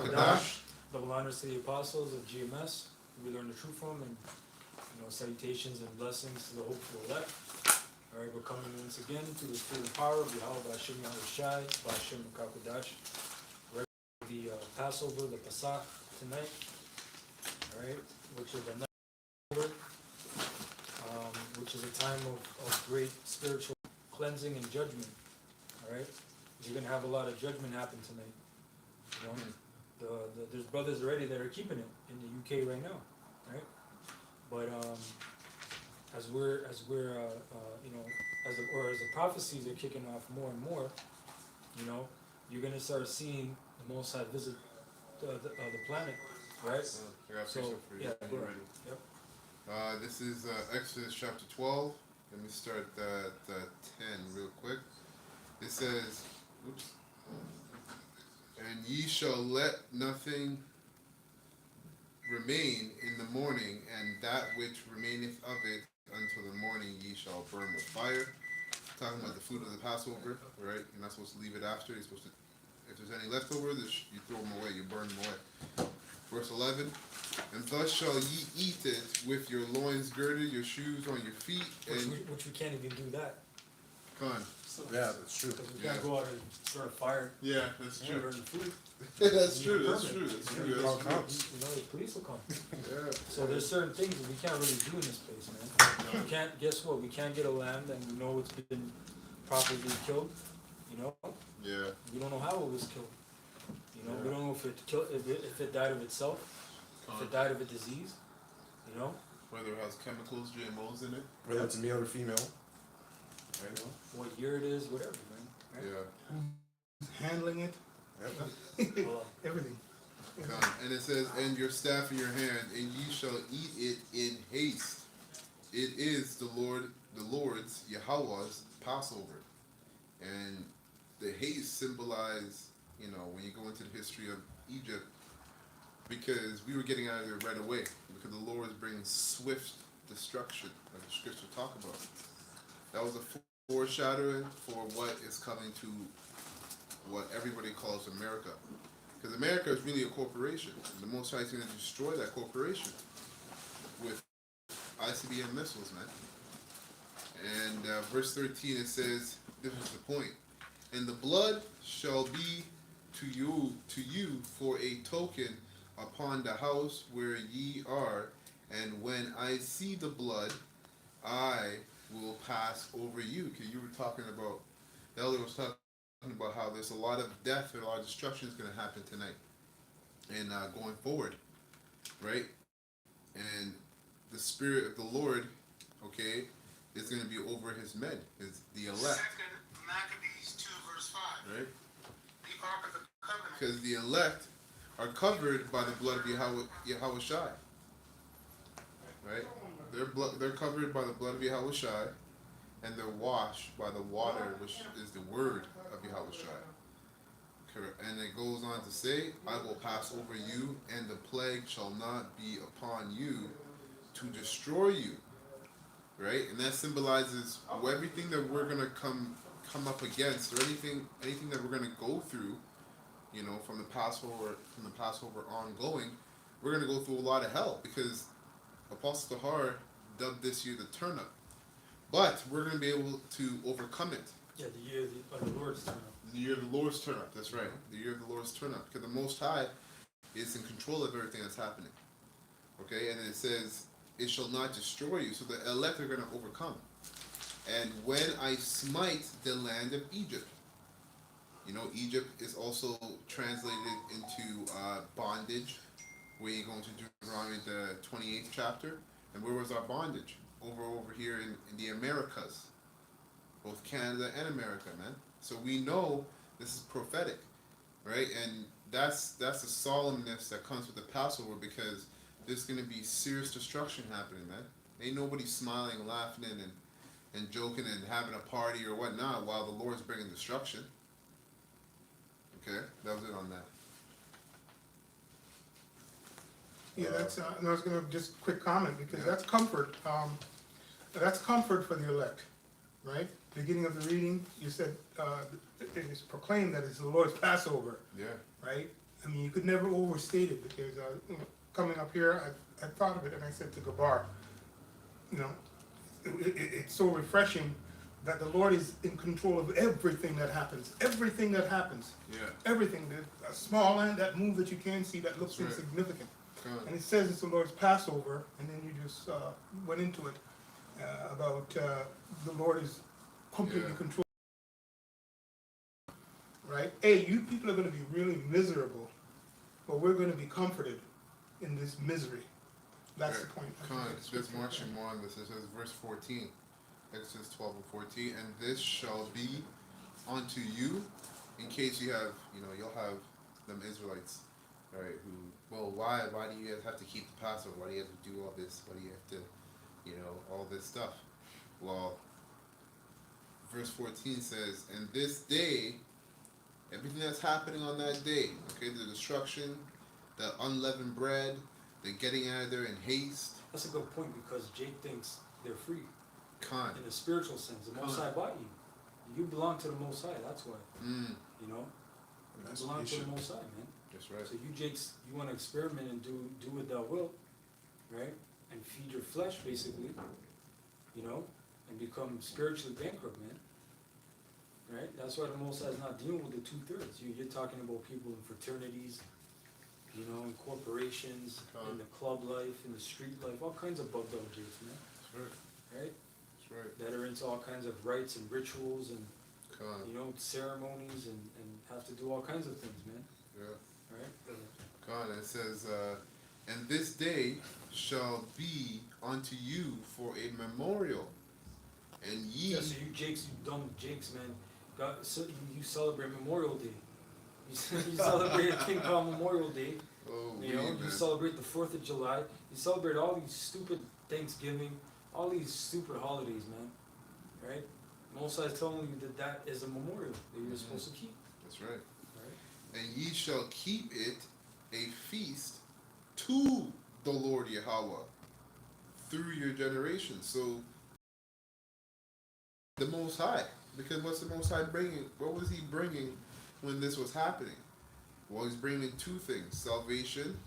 Kakadash. Double honors to the apostles of GMS. We learn the truth from, and salutations and blessings to the hopeful elect. All right, we're coming once again to the spirit and power of Yahweh B'Shem Yahushai, B'Shem Kakadash. Right, the Passover, the Pesach tonight. All right, which is the night, which is a time of great spiritual cleansing and judgment. All right, you're gonna have a lot of judgment happen tonight. There's brothers already that are keeping it in the UK right now, right? But as the prophecies are kicking off more and more, you're gonna start seeing the Most High visit the planet, right? I got a picture for you. Yeah, You ready? Yep. This is Exodus chapter 12. Let me start at 10 real quick. It says, oops. And ye shall let nothing remain in the morning, and that which remaineth of it until the morning ye shall burn with fire. Talking about the food of the Passover, right? You're not supposed to leave it after. You're supposed to, if there's any leftover, you throw them away, you burn them away. Verse 11, and thus shall ye eat it with your loins girded, your shoes on your feet, which we can't even do that. Con. Yeah, that's true. Because we can't go out and start a fire. Yeah, that's true. Burn the food. That's true. That's true. That's true. The police will come. Yeah. So there's certain things that we can't really do in this place, man. We can't. Guess what? We can't get a lamb and we know it's been properly killed. Yeah. We don't know how it was killed. We don't know if it died of itself, if it died of a disease. Whether it has chemicals, GMOs in it. Whether it's a male or female. Right. What year it is, whatever, man. Right? Yeah. Handling it, everything. And it says, and your staff in your hand, and ye shall eat it in haste. It is the Lord's, Yahweh's Passover. And the haste symbolize, when you go into the history of Egypt, because we were getting out of there right away, because the Lord is bringing swift destruction, like the scripture talk about. That was a foreshadowing for what is coming to what everybody calls America. Because America is really a corporation. The Most High is going to destroy that corporation with ICBM missiles, man. And verse 13, it says, this is the point. And the blood shall be to you for a token upon the house where ye are. And when I see the blood, I will pass over you. Because you were talking about, the elder was talking about how there's a lot of death and a lot of destruction is going to happen tonight and going forward, right? And the Spirit of the Lord, okay, is going to be over his men, the elect. 2 Maccabees 2 verse 5. Right? The Ark of the Covenant. Because the elect are covered by the blood of Yahushai. Right? They're covered by the blood of Yahushai, and they're washed by the water, which is the word of Yahushai. And it goes on to say, I will pass over you, and the plague shall not be upon you to destroy you. Right? And that symbolizes everything that we're gonna come up against, or anything that we're gonna go through, from the Passover ongoing, we're gonna go through a lot of hell, because Apostle Tahar dubbed this year the turn up. But we're going to be able to overcome it. Yeah, the year of the Lord's turn up. The year of the Lord's turn up, that's right. The year of the Lord's turn up. Because the Most High is in control of everything that's happening. Okay, and it says, it shall not destroy you. So the elect are going to overcome. And when I smite the land of Egypt. Egypt is also translated into bondage. Where you go into Deuteronomy, the 28th chapter. And where was our bondage? Over here in the Americas. Both Canada and America, man. So we know this is prophetic, right? And that's the solemnness that comes with the Passover, because there's going to be serious destruction happening, man. Ain't nobody smiling, laughing, and joking and having a party or whatnot while the Lord's bringing destruction. Okay, that was it on that. Yeah, that's. I was going to just quick comment, because that's comfort. That's comfort for the elect, right? Beginning of the reading, you said it is proclaimed that it's the Lord's Passover. Yeah. Right? I mean, you could never overstate it, because coming up here, I thought of it and I said to Gabar, you know, it's so refreshing that the Lord is in control of everything that happens. Everything that happens. Yeah. Everything. A small land, that move that you can't see, that looks That's right. insignificant. Con. And it says it's the Lord's Passover, and then you just went into it about the Lord is completely Yeah. controlled. Right? Hey, you people are going to be really miserable, but we're going to be comforted in this misery. That's the point. I think Con, that's there's what's marching more on this. It says verse 14, Exodus 12 and 14, and this shall be unto you, in case you have, you'll have them Israelites, right, who, well, why do you guys have to keep the Passover? Why do you have to do all this? Why do you have to, all this stuff? Well, verse 14 says, and this day, everything that's happening on that day, okay, the destruction, the unleavened bread, the getting out of there in haste. That's a good point, because Jake thinks they're free. Con. In the spiritual sense. The Most High bought you. You belong to the Most High, that's why. You know? You belong to the Most High, man. That's right. So you want to experiment and do what thou wilt, right? And feed your flesh, basically, and become spiritually bankrupt, man. Right? That's why the Most High is not dealing with the 2/3. You're talking about people in fraternities, in corporations, in the club life, in the street life, all kinds of bugged out Jakes, man. That's right. Right? That's right. That are into all kinds of rites and rituals and, Con. ceremonies and have to do all kinds of things, man. Yeah. Right? Con. It says, and this day shall be unto you for a memorial, and ye. Yeah, so you Jakes, you dumb Jakes, man. So you celebrate Memorial Day. You celebrate a thing called Memorial Day. Oh, You celebrate the 4th of July. You celebrate all these stupid Thanksgiving, all these stupid holidays, man. Right? Most High is telling you that is a memorial that you're supposed to keep. That's right. Right? And ye shall keep it a feast to the Lord Yahweh through your generations. So the Most High, because what's the Most High bringing? What was He bringing when this was happening? Well, He's bringing two things: salvation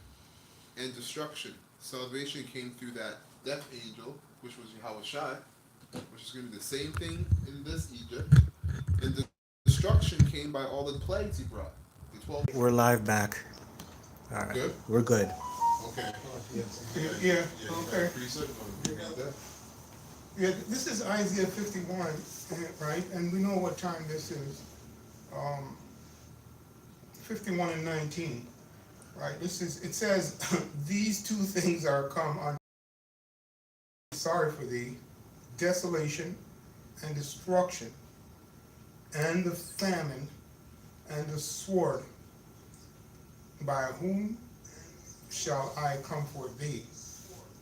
and destruction. Salvation came through that death angel, which was Yahushua, which is going to be the same thing in this Egypt. And the destruction came by all the plagues He brought. The 12. We're live back. All right. Good? We're good. Okay. Yeah, okay. Preset? Yeah, this is Isaiah 51, right? And we know what time this is. 51 and 19, right? It says, these two things are come on. Sorry for thee, desolation and destruction, and the famine and the sword. By whom shall I comfort thee?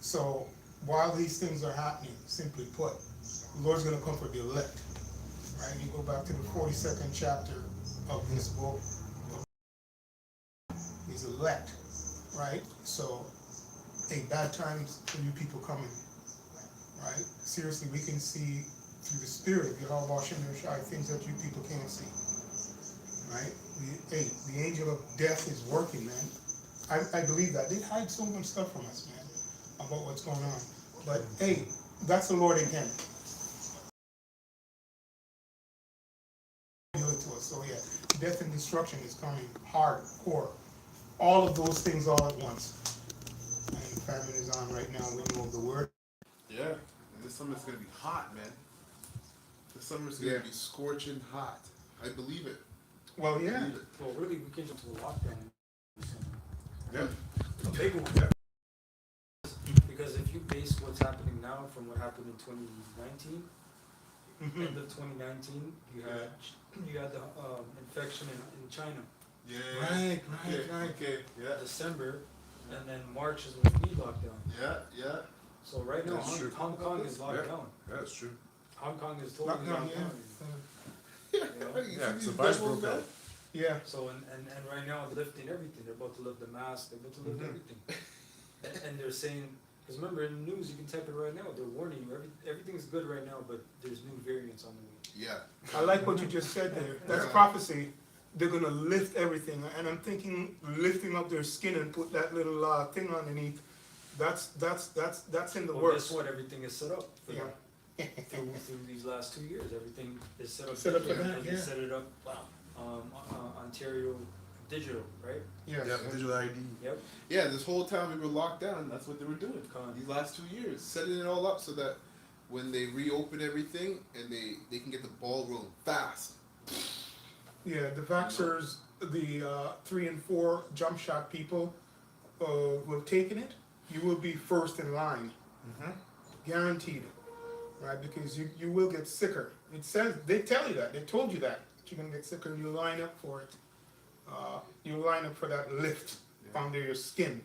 So while these things are happening, simply put, the Lord's going to comfort the elect. Right? You go back to the 42nd chapter of this book. He's elect, right? So, hey, bad times for you people coming, right? Seriously, we can see through the spirit of Yahweh Shai things that you people can't see, right? The angel of death is working, man. I believe that. They hide so much stuff from us, man, about what's going on. But hey, that's the Lord in him. Do it to us. So yeah, death and destruction is coming hardcore. All of those things all at once. And famine is on right now. We know the word. Yeah, and this summer's gonna be hot, man. This summer's gonna be scorching hot. I believe it. Well, yeah. Believe it. Well, really, we came into a lockdown. Yeah. A big one. Because if you base what's happening now from what happened in 2019, end of 2019, you had the infection in China. Yeah. Right. Okay. Yeah. December, and then March is when we locked down. Yeah. So right now, That's true. Hong Kong is locked down. Yeah, that's true. Hong Kong is totally Lockdown, locked down. Yeah, Yeah, because the virus broke out. Yeah. So and right now they're lifting everything. They're about to lift the mask. They're about to lift everything. And they're saying, because remember in the news you can type it right now. They're warning you. Everything's good right now, but there's new variants on the way. Yeah. I like what you just said there. That's prophecy. they're gonna lift everything, and I'm thinking lifting up their skin and put that little thing underneath. That's in the Well, works. guess what? Everything is set up for Yeah. that. Through these last 2 years, everything is set up. Set up for different, that, and they yeah. set it up. Ontario Digital, right? Yes. Yeah, digital ID. Yep. Yeah, this whole time we were locked down, that's what they were doing. Con. These last 2 years, setting it all up so that when they reopen everything and they can get the ball rolling fast. Yeah, the Vaxxers, the 3 and 4 jump shot people who have taken it, you will be first in line. Guaranteed. Right? Because you will get sicker. It says, they tell you that. They told you that you're going to get sicker and you line up for it. You line up for that lift under your skin.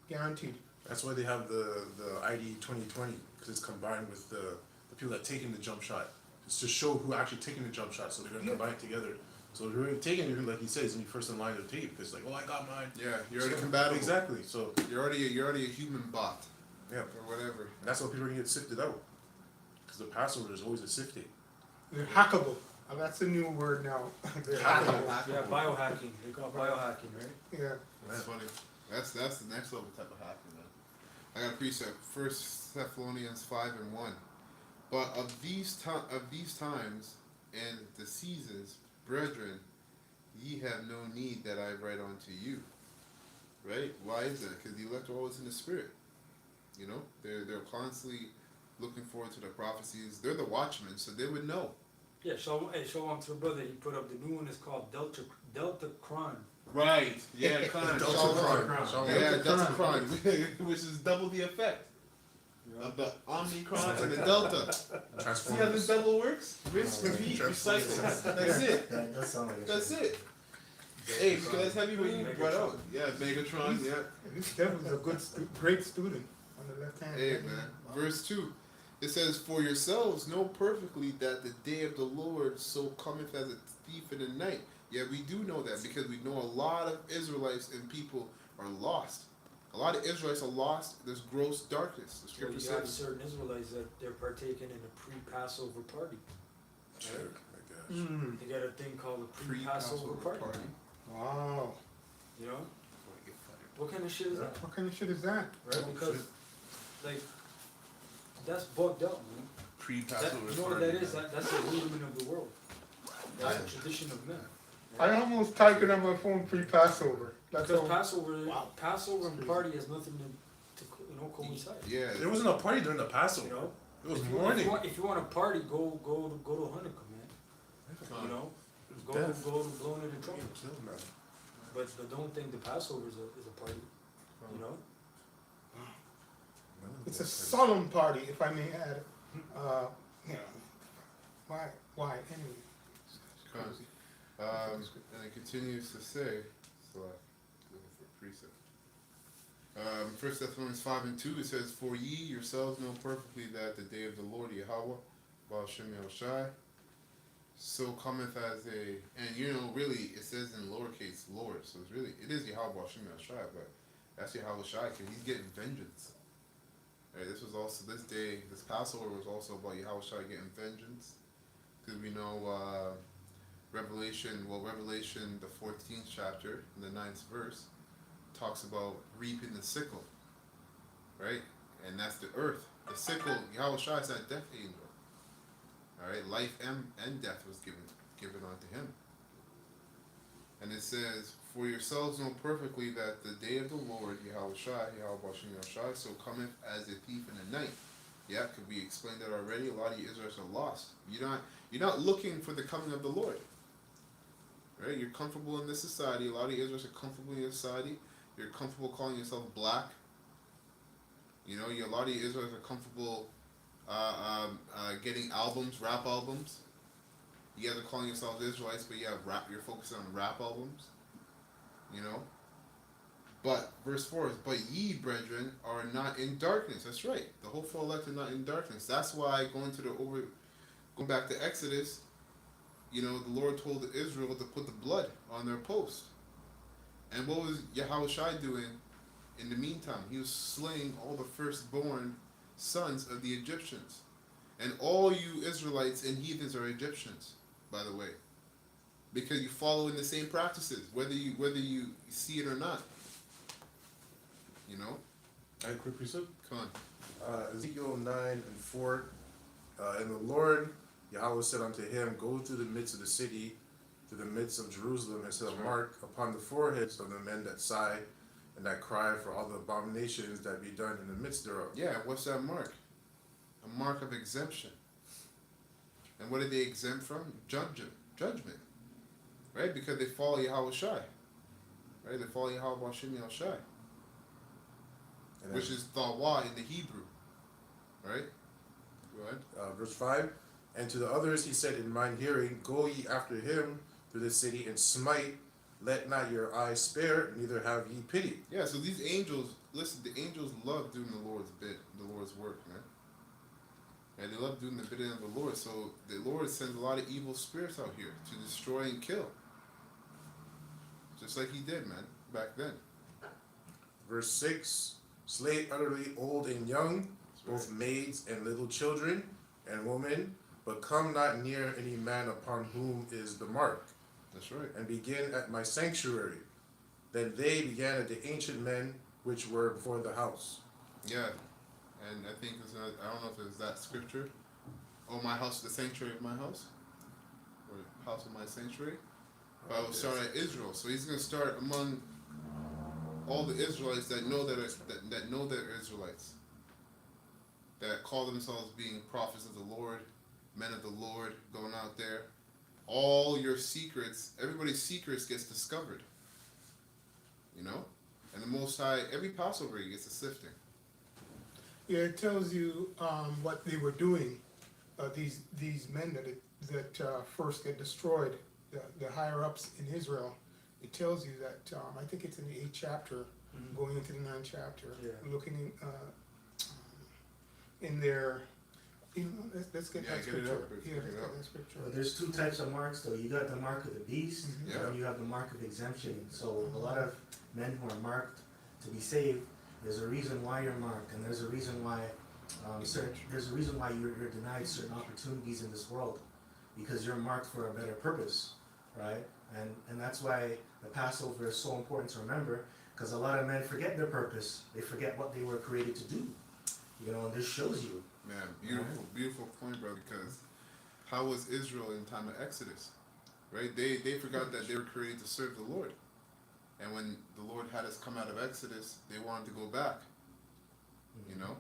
Guaranteed. That's why they have the ID 2020, because it's combined with the people that taking the jump shot. It's to show who actually taking the jump shot, so they're gonna combine it together. So if you're already taking it, like he says, and you're first in line to take it, because like, oh, I got mine. Yeah, you're already So- compatible. Exactly. So You're already a human bot yeah, or whatever. and that's why people are gonna get sifted out, because the Passover is always a sifting. They're hackable. That's a new word now. They're hackable. Yeah, biohacking. They call it biohacking, right? Yeah. That's funny. That's the next level type of hacking, man. I got a precept. 1 Thessalonians 5:1. But of these times and the seasons, brethren, ye have no need that I write unto you. Right? Why is that? Because the elect are always in the spirit. You know, they're constantly looking forward to the prophecies. They're the watchmen, so they would know. Yeah, show on to the brother. He put up the new one. Is called Deltacron. Right. Yeah, Deltacron. Yeah, Deltacron, which is double the effect of the Omicron and the Delta. See how this Transformers. double works? Rinse, repeat, recycle. That's it. That sounds like That's it. Hey, because that's heavy what you brought out. Yeah, Megatron, yeah. This devil's a great student on the left hand. Hey, man. Verse 2. It says, for yourselves know perfectly that the day of the Lord so cometh as a thief in the night. Yeah, we do know that because we know a lot of Israelites and people are lost. A lot of Israelites are lost. There's gross darkness. The Well, scripture you have says. certain Israelites that they're partaking in a pre-Passover party. Sure. My gosh. Mm. They got a thing called a pre-Passover party. Wow. You know? What kind of shit is that? What kind of shit is that? Right? Because, like, that's bugged out, man. Pre-Passover. You know what that is? That's the rudiment of the world. That's the tradition of men. I almost typed it on my phone pre-Passover. That's Because all. Passover and party has nothing to coincide. Yeah. There wasn't a party during the You Passover. know? It was If mourning. you want to party, go to Hanukkah, man. You know? Go to blowing of the trumpet. But don't think the Passover is a party. You know? It's a solemn party, if I may add. You know, why? Anyway. And it continues to say, so looking for a precept. 1 Thessalonians 5:2, it says, for ye yourselves know perfectly that the day of the Lord Yahweh, Ba'ashem Yahushai, so cometh as a, and you know, really, it says in lowercase Lord, so it's really, it is Yahweh Ba'ashem Yahushai, but that's Yahweh Shai, because he's getting vengeance. Right, this was also, this day, this Passover was also about Yahweh Shai getting vengeance, because we know, Revelation, the 14th chapter, in the 9th verse, talks about reaping the sickle, right? And that's the earth. The sickle, Yahweh Shai is that death angel. Alright, life and death was given unto him. And it says, for yourselves know perfectly that the day of the Lord, Yahweh Shai, Yahweh Bashim Yahweh so cometh as a thief in the night. Yeah, because we explained that already. A lot of you Israelites are lost. You're not looking for the coming of the Lord. Right? You're comfortable in this society. A lot of you Israelites are comfortable in your society. You're comfortable calling yourself black. You know, a lot of you Israelites are comfortable getting albums, rap albums. You guys are calling yourselves Israelites, but you're focusing on rap albums. You know? But, verse 4 is, but ye, brethren, are not in darkness. That's right. The hopeful elect are not in darkness. That's why going back to Exodus, you know, the Lord told Israel to put the blood on their post. And what was Yahweh Shai doing in the meantime? He was slaying all the firstborn sons of the Egyptians. And all you Israelites and heathens are Egyptians, by the way. because you follow in the same practices, whether you see it or not. You know. I quick precept. Come on. Ezekiel 9:4. And the Lord Yahweh said unto him, Go through the midst of the city, to the midst of Jerusalem, and set a mark upon the foreheads of the men that sigh and that cry for all the abominations that be done in the midst thereof. Yeah. What's that mark? A mark of exemption. And what did they exempt from? Judgment. Right? Because they follow Yahweh Shai. Right? They follow Yahweh Hashem Shai. Which is Thawa in the Hebrew. Right? Go ahead. Verse 5. And to the others he said in mine hearing, Go ye after him through the city and smite, let not your eyes spare, neither have ye pity. Yeah, so these angels, listen, the angels love doing the Lord's work, man. And they love doing the bidding of the Lord. So the Lord sends a lot of evil spirits out here to destroy and kill. Just like he did, man, back then. Verse 6. Slay utterly old and young, both maids and little children and women, but come not near any man upon whom is the mark. That's right. And begin at my sanctuary. Then they began at the ancient men which were before the house. Yeah. And I think it's not, I don't know if it's that scripture. Oh, my house, the sanctuary of my house? Or house of my sanctuary? But I will start at Israel. So he's going to start among all the Israelites that know that know they're Israelites. That call themselves being prophets of the Lord, men of the Lord, going out there. All your secrets, everybody's secrets gets discovered. You know? And the Most High, every Passover he gets a sifting. Yeah, it tells you what they were doing. These men that first get destroyed, the higher ups in Israel. It tells you that I think it's in the 8th chapter, going into the 9th chapter, looking in their. You know, let's get that scripture. Let's get that scripture. Well, there's two types of marks, though. You got the mark of the beast, and you have the mark of exemption. So a lot of men who are marked to be saved, there's a reason why you're marked, and there's a reason why there's a reason why you're denied certain opportunities in this world, because you're marked for a better purpose, right? And that's why the Passover is so important to remember, because a lot of men forget their purpose. They forget what they were created to do. You know, and this shows you. Man, beautiful point, bro, because how was Israel in time of Exodus? Right? They forgot that they were created to serve the Lord. And when the Lord had us come out of Exodus, they wanted to go back. You know?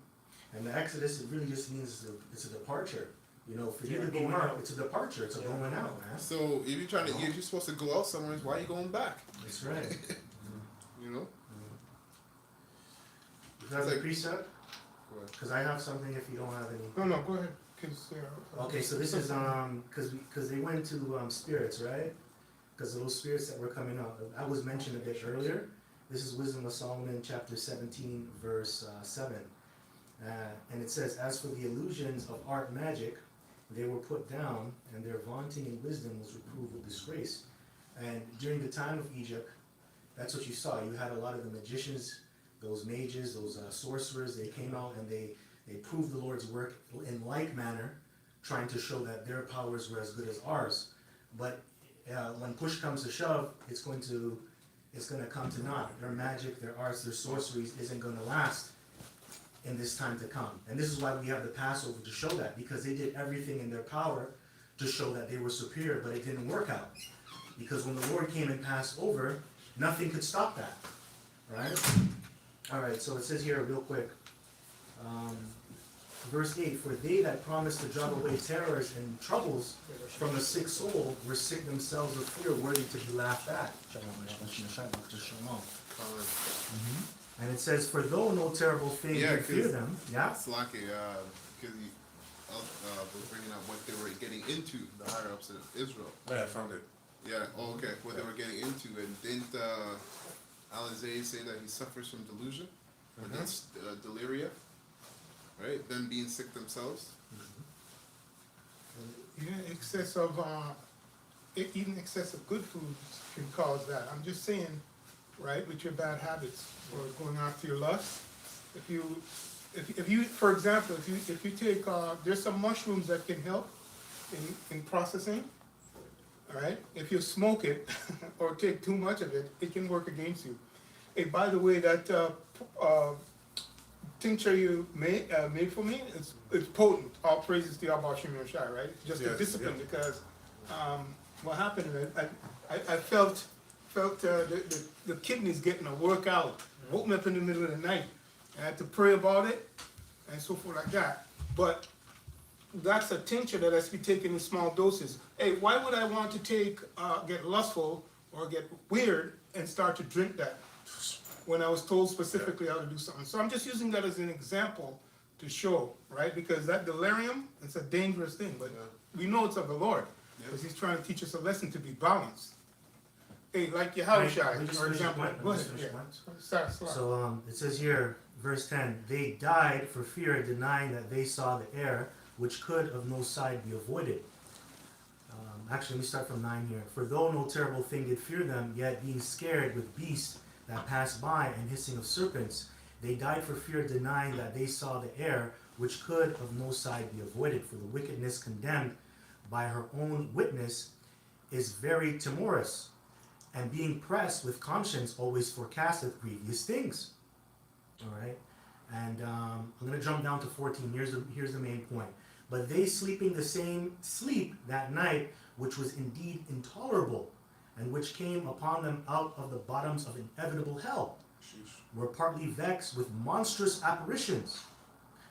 And the Exodus, it really just means it's a departure. You know, for you to be marked, it's a departure, it's a going out, man. So if you're supposed to go out somewhere, why are you going back? That's right. You know? You have a precept? Because I have something if you don't have any. No, go ahead. Okay, so this is because they went to spirits, right? Because those spirits that were coming out. I was mentioned a bit earlier. This is Wisdom of Solomon, chapter 17, verse 7. And it says, As for the illusions of art magic, they were put down, and their vaunting in wisdom was reproved with disgrace. And during the time of Egypt, that's what you saw. You had a lot of the magicians, those mages, those sorcerers. They came out and they proved the Lord's work in like manner, trying to show that their powers were as good as ours. But when push comes to shove, it's going to come to naught. Their magic, their arts, their sorceries isn't going to last in this time to come. And this is why we have the Passover, to show that, because they did everything in their power to show that they were superior, but it didn't work out. Because when the Lord came and passed over, nothing could stop that, right? All right, so it says here real quick, verse 8, For they that promised to drive away terrors and troubles from a sick soul were sick themselves with fear, worthy to be laughed at. And it says, For though no terrible thing did fear them. Yeah? It's like because he was bringing up what they were getting into, the higher ups of Israel. Yeah, I found it. Yeah, okay, what they were getting into. And didn't Alizé say that he suffers from delusion? Or that's deliria? Right? Them being sick themselves? Yeah, excess of even excess of good foods can cause that. I'm just saying, right, with your bad habits or going after your lust. If you, for example, if you take, there's some mushrooms that can help in processing. all right? If you smoke it or take too much of it, it can work against you. Hey, by the way, that tincture you made for me, it's potent. All praises to Yahweh Shem Shai, right? Just the Yes, discipline, yeah. because what happened, I felt the kidneys getting a workout. Woke me up in the middle of the night. I had to pray about it and so forth like that. But that's a tincture that has to be taken in small doses. Hey, why would I want to get lustful or get weird and start to drink that when I was told specifically how to do something? So I'm just using that as an example to show, right? Because that delirium, it's a dangerous thing, but we know it's of the Lord, because he's trying to teach us a lesson to be balanced. Hey, like Yahushua, for example. Go ahead. Start. So it says here, verse 10, they died for fear, denying that they saw the air, which could of no side be avoided. Actually, let me start from 9 here. For though no terrible thing did fear them, yet being scared with beasts that passed by and hissing of serpents, they died for fear, denying that they saw the air, which could of no side be avoided. For the wickedness condemned by her own witness is very timorous, and being pressed with conscience always forecasteth grievous things. All right, and I'm going to jump down to 14. Here's the main point. But they sleeping the same sleep that night, which was indeed intolerable, and which came upon them out of the bottoms of inevitable hell, were partly vexed with monstrous apparitions,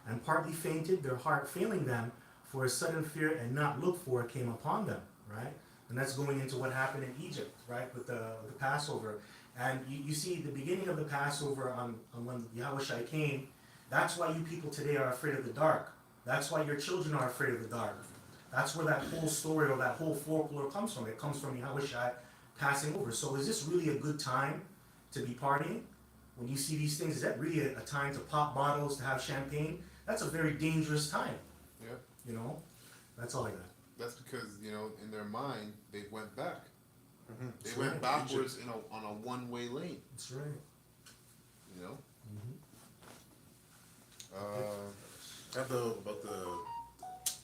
and partly fainted, their heart failing them, for a sudden fear and not looked for came upon them, right? And that's going into what happened in Egypt, right, with the Passover. And you see the beginning of the Passover on when Yahushua came. That's why you people today are afraid of the dark. That's why your children are afraid of the dark. That's where that whole story or that whole folklore comes from. It comes from Yahushua passing over. So is this really a good time to be partying? When you see these things, is that really a time to pop bottles, to have champagne? That's a very dangerous time. Yeah. You know? That's all I got. That's because, in their mind, they went back. Mm-hmm. They went backwards on a one-way lane. That's right. About the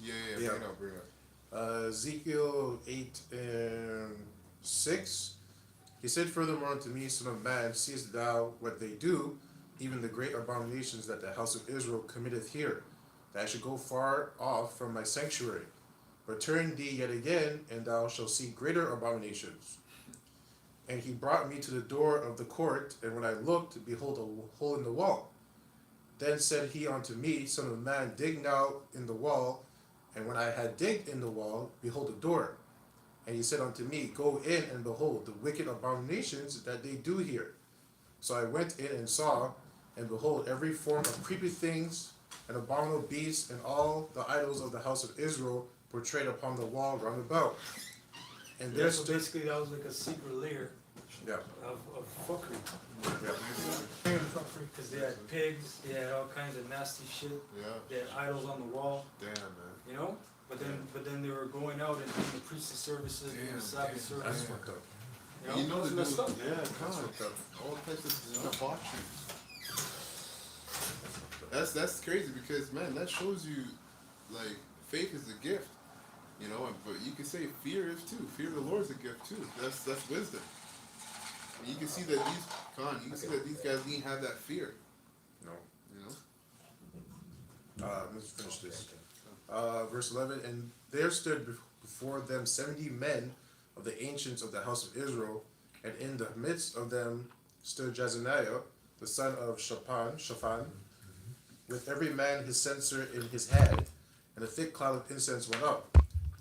Yeah. Bring it up. Ezekiel 8 and 6. He said, furthermore unto me, son of man, seest thou what they do, even the great abominations that the house of Israel committeth here, that I should go far off from my sanctuary? Return thee yet again, and thou shalt see greater abominations. And he brought me to the door of the court, and when I looked, behold, a hole in the wall. Then said he unto me, son of man, dig now in the wall. And when I had digged in the wall, behold, a door. And he said unto me, go in and behold the wicked abominations that they do here. So I went in and saw, and behold, every form of creepy things, and abominable beasts, and all the idols of the house of Israel portrayed upon the wall round about. And there So stood, basically that was like a secret layer yeah, of fuckery. yeah, Because they had pigs, they had all kinds of nasty shit, Yeah. they had idols on the wall, Damn, man. you know? But then they were going out and doing the priestly services, doing the Sabbath that's service. fucked up. You know that's the messed dude, up. yeah, That's come on. fucked up. All types of debauchery. That's crazy because, man, that shows you, like, faith is a gift, but you can say fear is too. Fear of the Lord is a gift too. That's wisdom. And you can see that these guys didn't have that fear, No. you know? Let's finish this. Verse 11, and there stood before them 70 men of the ancients of the house of Israel, and in the midst of them stood Jezaniah, the son of Shaphan, with every man his censer in his hand, and a thick cloud of incense went up.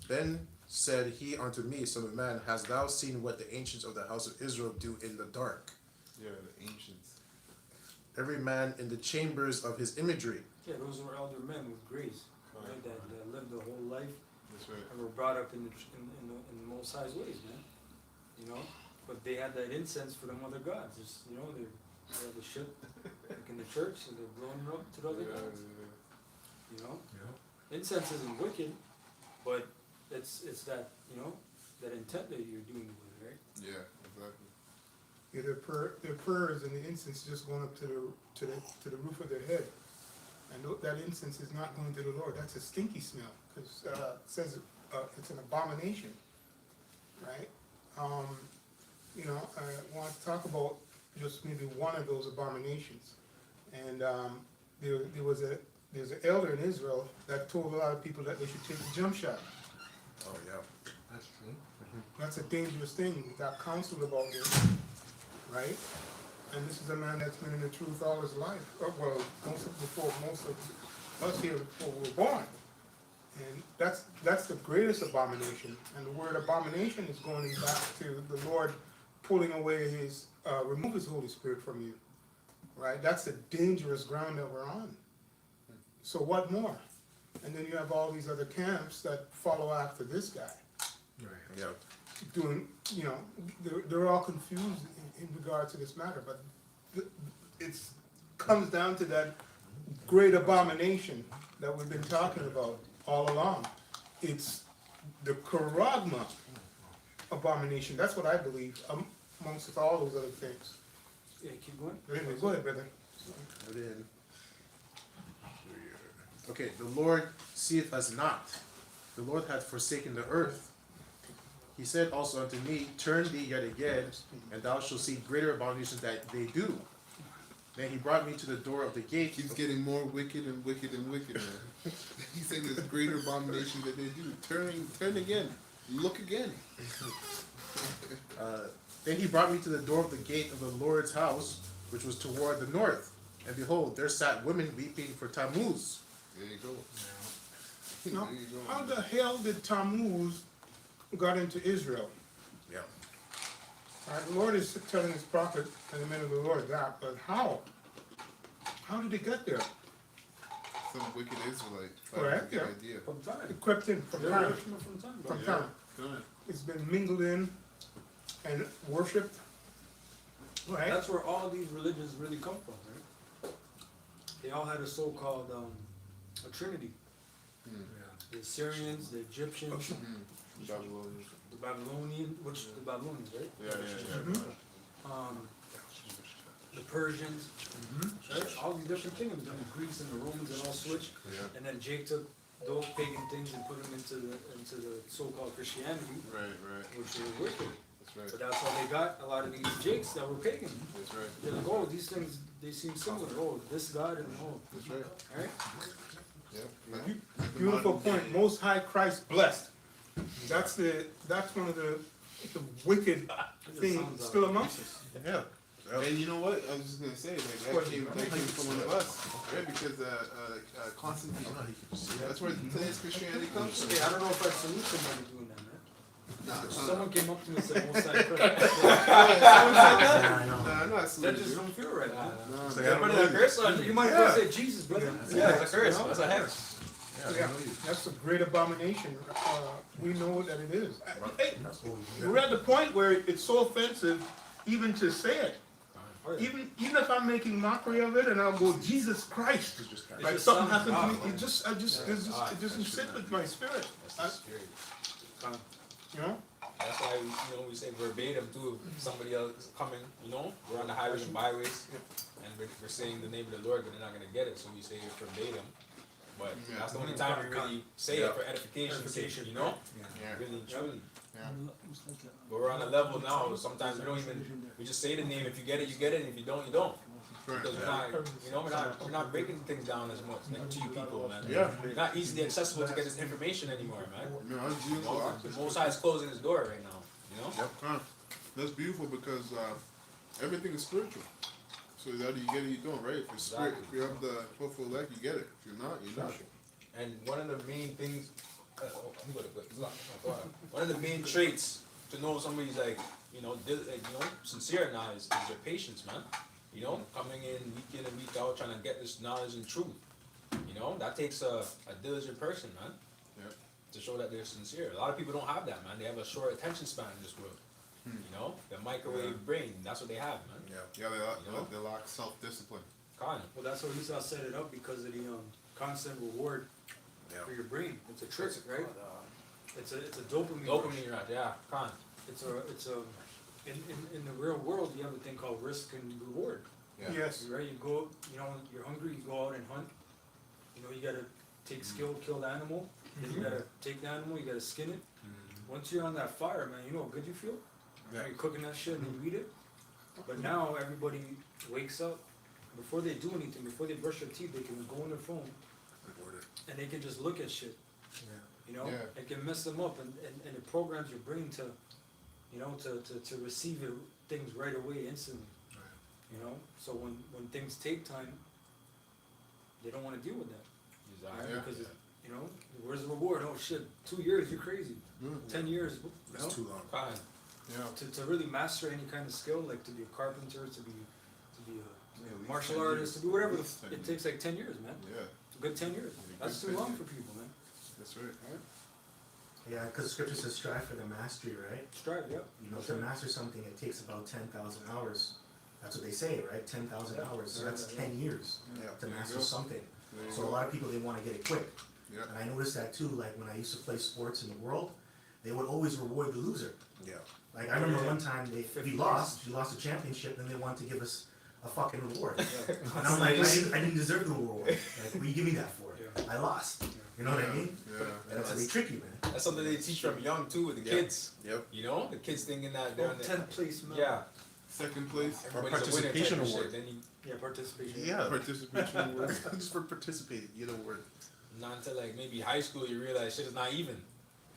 Then said he unto me, son of man, hast thou seen what the ancients of the house of Israel do in the dark? Yeah, the ancients. Every man in the chambers of his imagery. Yeah, those were elder men with grace, right? That lived the whole life That's right. and were brought up in the Most High's ways, man. But they had that incense for them other gods. They had the shit like in the church, so they're blowing it up to the other gods. Incense isn't wicked, but it's that that intent that you're doing with it, right? Yeah, exactly. Yeah, their prayers and the incense just going up to the roof of their head, and that incense is not going to the Lord. That's a stinky smell, because it says it's an abomination. right? You know, I want to talk about just maybe one of those abominations. And there's an elder in Israel that told a lot of people that they should take the jump shot. Oh yeah. That's true. That's a dangerous thing. We got counsel about this, right? And this is a man that's been in the truth all his life. Well, most of us here before we were born. And that's the greatest abomination. And the word abomination is going back to the Lord pulling away remove his Holy Spirit from you. Right? That's the dangerous ground that we're on. So what more? And then you have all these other camps that follow after this guy. Right. Yeah. Doing, you know, they're all confused in regard to this matter, but it comes down to that great abomination that we've been talking about all along. It's the charagma abomination. That's what I believe, amongst all those other things. Yeah, keep going. Anyway, go ahead, brother. Put in. Okay, the Lord seeth us not. The Lord hath forsaken the earth. He said also unto me, turn thee yet again, and thou shalt see greater abominations that they do. Then he brought me to the door of the gate. Keeps getting more wicked and wicked and wicked, man. He's saying there's greater abomination that they do. Turn again. Look again. Then he brought me to the door of the gate of the Lord's house, which was toward the north. And behold, there sat women weeping for Tammuz. There you go. Now, There you go. how the hell did Tammuz got into Israel? Yeah. All right, the Lord is telling his prophet and the men of the Lord that, but how? How did it get there? Some wicked Israelite. Correct, Good yeah. idea. From time. It crept in from Yeah, time. from time. From Yeah. time. Good. It's been mingled in and worshipped. Right? That's where all these religions really come from, right? They all had a so-called a trinity. The Assyrians, the Egyptians, Babylonians. the Babylonians, right? Yeah. The Persians, right? All these different kingdoms, and the Greeks and the Romans, and all switched. Yeah. And then Jake took those pagan things and put them into the so-called Christianity, Right. which were wicked. That's right. So that's how they got a lot of these Jakes that were pagan. That's right. They're like, oh, these things, they seem similar. Oh, this God and oh, That's right. right? Yeah. Beautiful point. Most High Christ blessed. That's one of the wicked things still amongst us. Yeah. And you know what? I was just gonna say, like, that came from one of us, right? Because Constantine. That's where today's Christianity comes from. Hey, I don't know if I salute somebody doing that, man. Nah, Someone came up to me and said, most High Christ. I know. I'm not That saluting just you. don't feel right, man. No, So man. yeah, But a curse on you might as well say Jesus, brother. Yeah, it's a curse. That's a hex. Yeah, that's a great abomination. We know that it is. Hey, we're at the point where it's so offensive even to say it. Even if I'm making mockery of it and I'll go, Jesus Christ. Like just something sounds happened to me, odd, it doesn't sit with my spirit. You know? That's why we say verbatim too. If somebody else coming, we're on the highways and byways, and we're saying the name of the Lord, but they're not gonna get it, so we say it verbatim. But Yeah. that's the only time we really say it for edification's sake, Yeah. really and truly. Yeah. But we're on a level now. Sometimes we don't even. We just say the name. If you get it, you get it. And if you don't, you don't. Right. Because we're not breaking things down as much like to you people, man. Yeah. It's not easily accessible to get this information anymore, man. No, that's beautiful. The Most High is closing his door right now. Yep. That's beautiful because everything is spiritual. So either you get it, you don't, right? If you're spirit, if you have the hopeful elect, you get it. If you're not, you're not. And one of the main things, one of the main traits to know somebody's sincere now is their patience, man. Coming in week in and week out, trying to get this knowledge and truth. That takes a diligent person, man. Yep. To show that they're sincere. A lot of people don't have that, man. They have a short attention span in this world. The microwave brain. That's what they have, man. Yeah, they lack self-discipline. Kind Well, that's what Esau set it up because of the constant reward for your brain. It's a trick, right? It's a dopamine. Dopamine, right? Yeah, kind. It's a in the real world you have a thing called risk and reward. Yeah. Yes. Right? You go, you're hungry, you go out and hunt. You gotta take skill, kill the animal. Then you gotta take the animal, you gotta skin it. once you're on that fire, man, you know how good you feel? Yeah. You're cooking that shit and you eat it. But now everybody wakes up, before they do anything, before they brush their teeth, they can go on their phone and they can just look at shit. You know, Yeah. it can mess them up, and it programs your brain to, you know, to receive it, things right away, instantly. You know, so when things take time, they don't want to deal with that, right? Exactly. Yeah. Because it, you know, where's the reward? Oh shit, 2 years, you're crazy. 10 years, you know, That's too long. Fine. Yeah. to really master any kind of skill, like to be a carpenter, to be Yeah, at least martial 10 artist, years. to be whatever. At least 10 It years. takes like 10 years, man. Yeah, A good 10 years. Yeah, That's good too 10 long years. for people, man. that's right. Yeah, because scripture says strive for the mastery, right? Strive, yeah. You know, to master something, it takes about 10,000 hours. That's what they say, right? 10,000 Yeah. hours. So Yeah, that's yeah. 10 years Yeah. to There you master go. something. There you So go. a lot of people, they want to get it quick. Yeah. And I noticed that too, like when I used to play sports in the world, they would always reward the loser. Yeah. Like I remember Yeah. one time we 50 lost a championship, and they wanted to give us a fucking reward. Yeah. And I'm like, I didn't deserve the reward. Like, what are you giving that for? Yeah. I lost. You know what I mean? Yeah. And that's how they trick you, man. That's something they teach from young too with the Yeah. kids. Yep. You know, the kids thinking that they're Oh, on the 10th place, man. yeah. Second place. Everybody's a winner type participation of shit. award. Then you Yeah, participation. Yeah. Participation award. Just for participating, you know, word. not until like maybe high school you realize shit is not even.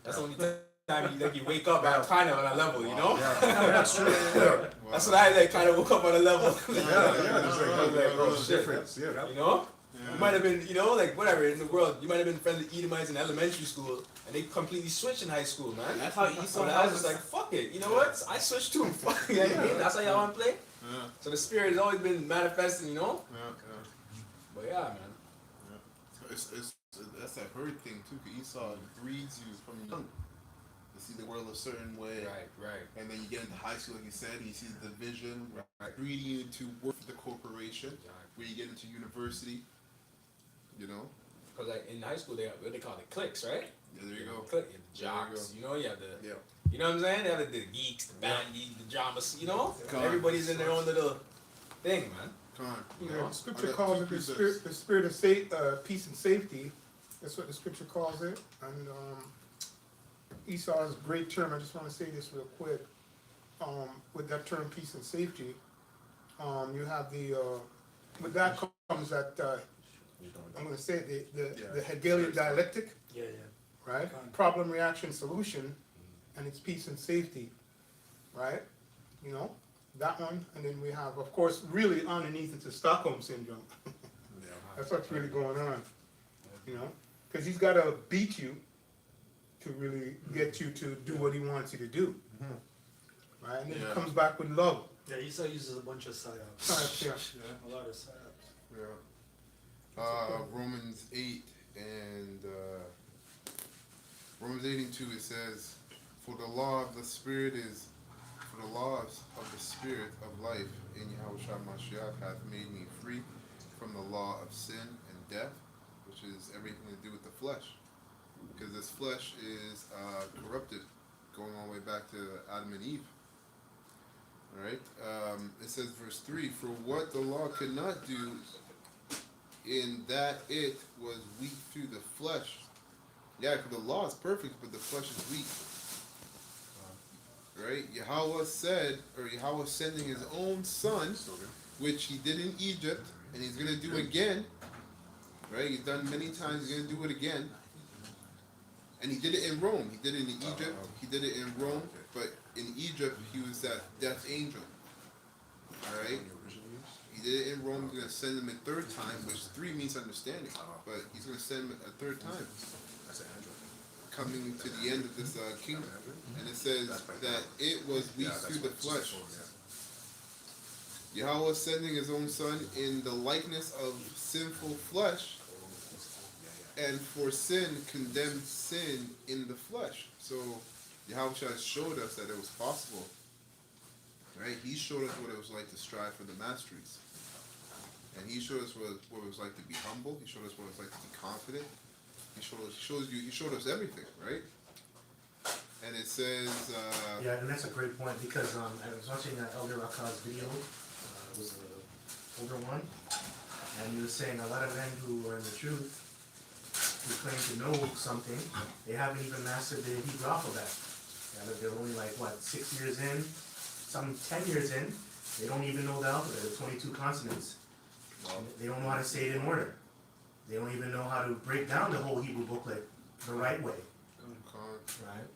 That's the only time you like you wake up at kind of on a level, you know? That's true. Yeah. That's what I like kind of woke up on a level. Yeah, there's like, I was like, oh, there's a shit. difference. Yeah. You know? Yeah. You might have been, you know, like whatever in the world. You might have been friends with Edomites in elementary school, and they completely switched in high school, man. That's how Esau So I was just like, fuck it. You know what? I switched too. Fuck it. That's how y'all want to play. Yeah. So the spirit has always been manifesting, you know. Yeah. But yeah, man. It's that's that herd thing too. 'Cause Esau breeds you from young to see the world a certain way. Right. And then you get into high school, like you said, you see the division, breeding you to work for the corporation. Where you get into university, you know. Because like in high school, they have what they call the cliques, right? Yeah, there you go. Clique, you have the There you jocks, you know, you have the, Yeah. you know what I'm saying? They have the geeks, the bandies, the dramas, you know? Come on. Everybody's in their own little thing, man. Come on. You Yeah, know? the scripture I got calls two it the precepts. spirit of peace and safety. That's what the scripture calls it. And Esau is a great term. I just want to say this real quick. With that term, peace and safety, you have the with that comes that I'm going to say it, the Hegelian dialectic, Yeah. right? Problem, reaction, solution, and it's peace and safety, right? You know, that one, and then we have, of course, really underneath it's the Stockholm syndrome. That's what's really going on, you know, because he's got to beat you to really get you to do what he wants you to do, right? And then Yeah. it comes back with love. Yeah, Esau uses a bunch of psyops. Psyops, yeah. A lot of psyops. Yeah. Romans 8 and Romans 8 and 2 it says, For the law of the Spirit of life in Yahushua Mashiach hath made me free from the law of sin and death, which is everything to do with the flesh. Because this flesh is corrupted, going all the way back to Adam and Eve. Alright? It says verse 3, For what the law could not do, in that it was weak through the flesh. Yeah, because the law is perfect, but the flesh is weak. Right? Yahweh sending his own son, which he did in Egypt, and he's going to do again. Right? He's done many times, he's going to do it again. And he did it in Rome. He did it in Egypt, he did it in Rome, but in Egypt he was that death angel. Alright? He did it in Rome. He's going to send him a third time, which 3 means understanding. But he's going to send him a third time, coming to the end of this kingdom. And it says that it was weak through the flesh. Yahweh sending his own son in the likeness of sinful flesh, and for sin condemned sin in the flesh. So Yahweh showed us that it was possible. Right? He showed us what it was like to strive for the masteries. And he showed us what it was like to be humble. He showed us what it was like to be confident. He showed us everything, right? And it says Yeah, and that's a great point because I was watching Elder Raka's video. It was an older one, and he was saying a lot of men who are in the truth, who claim to know something, they haven't even mastered the Hebrew alphabet. They're only like, what, 6 years in? Some 10 years in. They don't even know the alphabet, the 22 consonants. They don't know how to say it in order. They don't even know how to break down the whole Hebrew booklet the right way. Right?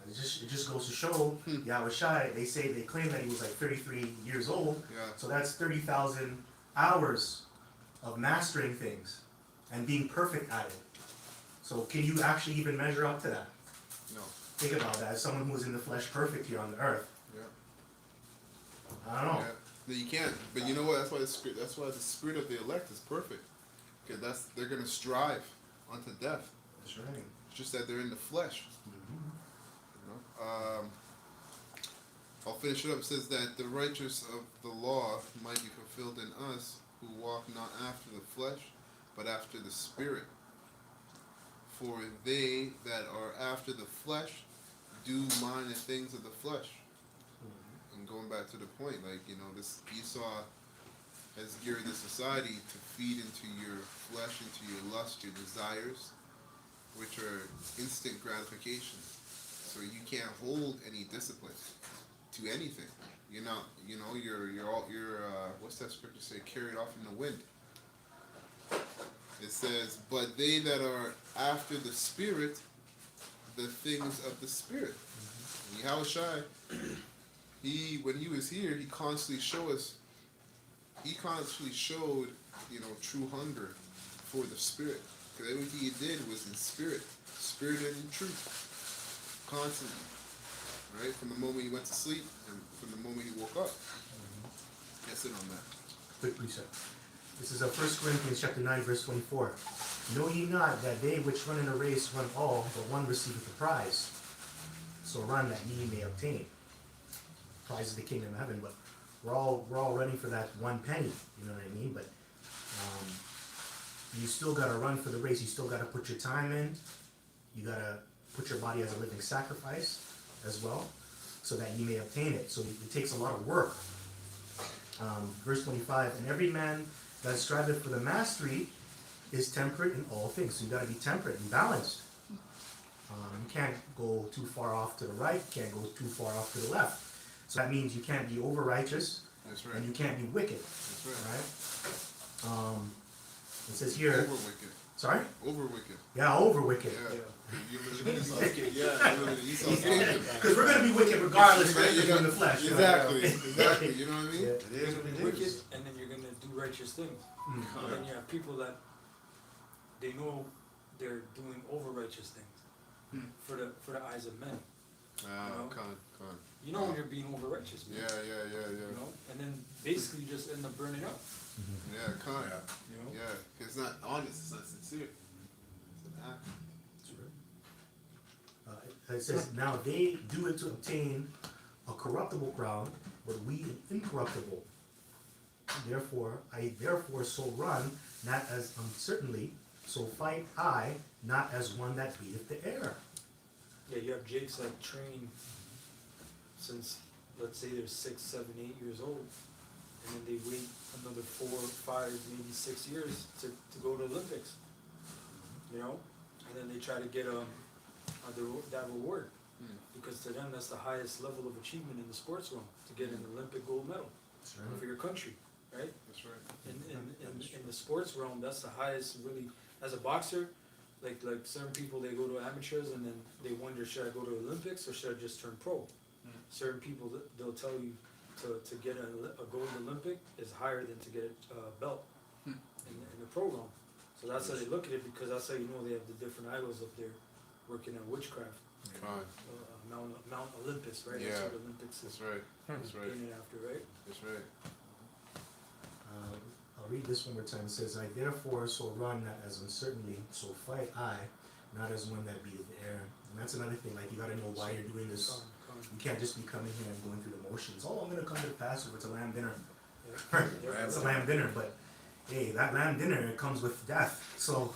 It just goes to show, Yahweh Shai, they claim that he was like 33 years old. Yeah. So that's 30,000 hours of mastering things and being perfect at it. So can you actually even measure up to that? No. Think about that as someone who is in the flesh perfect here on the earth. Yeah. I don't know. Yeah. No, you can't. But you know what? That's why the spirit of the elect is perfect. Because they're gonna strive unto death. That's right. It's just that they're in the flesh. You know? I'll finish it up. It says that the righteousness of the law might be fulfilled in us who walk not after the flesh, but after the spirit. For they that are after the flesh do mind the things of the flesh. And going back to the point, like, you know, this Esau has geared the society to feed into your flesh, into your lust, your desires, which are instant gratification. So you can't hold any discipline to anything. You're not, you know, you're what's that scripture say? Carried off in the wind. It says, but they that are after the spirit, the things of the spirit. Yahweh Shai, when he was here, he constantly showed, you know, true hunger for the spirit. Because everything he did was in spirit and in truth. Constantly. Right? From the moment he went to sleep and from the moment he woke up. That's it on that. Quick precept. This is 1 Corinthians chapter 9, verse 24. Know ye not that they which run in a race run all, but one receiveth the prize? So run that ye may obtain. Prize is the kingdom of heaven, but we're all running for that one penny. You know what I mean? But you still gotta run for the race. You still gotta put your time in. You gotta put your body as a living sacrifice as well, so that you may obtain it. So it takes a lot of work. Verse 25, and every man that striveth for the mastery is temperate in all things. So you got to be temperate and balanced. You can't go too far off to the right. You can't go too far off to the left. So that means you can't be over righteous. That's right. And you can't be wicked. That's Right? It says here. Over wicked. Sorry? Over wicked. Yeah, over wicked. Yeah. You're wicked, Esau's kingdom. Because we're going to be wicked regardless, right? You're Because we're in the flesh. Exactly. Exactly. You know what I mean? Yeah. It is what it wicked, is. and then you're gonna do righteous things. Mm. And then you have people that they know they're doing over righteous things for the eyes of men. Con. You know when you're being over righteous, man. Yeah. You know, and then basically you just end up burning up. Yeah, con. You know. Yeah, it's not honest. It's not sincere. It's an act. It says, now they do it to obtain a corruptible crown, but we an incorruptible. Therefore, I so run, not as uncertainly, so fight I, not as one that beateth the air. Yeah, you have Jakes that train since, let's say they're 6, 7, 8 years old, and then they wait another 4, 5, maybe 6 years to go to Olympics. You know, and then they try to get that reward, because to them that's the highest level of achievement in the sports realm, to get an Olympic gold medal for your country, right? That's right. In the sports realm, that's the highest, really. As a boxer, like certain people, they go to amateurs and then they wonder, should I go to Olympics or should I just turn pro? Certain people, they'll tell you to get a gold Olympic is higher than to get a belt in the pro realm. So that's how they look at it, because that's how you know they have the different idols up there working at witchcraft. Con. Mount Olympus, right? Yeah. That's what Olympics is That's right. That's right. named after, right? That's right. I'll read this one more time. It says, I therefore so run, not as uncertainly, so fight I, not as one that beateth the air. And that's another thing, like you gotta know why you're doing this. You can't just be coming here and going through the motions. Oh, I'm gonna come to the Passover, it's a lamb dinner. It's a lamb dinner, but hey, that lamb dinner, it comes with death. So,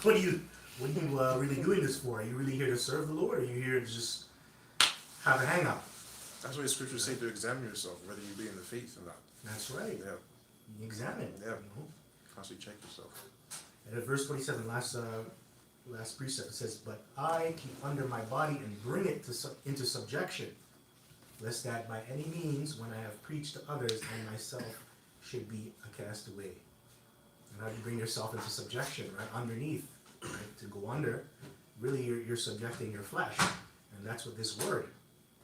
what are you really doing this for? Are you really here to serve the Lord, or are you here to just have a hang out? That's why the scriptures say to examine yourself, whether you be in the faith or not. That's right. Yeah. You examine. Yeah. You know? Constantly check yourself. And at verse 27, last last precept. It says, "But I keep under my body and bring it into subjection, lest that by any means, when I have preached to others, I myself should be a castaway." And how do you bring yourself into subjection, right? Underneath, right? To go under, really you're subjecting your flesh. And that's what this word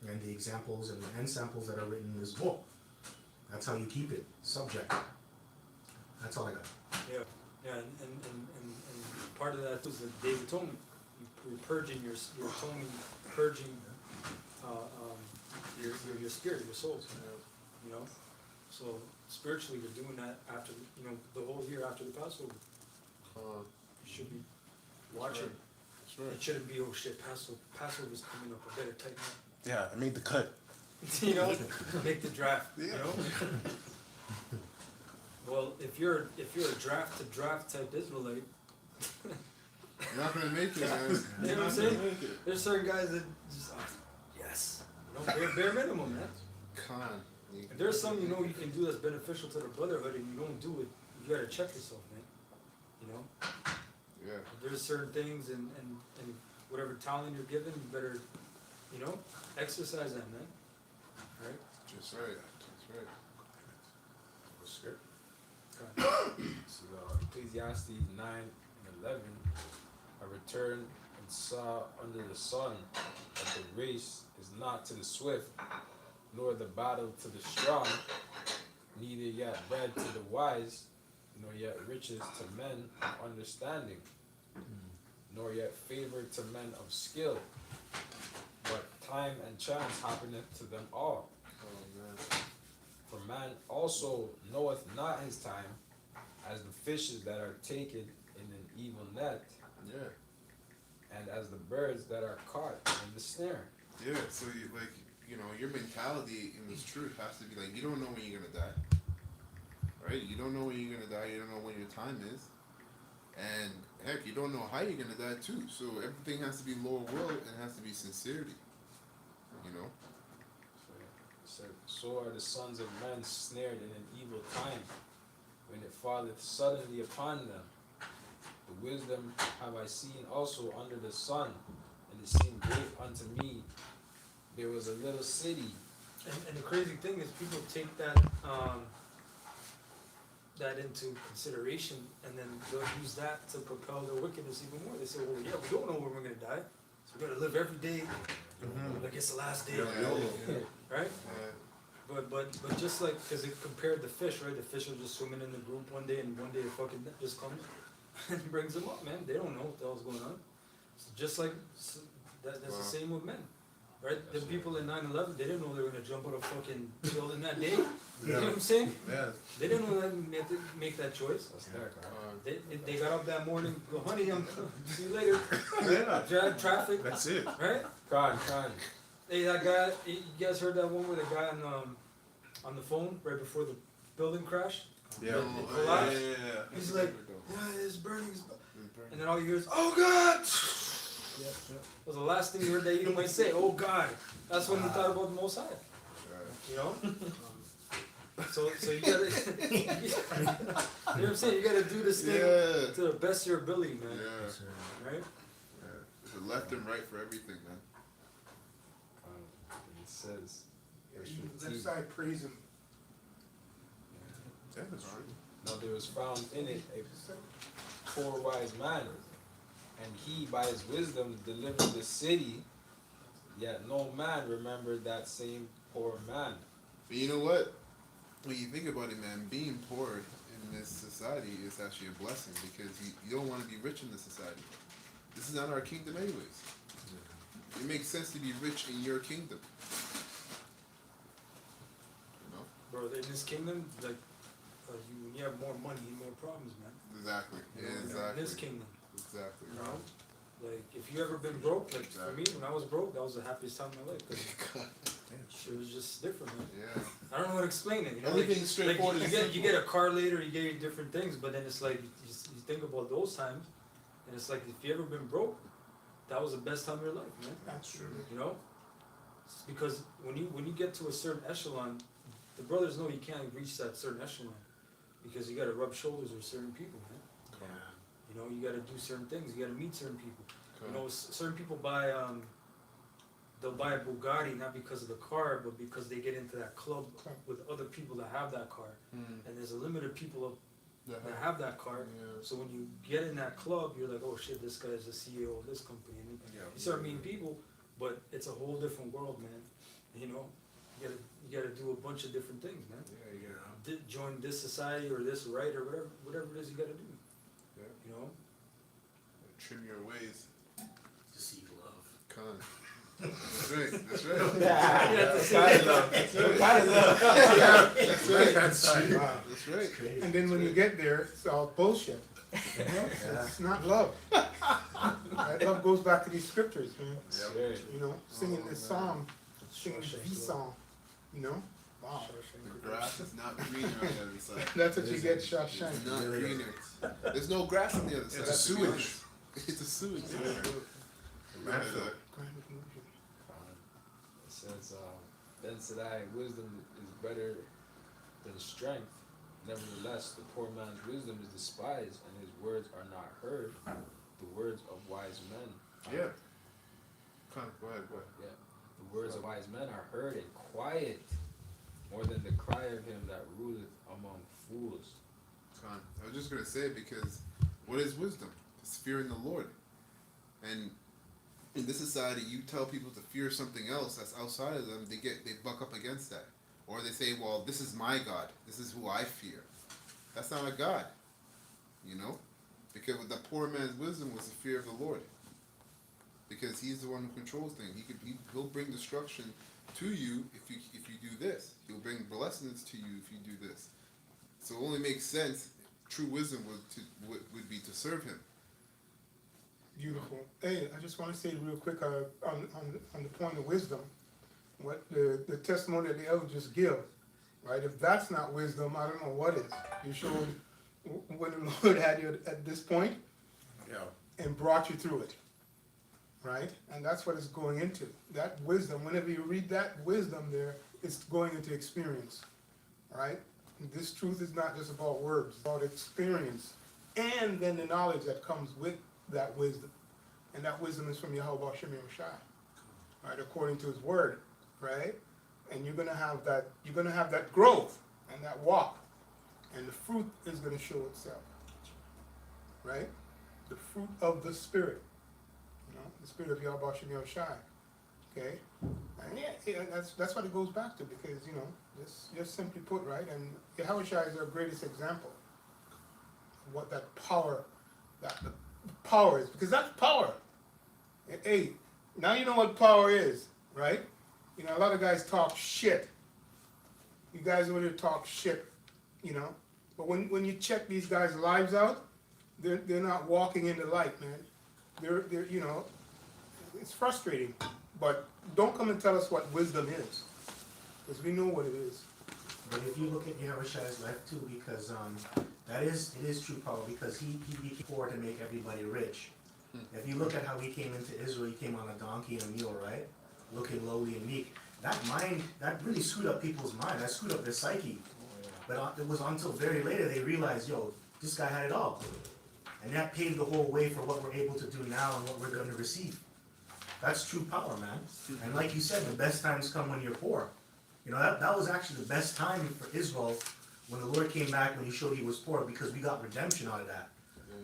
and the examples and the ensamples that are written in this book. That's how you keep it, subject. That's all I got. Yeah, yeah, and part of that is the Day of Atonement. You're purging your atoning, purging your spirit, your soul. You know, so spiritually, you're doing that after the whole year after the Passover. You should be watching. That's right. It shouldn't be, oh shit, Passover's coming up. I better tighten up. Yeah, I made the cut. You know, make the draft. Yeah. You know. Well, if you're a draft to draft type Israelite, You're not gonna make it, man. you know what I'm saying? There's certain guys that just yes, bare minimum, man. Con. If there's something you can do that's beneficial to the brotherhood and you don't do it, you gotta check yourself, man. You know, Yeah. if there's certain things and whatever talent you're given, you better, exercise that, man. Right? That's right. That's right. Script. Okay. So Ecclesiastes 9 and 11, I returned and saw under the sun that the race is not to the swift, nor the battle to the strong, neither yet bread to the wise, nor yet riches to men of understanding, nor yet favor to men of skill, but time and chance happeneth to them all. Oh man. For man also knoweth not his time, as the fishes that are taken in an evil net, Yeah. and as the birds that are caught in the snare. Yeah. So your mentality in this truth has to be like, you don't know when you're gonna die. Right? You don't know when you're gonna die. You don't know when your time is. And heck, you don't know how you're gonna die too. So everything has to be lower will and has to be sincerity. You know? So are the sons of men snared in an evil time, when it falleth suddenly upon them. The wisdom have I seen also under the sun, and it seemed great unto me. There was a little city. And the crazy thing is, people take that into consideration, and then they'll use that to propel their wickedness even more. They say, "Well, yeah, we don't know when we're going to die, so we got to live every day like it's the last day." Right? But just like, because it compared the fish, right? The fish are just swimming in the group one day, and one day the fucking net just comes and brings them up, man. They don't know what the hell's going on. So just like that's the same with men, right? The people in 9/11, they didn't know they were gonna jump out of fucking building that day. You know what I'm saying? Yeah. They didn't know that make that choice. That's dark, right? They got up that morning. Go, honey, see you later. Yeah. Drive traffic, That's it. right? Con. Hey, that guy. You guys heard that one with the guy on the phone right before the building crashed? Yeah. It collapsed. Yeah. He's like, "Yeah, it's burning." And then all you hear is, "Oh God!" Yep. Was the last thing you heard that you might say, "Oh God." That's when you thought about the Most High. You know. So you gotta, you know what I'm saying? You gotta do this thing to the best of your ability, man. Yeah. Right? Yeah. The left and right for everything, man. And it says, Left side, praise him. Yeah, that's true. now there was found in it a poor wise man, and he by his wisdom delivered the city, yet no man remembered that same poor man. But you know what? When you think about it, man, being poor in this society is actually a blessing, because you don't want to be rich in this society. This is not our kingdom anyways. It makes sense to be rich in your kingdom. You know? Bro, in this kingdom, like, when you have more money, you have more problems, man. Exactly. You know, Exactly. In this kingdom, Exactly. you know? Like, if you ever been broke, like, for me, when I was broke, that was the happiest time of my life. 'Cause it was just different, man. Yeah. I don't know how to explain it. You know, Everything's like, straightforward you and get simple. a car later, you get different things, but then it's like you think about those times, and it's like, if you ever been broke, that was the best time of your life, man. That's true. You know, it's because when you get to a certain echelon, the brothers know you can't reach that certain echelon because you got to rub shoulders with certain people, man. You know, you gotta do certain things. You gotta meet certain people. You know, certain people buy they'll buy a Bugatti not because of the car, but because they get into that club with other people that have that car. And there's a limited people that have that car. So when you get in that club, you're like, oh shit, this guy's the CEO of this company. And you start meeting people, but it's a whole different world, man. You know, you gotta do a bunch of different things, man. Join this society or this right or whatever it is you gotta do. You know. Trim your ways. Deceive love. Con. That's right. That's right. That's right. That's right. Wow. That's right. And then when you get there, it's all bullshit. You know? It's not love. Right? Love goes back to these scriptures, man. You know, singing this song, singing the song. You know? Wow. The grass is not greener on the other side. That's what you get, shot shine. It's not greener. There's no grass on the other side. It's a sewage. It's a sewage. Landfill. It says, then said I, wisdom is better than strength. Nevertheless, the poor man's wisdom is despised, and his words are not heard. The words of wise men. Yeah. Con, go ahead. Yeah. The words of wise men are heard in quiet, more than the cry of him that ruleth among fools. Con. I was just gonna say it because what is wisdom? It's fearing the Lord. And in this society, you tell people to fear something else that's outside of them, they buck up against that. Or they say, well, this is my God. This is who I fear. That's not a God. You know? Because with the poor man's wisdom was the fear of the Lord. Because he's the one who controls things. He'll bring destruction to you if you do this. He'll bring blessings to you if you do this. So it only makes sense. True wisdom would be to serve him. Beautiful. Hey, I just want to say real quick on the point of wisdom, what the testimony that the elders just give, right? If that's not wisdom, I don't know what is. You showed when the Lord had you at this point, and brought you through it, right? And that's what it's going into. That wisdom. Whenever you read that wisdom, there, it's going into experience, right? This truth is not just about words, it's about experience, and then the knowledge that comes with that wisdom. And that wisdom is from Yahweh Shem Shai, right, according to his word, right? And you're gonna have that growth and that walk, and the fruit is gonna show itself, right? The fruit of the spirit, you know, the spirit of Yahweh Shem Shai, okay? And yeah, that's what it goes back to, because, you know, just simply put, right? And Yahweh Shai is our greatest example of what that power is, because that's power. Hey, now you know what power is, right? You know, a lot of guys talk shit. You guys over there talk shit, you know. But when you check these guys' lives out, they're not walking in the light, man. They're you know, it's frustrating. But don't come and tell us what wisdom is, because we know what it is. But if you look at Yahushai's life too, because it is true power, because he became poor to make everybody rich. If you look at how he came into Israel, he came on a donkey and a mule, right? Looking lowly and meek. That really screwed up people's mind. That screwed up their psyche. But it was until very later they realized, yo, this guy had it all. And that paved the whole way for what we're able to do now and what we're going to receive. That's true power, man. And like you said, the best times come when you're poor. You know, that was actually the best time for Israel, when the Lord came back, when he showed he was poor, because we got redemption out of that.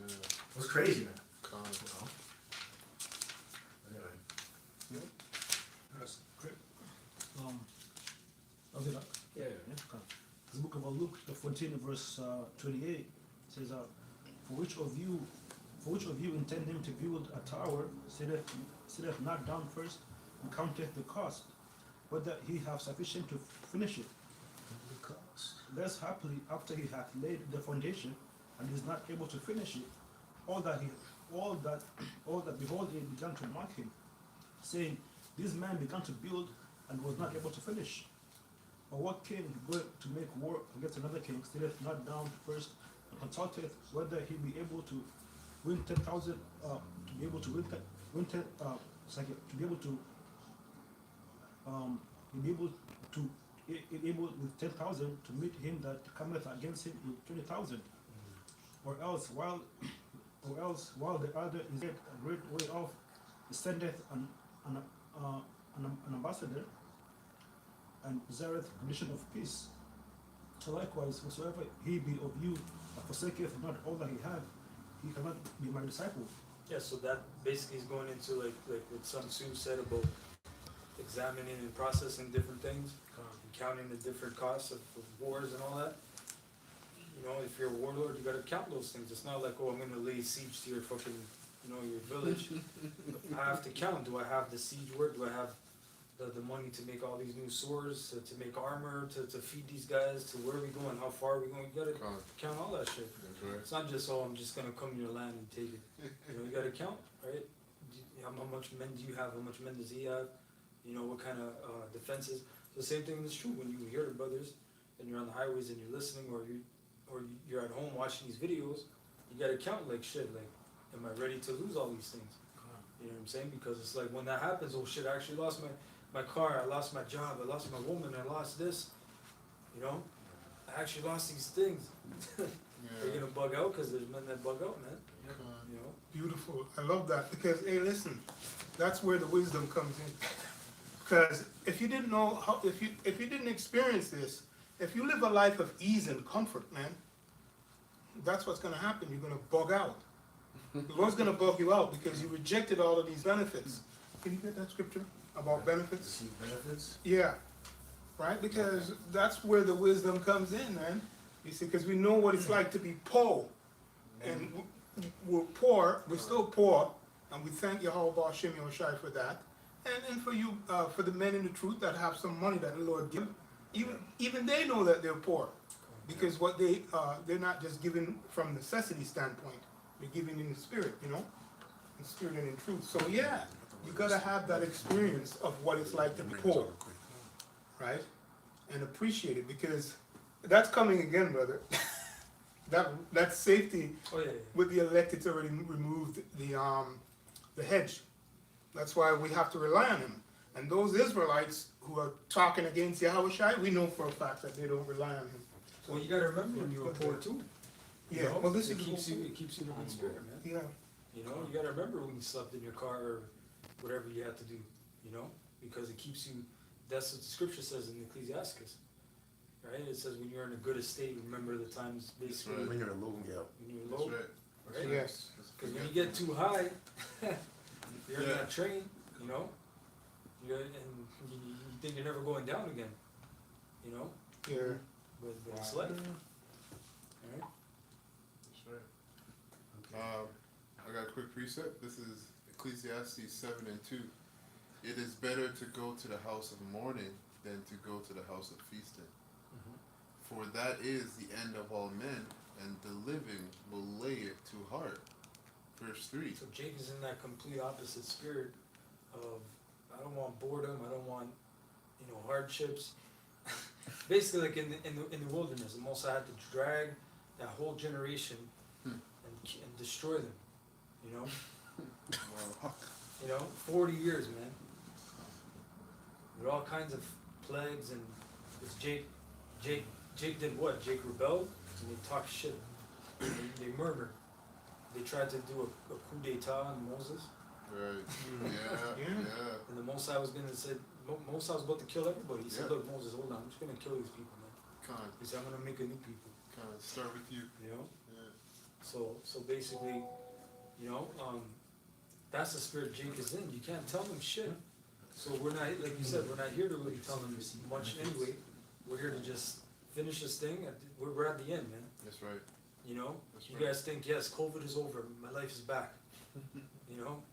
It was crazy, man. Anyway. That's great. Okay, Yeah. the book of Luke, the 14th verse 28 says, for which of you intending to build a tower, sitteth not down first and counteth the cost, but that he have sufficient to finish it. Less happily, after he hath laid the foundation and is not able to finish it, all that behold, it began to mock him, saying, this man began to build and was not able to finish. Or what king going to make war against another king sitteth not down first and consulteth whether he be able to win 10,000, to be able to with 10,000 to meet him that cometh against him with 20,000. Or else, while or else while the other is yet a great way off, he sendeth an ambassador and desireth condition of peace. So likewise, whatsoever he be of you that forsaketh not all that he had, he cannot be my disciple. Yeah, so that basically is going into like what Sun Tzu said about examining and processing different things, and counting the different costs of wars and all that. You know, if you're a warlord, you gotta count those things. It's not like, oh, I'm gonna lay siege to your fucking, you know, your village. I have to count. Do I have the siege work? Do I have the money to make all these new swords, to make armor, to feed these guys, to where are we going, how far are we going? You gotta count all that shit. That's right. It's not just, oh, I'm just gonna come to your land and take it. You know, you gotta count, right? How much men do you have? How much men does he have? You know, what kind of defenses? The same thing is true when you hear the brothers and you're on the highways and you're listening, or you're at home watching these videos. You gotta count like shit. Like, am I ready to lose all these things? You know what I'm saying? Because it's like when that happens, oh shit, I actually lost my car, I lost my job, I lost my woman, I lost this. You know, I actually lost these things. They're gonna bug out because there's men that bug out, man. You know. Beautiful. I love that because, hey, listen, that's where the wisdom comes in. Because if you didn't know how, if you didn't experience this, if you live a life of ease and comfort, man, that's what's gonna happen. You're gonna bug out. The Lord's gonna bug you out because you rejected all of these benefits. Can you get that scripture about benefits? Receive benefits. Yeah, right. Because that's where the wisdom comes in, man. You see, because we know what it's like to be poor, and we're poor. We're still poor, and we thank Yahweh Shem Yoshai for that, and for you, for the men in the truth that have some money that the Lord give. Even they know that they're poor, because what they're not just giving from necessity standpoint. They're giving in the spirit, you know, in spirit and in truth. So yeah, you gotta have that experience of what it's like to be poor, right, and appreciate it, because that's coming again, brother. that safety with the elect, it's already removed the hedge. That's why we have to rely on him. And those Israelites who are talking against Yahushua, we know for a fact that they don't rely on him. Well, you gotta remember when you were poor too. Yeah. You know? Well, this it is keeps you in the good spirit, man. Yeah. You know, you gotta remember when you slept in your car or whatever you had to do. You know, because it keeps you. That's what the scripture says in Ecclesiastes, right? It says when you're in a good estate, remember the times basically When you're low, yeah. when you're low, That's right. right? Yes. Because when you get too high, you're in that train, you know, and you think you're never going down again, you know, Yeah. but it's life, alright? That's right. I got a quick precept. This is Ecclesiastes 7:2. It is better to go to the house of mourning than to go to the house of feasting. For that is the end of all men, and the living will lay it to heart. Verse 3. So Jake is in that complete opposite spirit of, I don't want boredom, I don't want, you know, hardships. Basically, like in the wilderness, the Most High had to drag that whole generation and destroy them. You know, you know, 40 years, man, with all kinds of plagues, and it's Jake did what? Jake rebelled, and they talked shit. They murmured. They tried to do a coup d'etat on Moses. Right. Yeah. And the Most High was gonna say, Most High was about to kill everybody. He said, Yeah. look, Moses, hold on, I'm just gonna kill these people, man. Con, He said, I'm gonna make a new people, start with you. you know? Yeah. So basically, you know, that's the spirit Jake is in. You can't tell them shit. So we're not, like you said, we're not here to really tell them much anyway. We're here to just finish this thing. We're at the end, man. That's right. You know? That's You right. guys think, yes, COVID is over, my life is back. You know?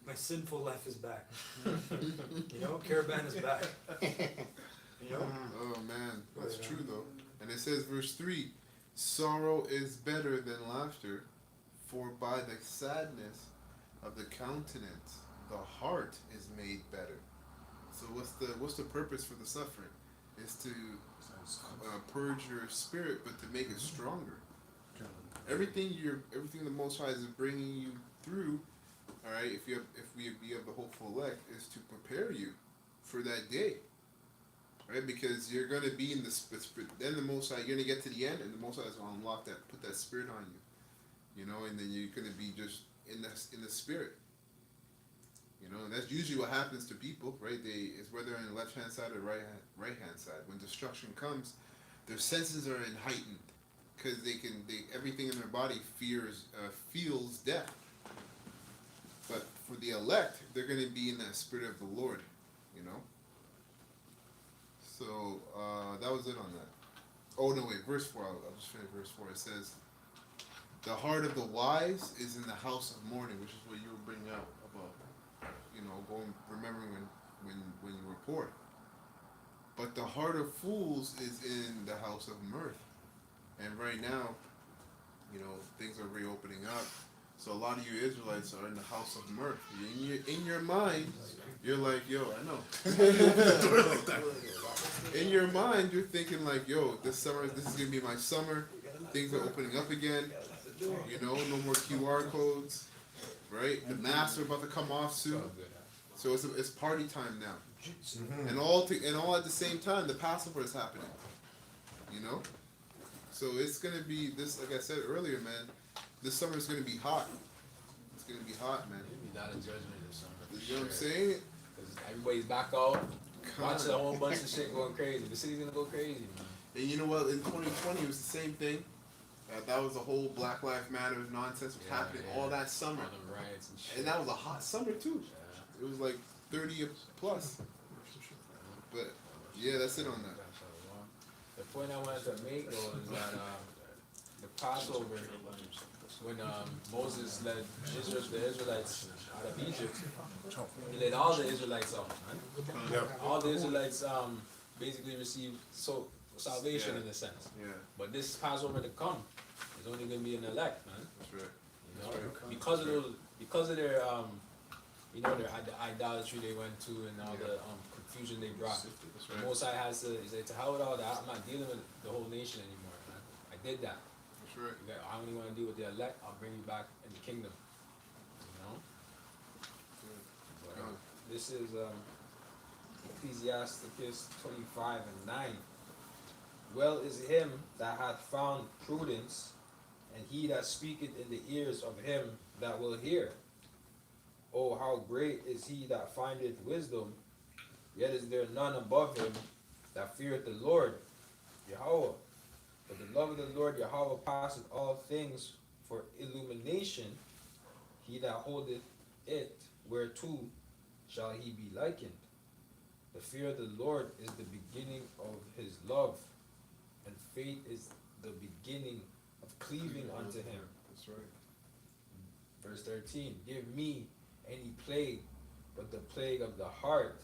My sinful life is back. You know? Caravan is back. You know? Oh man, that's Right, true though. And it says, verse 3, sorrow is better than laughter, for by the sadness of the countenance the heart is made better. So what's the purpose for the suffering? Is to purge your spirit, but to make it stronger. Everything the Most High is bringing you through, all right. If we have the hopeful elect, is to prepare you for that day, right? Because you're gonna be in the spirit. Then the Most High, you're gonna get to the end, and the Most High is gonna unlock that, put that spirit on you, you know, and then you're gonna be just in the spirit. You know, and that's usually what happens to people, right? It's whether on the left hand side or right hand side. When destruction comes, their senses are heightened because everything in their body feels death. But for the elect, they're going to be in that spirit of the Lord, you know. So that was it on that. Oh no, wait, verse 4. I'll just finish verse 4. It says, "The heart of the wise is in the house of mourning," which is what you were bringing out about, you know, remembering when you were poor. "But the heart of fools is in the house of mirth." And right now, you know, things are reopening up. So a lot of you Israelites are in the house of mirth. In your mind, you're like, yo, I know. In your mind, you're thinking like, yo, this is gonna be my summer. Things are opening up again. You know, no more QR codes, right? The masks are about to come off soon. So it's party time now. And all at the same time, the Passover is happening. You know, so it's gonna be this. Like I said earlier, man. This summer is gonna be hot. It's gonna be hot, man. Maybe not a judgment this summer. You know what I'm saying? Because everybody's back out, watching a whole bunch of shit going crazy. The city's gonna go crazy, man. And you know what? In 2020, it was the same thing. That was the whole Black Lives Matter nonsense was happening all that summer. All the riots and shit. And that was a hot summer too. Yeah. It was like 30 plus. But yeah, that's it on that. The point I wanted to make though is that the Passover, when Moses led the Israelites out of Egypt, he led all the Israelites out, right? Yep. All the Israelites basically received salvation in a sense. Yeah, But this Passover to come is only going to be an elect, man. that's right. You know, because of their you know, their idolatry they went to and all the confusion they brought. That's The right. Most High has to say, to hell with all that. I'm not dealing with the whole nation anymore, man. I did that. That's right. I only want to deal with the elect. I'll bring you back in the kingdom. You know. But, this is Ecclesiastes 25:9. "Well is him that hath found prudence, and he that speaketh in the ears of him that will hear. Oh, how great is he that findeth wisdom, yet is there none above him that feareth the Lord, Yahweh. But the love of the Lord Yahweh passeth all things for illumination. He that holdeth it, whereto shall he be likened? The fear of the Lord is the beginning of his love, and faith is the beginning of cleaving unto him." That's right. Verse 13, "Give me any plague but the plague of the heart,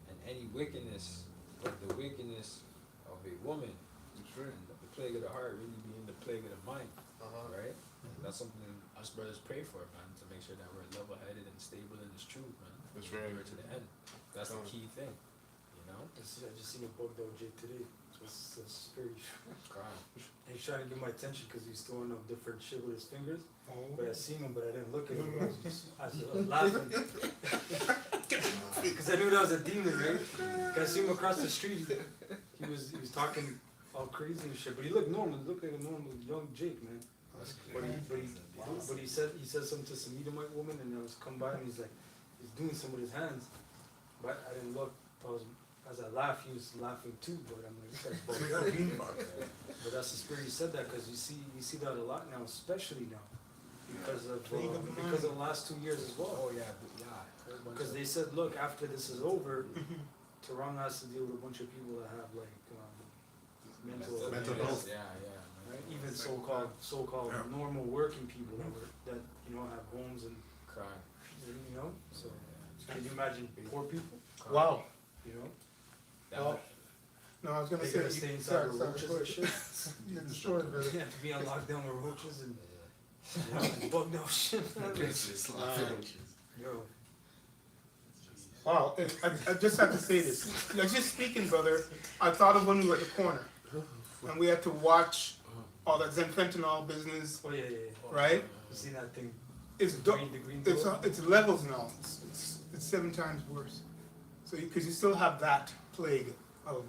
and any wickedness but the wickedness of a woman." That's right. And the plague of the heart really being the plague of the mind, right? Mm-hmm. That's something us brothers pray for, man, to make sure that we're level-headed and stable in this truth, man. That's right. To the end. That's the key thing, you know? I just seen a book though, Jake, today. It's scary. Crying. And he's trying to get my attention because he's throwing up different shit with his fingers. Oh. But I seen him, but I didn't look at him. I was laughing. Because I knew that was a demon, right? 'Cause I seen him across the street. He was talking all crazy and shit. But he looked normal. He looked like a normal young Jake, man. But he said something to some Edomite woman, and I was come by and he's doing some with his hands. But I didn't look. As I laughed, he was laughing too. But I'm like, this guy's bugged out. But that's the spirit. He said that because you see that a lot now, especially now, because of the last 2 years as well. Oh, yeah. Because they said, look, after this is over, Toronto has to deal with a bunch of people that have Mental health. Yeah. right? Even so-called normal working people that have homes and Crying. So can you imagine poor people? Wow. Well, No, I was gonna they say. gotta stay inside with roaches and shit. You're destroyed, brother. They have to be on lockdown with roaches and bugged out shit. Yo. Wow, I just have to say this. Like, just speaking, brother, I thought of when we were at the corner and we had to watch all that Zen fentanyl business, Oh yeah. right? You seen that thing? It's The green door? it's levels now. It's 7 times worse. So because you still have that plague of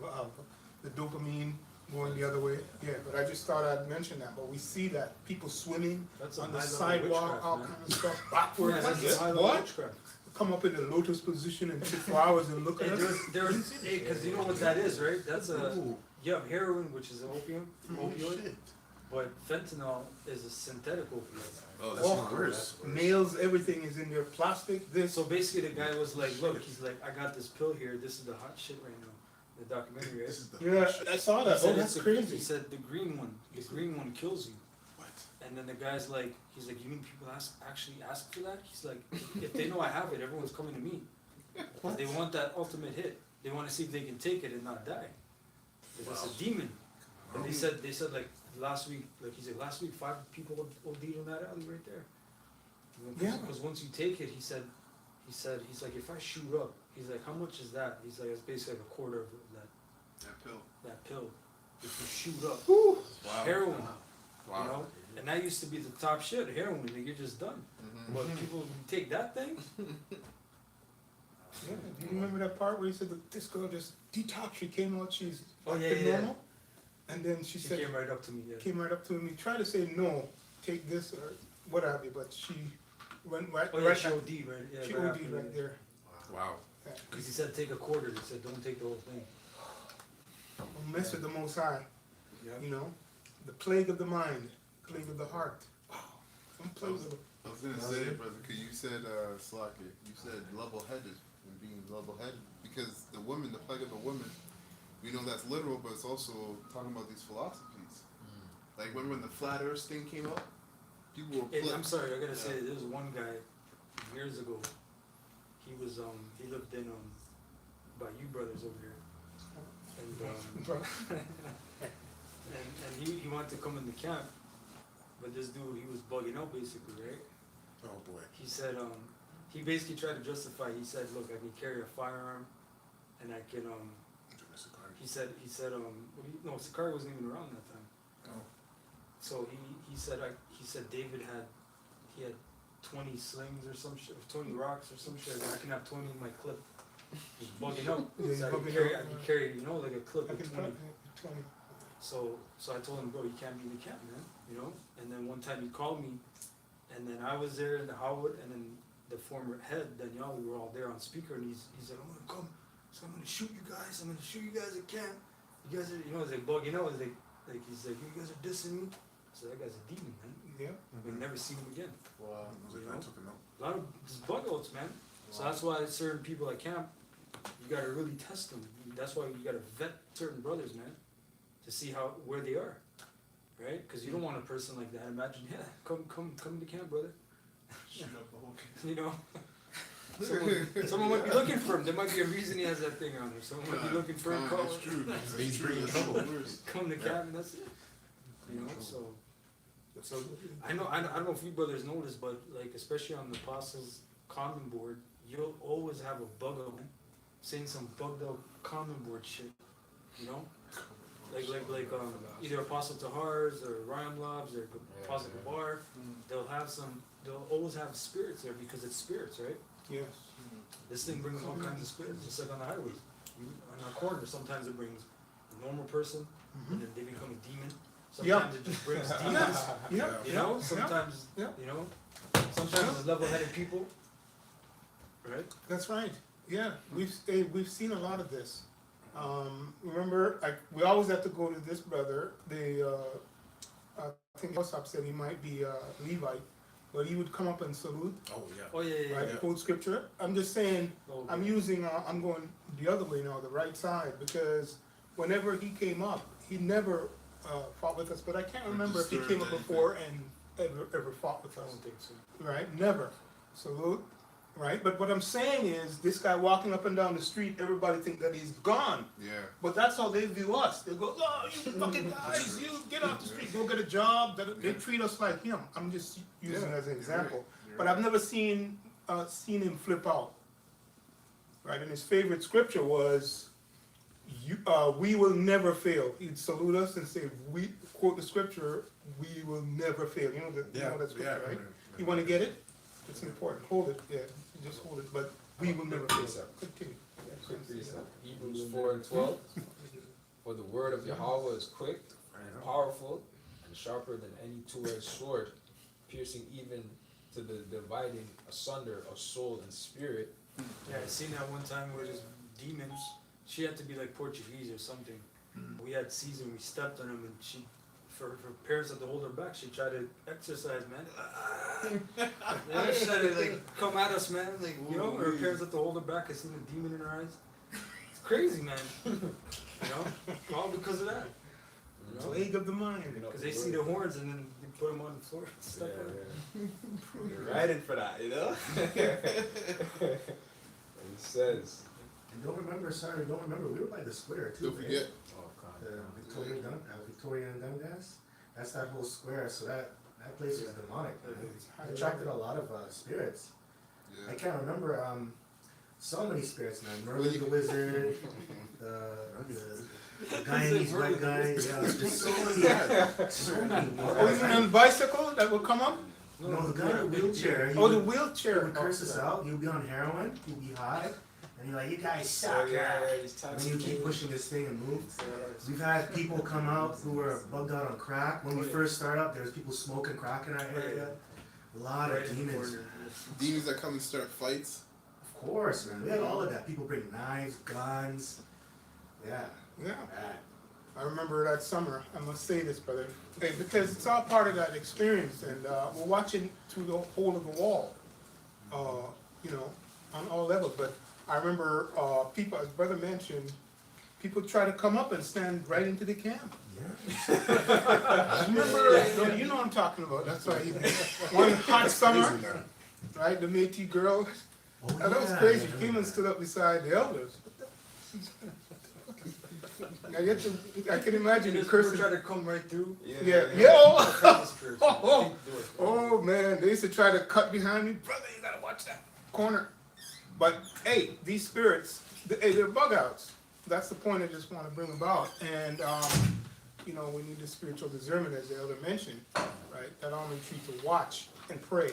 the dopamine, going the other way. Yeah, but I just thought I'd mention that. But we see that people swimming That's a on the high level sidewalk, witchcraft, all man. kind of stuff, backward. Yeah, that's What? a high level What? witchcraft. Come up in the lotus position and sit for hours and look at Hey, us. because you know what that is, right? That's a, Ooh. you have heroin, which is an opium, Oh, opioid, shit. but fentanyl is a synthetic opioid. Oh, that's Oh, even worse. Nails, everything is in there, plastic, this. So basically the guy was like, look, he's like, I got this pill here, this is the hot shit right now, the documentary, right? This is the Yeah, I saw that. He said Oh, that's it's crazy. He said the green one kills you. what? And then the guy's like, he's like, you mean people actually ask for that? He's like, if they know I have it, everyone's coming to me. What? They want that ultimate hit. They want to see if they can take it and not die. Because it's a demon. And they said like last week, like he said last week, 5 people OD'd on that alley right there. Yeah. Because once you take it, he's like, if I shoot up, he's like, how much is that? He's like, it's basically like a quarter of that pill. If you shoot up, Whew. Wow. heroin. Wow. You know, and that used to be the top shit. Heroin, like you're just done. Mhm. But people take that thing. Yeah, do you remember that part where he said that this girl just detox, she came out, she's Oh, yeah, acting yeah. normal? And then she She said, came right up to me. Yeah. came right up to him, he tried to say, no, take this or what have you, but she went right, Oh yeah, right she back- OD right. Yeah, she right OD'd after, right yeah. there. Wow. Yeah. Because he said take a quarter. He said don't take the whole thing. Don't mess with the Most High, Yeah. you know? The plague of the mind, plague of the heart. Don't play with it. I was gonna say, brother, because you said, Slacker, you said level-headed and being level-headed. Because the woman, the plague of the woman, we know that's literal, but it's also talking about these philosophies. Like remember when the flat Earth thing came up, people were Hey, flipped. I'm sorry, I gotta say there was one guy years ago. He was he lived in by you brothers over here, and and he wanted to come in the camp, but this dude he was bugging out basically, right? Oh boy. He said he basically tried to justify. He said, look, I can carry a firearm, and I can He said no, Sakari wasn't even around that time. Oh. So he said David had 20 slings or some shit, 20 rocks or some shit. I can have 20 in my clip. He's bugging out. Yeah, he's So I bugging can out, carry, you know, like a clip I of can 20. 20. So I told him, bro, you can't be in the camp, man. You know. And then one time he called me, and then I was there in the Howard, and then the former head Daniel, we were all there on speaker, and he's like, I'm gonna come, so I'm gonna shoot you guys. I'm gonna shoot you guys at camp. You guys are, you know, it's like bugging out. It's like he's like, you guys are dissing me. So that guy's a demon, man. Yeah. We'll never see him again. Wow. You I know? took a note. A lot of just bug outs, man. So that's why certain people at camp, you gotta really test them. That's why you gotta vet certain brothers, man, to see where they are, right? Because you don't want a person like that. Imagine, yeah, come to camp, brother. You know, someone might be looking for him. There might be a reason he has that thing on him. Someone might be looking for him. That's true. He's bringing trouble. Come to camp, and that's it. You know, so I don't know if you brothers know this, but like especially on the Apostles Common Board, you'll always have a bug out saying some bugged out Common Board shit. You know, like either Apostle Tahars or Ryan Lobs or Apostle Kabar, they'll always have spirits there because it's spirits, right? Yes. This thing brings all kinds of spirits, just like on the highways. On our corner, sometimes it brings a normal person, and then they become a demon. Sometimes it just brings demons. Yeah. You know, sometimes Yeah. you know, sometimes it's level-headed people, right? That's right. Yeah, we've seen a lot of this. Remember, we always have to go to this brother. I think Hillsop said he might be Levite, but he would come up and salute, Oh yeah. Oh yeah. right? Quote scripture. I'm just saying, Oh, I'm I'm going the other way now, the right side, because whenever he came up, he never fought with us. But I can't remember if he came up before and ever fought with I us. don't think so. Right? Never. Salute. Right? But what I'm saying is, this guy walking up and down the street, everybody think that he's gone. Yeah. But that's how they view us. They go, oh, you fucking guys, you get off the street, go get a job. They treat us like him. I'm just using it as an example. But I've never seen him flip out. Right? And his favorite scripture was, we will never fail. He'd salute us and say, we quote the scripture, we will never fail. You know that scripture, right? You want to get it? It's important. Hold it. Yeah, just hold it. But we will never fail. Continue. Hebrews 4:12. For For the word of Yahweh is quick and powerful and sharper than any two-edged sword, piercing even to the dividing asunder of soul and spirit. Yeah, I seen that one time where this demons, she had to be like Portuguese or something. We had season, we stepped on them, and she, for parents had to hold her back, she tried to exercise, man. Yeah, she tried to like come at us, man. Like, you know, her parents had to hold her back. I seen the demon in her eyes. It's crazy, man. You know, all because of that. You know, Plague of the mind. because they see the horns and then they put them on the floor and step on it. You're riding for that, you know? And he says, And don't remember, we were by the square too, Don't right? forget. oh, God. Victoria and Dundas. That's that whole square, so that place was demonic. It attracted a lot of spirits. I Yeah. can't remember so many spirits, man. Merlin the wizard, the Guyanese white guy. Yeah, there's so many. Oh, you mean on the bicycle that would come up? No, the guy in the wheelchair. He Oh, the would- He wheelchair. would curse us out. He would be on heroin. He'd be high, and he'd be like, "You guys suck." he's And then you keep pushing this thing and move. We've had people come out who were bugged out on crack. When we first started up, there was people smoking crack in our area. A lot Right of in the demons. corner. Demons that come and start fights. Of course, man. We had all of that. People bring knives, guns. Yeah. Yeah. Bad. I remember that summer, I must say this, brother, hey, because it's all part of that experience, and we're watching through the hole of the wall, you know, on all levels. But I remember people, as brother mentioned, people try to come up and stand right into the camp. Yeah. Remember, you know what I'm talking about. That's why one hot summer, right? The Métis girl, Oh, that was yeah, crazy. yeah, Came and yeah. stood up beside the elders. I can imagine the People cursing. try to come right through. Yeah. Oh man, they used to try to cut behind me. Brother, you gotta watch that corner. But hey, these spirits, they're bug outs. That's the point I just want to bring about. And you know, we need the spiritual discernment, as the elder mentioned, right? That only treat to watch and pray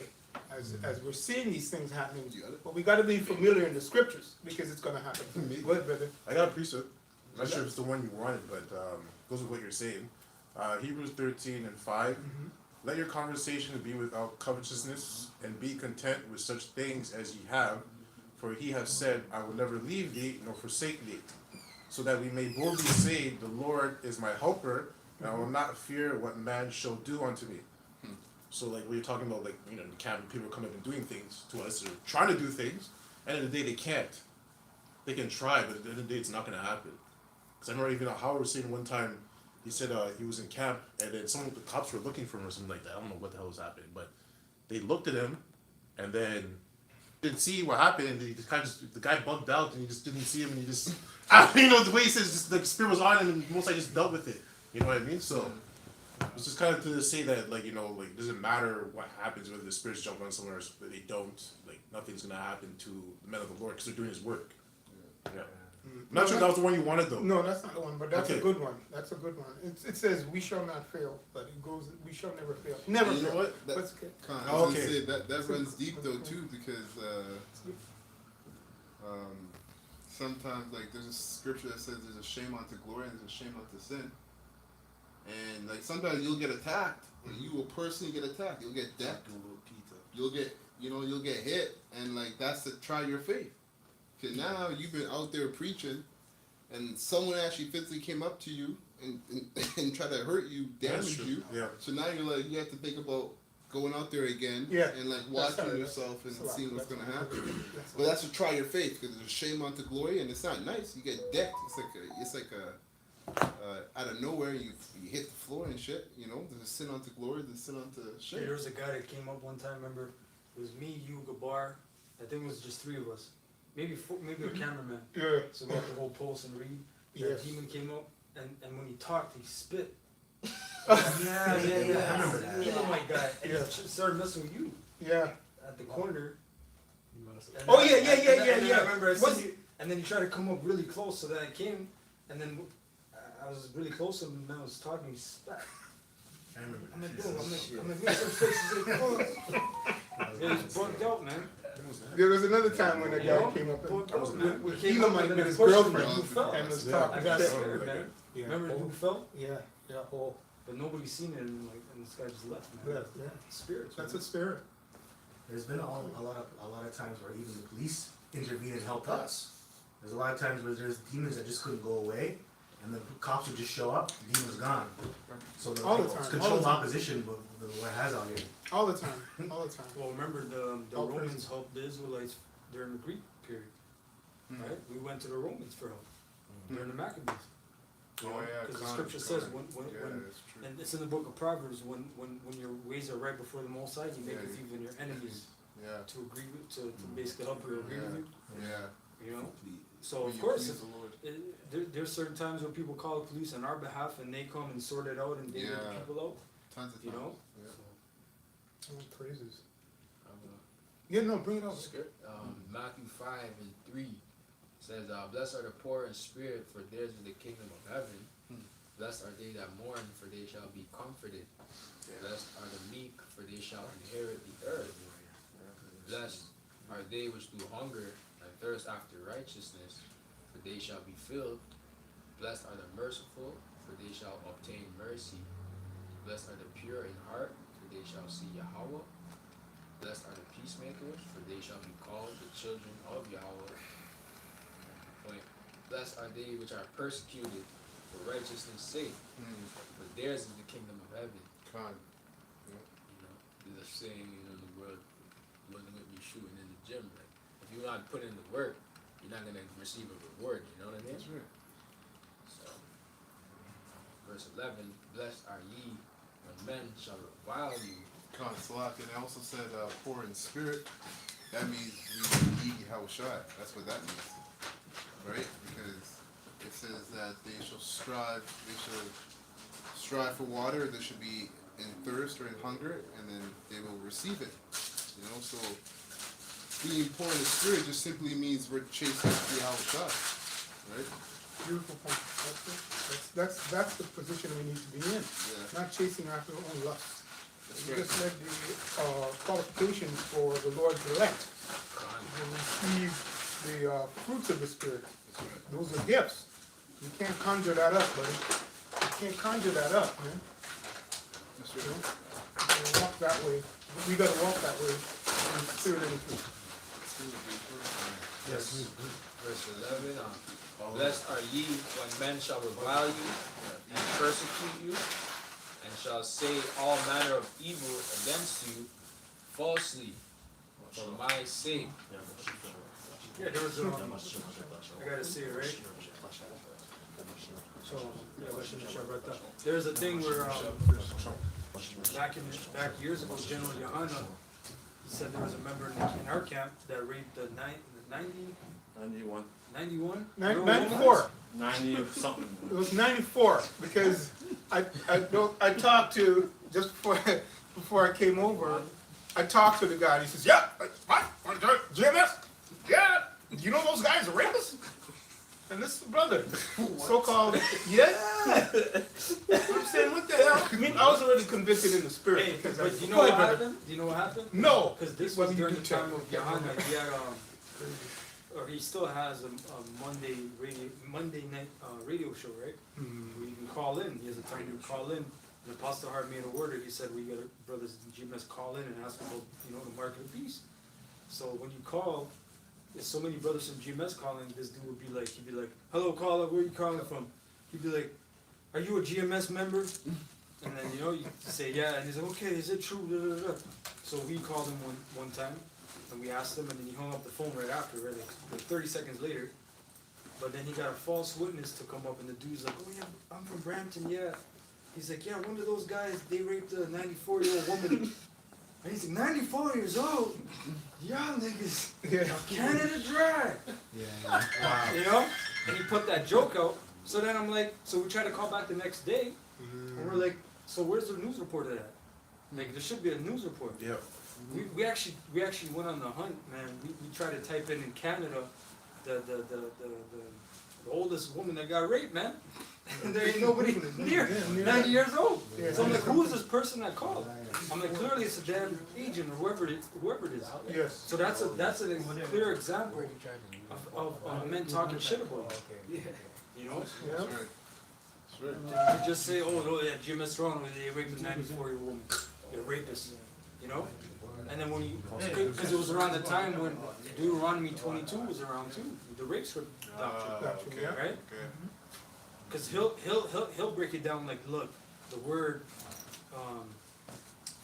as we're seeing these things happening. But we got to be familiar in the scriptures because it's gonna happen. Go ahead, brother. I got a precept. I'm not sure if it's the one you wanted, but goes with what you're saying. Hebrews 13:5. Let your conversation be without covetousness, and be content with such things as ye have. For he hath said, I will never leave thee nor forsake thee. So that we may boldly say, the Lord is my helper, and I will not fear what man shall do unto me. So like we were talking about, like, you know, in the camp, people are coming up and doing things to us, or trying to do things, and at the end of the day they can't. They can try, but at the end of the day it's not going to happen. Because I remember even Howard was saying one time, he said he was in camp, and then some of the cops were looking for him or something like that. I don't know what the hell was happening, but they looked at him, and then didn't see what happened, and he just kind of the guy bugged out, and he just didn't see him, and he just, you know, the way he says, just the spirit was on him, and most likely just dealt with it. You know what I mean? So it's just kind of to say that, like, you know, like, it doesn't matter what happens, whether the spirits jump on somewhere, but they don't. Like, nothing's gonna happen to the men of the Lord because they're doing His work. Yeah. I'm not sure that was the one you wanted though. No, that's not the one, but that's Okay. a good one. That's a good one. It says, "We shall not fail," but it goes, "We shall never fail." Never You know fail. what? That- That's okay. I was Okay. gonna say that runs deep though too, because sometimes, like, there's a scripture that says there's a shame unto glory and there's a shame unto sin, and like sometimes you'll get attacked, or you will personally get attacked. You'll get decked, you'll get hit, and like that's to try your faith. Cause now you've been out there preaching, and someone actually physically came up to you and tried to hurt you, damage you. Yeah. So now you're like, you have to think about going out there again, Yeah. and like That's watching right. yourself and That's a lot. seeing what's That's gonna a lot. happen. That's a But lot. that's to try your faith, because there's a shame unto glory, and it's not nice. You get decked. It's like a out of nowhere you hit the floor and shit. You know, there's a sin unto glory, there's a sin unto Hey, shame. there was a guy that came up one time, remember, it was me, you, Gabar, I think it was just three of us. Maybe four, maybe a cameraman. Yeah. So we had to hold pulse and read. Yes. That demon came up, and when he talked, he spit. Yeah. I remember that. You know my guy. And Yeah. he started messing with you Yeah. at the corner. And Oh, then- yeah, and then yeah. I remember I What's- seen you, and then he tried to come up really close, so then I came, and then I was really close to him, and I was talking, he spat. I remember I'm that. like, boom, I'm like, make some faces like, oh. Yeah, he's bugged out, man. There was another time when a guy Yeah. came up and Bugged out, with man. with Came up Elamite and with his pushed him girlfriend and you fell. and was Yeah. talking I got shit. scared, man. Yeah. Remember the Oh, dude fell? yeah, yeah, oh, But nobody's seen it, and this guy just left, man. yeah, Yeah. Spirits. that's man. a spirit. There's been a lot of times where even the police intervene and help us. There's a lot of times where there's demons that just couldn't go away, and the cops would just show up, the demon's gone. So the All the time, all controlled the time. opposition, but what has out here. All the time, all the time. Well, remember the All Romans praises. helped the Israelites during the Greek period, right? We went to the Romans for help during the Maccabees. Oh yeah, Because the Con, scripture says Con. when Yeah, that's true. and it's in the book of Proverbs, when your ways are right before the Most High, you make Yeah, even your enemies Yeah, to agree with, to basically help you agree with you, yeah. you know? So Will of you course, please the Lord? there's certain times when people call the police on our behalf and they come and sort it out and they get the Yeah. people out, Tons of you times. know? Yeah. So, Oh, praises. Um, Yeah, no, bring it out. Matthew 5:3 says, "Blessed are the poor in spirit, for theirs is the kingdom of heaven. Blessed are they that mourn, for they shall be comforted. Blessed are the meek, for they shall inherit the earth. Blessed are they which do hunger and thirst after righteousness, for they shall be filled. Blessed are the merciful, for they shall obtain mercy. Blessed are the pure in heart, for they shall see Yahweh. Blessed are the peacemakers, for they shall be called the children of Yahweh." Point. Blessed are they which are persecuted for righteousness' sake, for theirs is the kingdom of heaven. Con. You know, there's a saying, in the world, you wasn't gonna be shooting in the gym. Like, if you're not putting in the work, you're not gonna receive a reward. You know what I mean? That's right. So, verse 11: "Blessed are ye when men shall revile you." Con Salak, and it also said poor in spirit. That means we eat Yahushua. That's what that means, right? Because it says that they shall strive for water. They should be in thirst or in hunger, and then they will receive it. You know, so being poor in the spirit just simply means we're chasing after Yahushua, right? Beautiful point. That's the position we need to be in. Yeah, Not chasing after our own lusts. that's You right. just read the qualifications for the Lord's elect. You receive the fruits of the Spirit. That's right. Those are gifts. You can't conjure that up, buddy. You can't conjure that up, man. That's You know? right. You gotta walk that way. We gotta walk that way in the spirit and in truth. Yes. Verse 11, "Blessed are ye when men shall revile you and persecute you, and shall say all manner of evil against you falsely for my sake." yeah, there was I gotta say it right. So yeah, I shouldn't have brought that. There's a thing where back years ago, General Yohana, he said there was a member in our camp that raped the 91. 91? 94. 90 something. It was 94 because I talked to just before I came over. I talked to the guy. And he says, "Yeah, what? GMS? Yeah. You know those guys are rapists?" And this is the brother, so-called. Yeah. I'm saying, what the hell? I mean, I was already convicted in the spirit. Hey, because but I- you know Go what ahead, brother. happened? Do you know what happened? No. Because this What was do you during do, the time Chuck? of Yohana. He had or he still has a Monday night radio show, right? Hmm. Where you can call in. He has a time to call in. And Apostle Hart made a order. He said, "We got brothers GMS call in and ask about the mark of the beast." So when you call, there's so many brothers from GMS calling. This dude would be like, he'd be like, "Hello, caller, where are you calling from?" He'd be like, "Are you a GMS member?" And then you say, "Yeah," and he's like, "Okay, is it true?" Da, da, da. So we called him one time, and we asked him, and then he hung up the phone right after, right, like 30 seconds later. But then he got a false witness to come up, and the dude's like, "Oh yeah, I'm from Brampton, yeah." He's like, "Yeah, one of those guys, they raped a 94-year-old woman." And he's like, 94 years old? Y'all niggas, Yeah. Canada Dry. Yeah. Wow. You know? And he put that joke out. So then I'm like, so we try to call back the next day, and we're like, so where's the news report of that? Like, there should be a news report. Yeah. We actually went on the hunt, man. We tried to type in Canada the oldest woman that got raped, man. And there ain't nobody near 90 years old. Yeah. So I'm like, who is this person that called? I'm like, clearly it's a damn agent or whoever it is. Yes. So that's a clear example of men talking shit about you. You know? Yeah. That's right. right. To just say, oh, yeah, GMS Toronto, they raped a 94-year-old woman. They're rapists, you know? And then when you, because it was around the time when Deuteronomy 22 was around too, the rape script doctrine, Okay. right? Okay. Because he'll break it down like, look, the word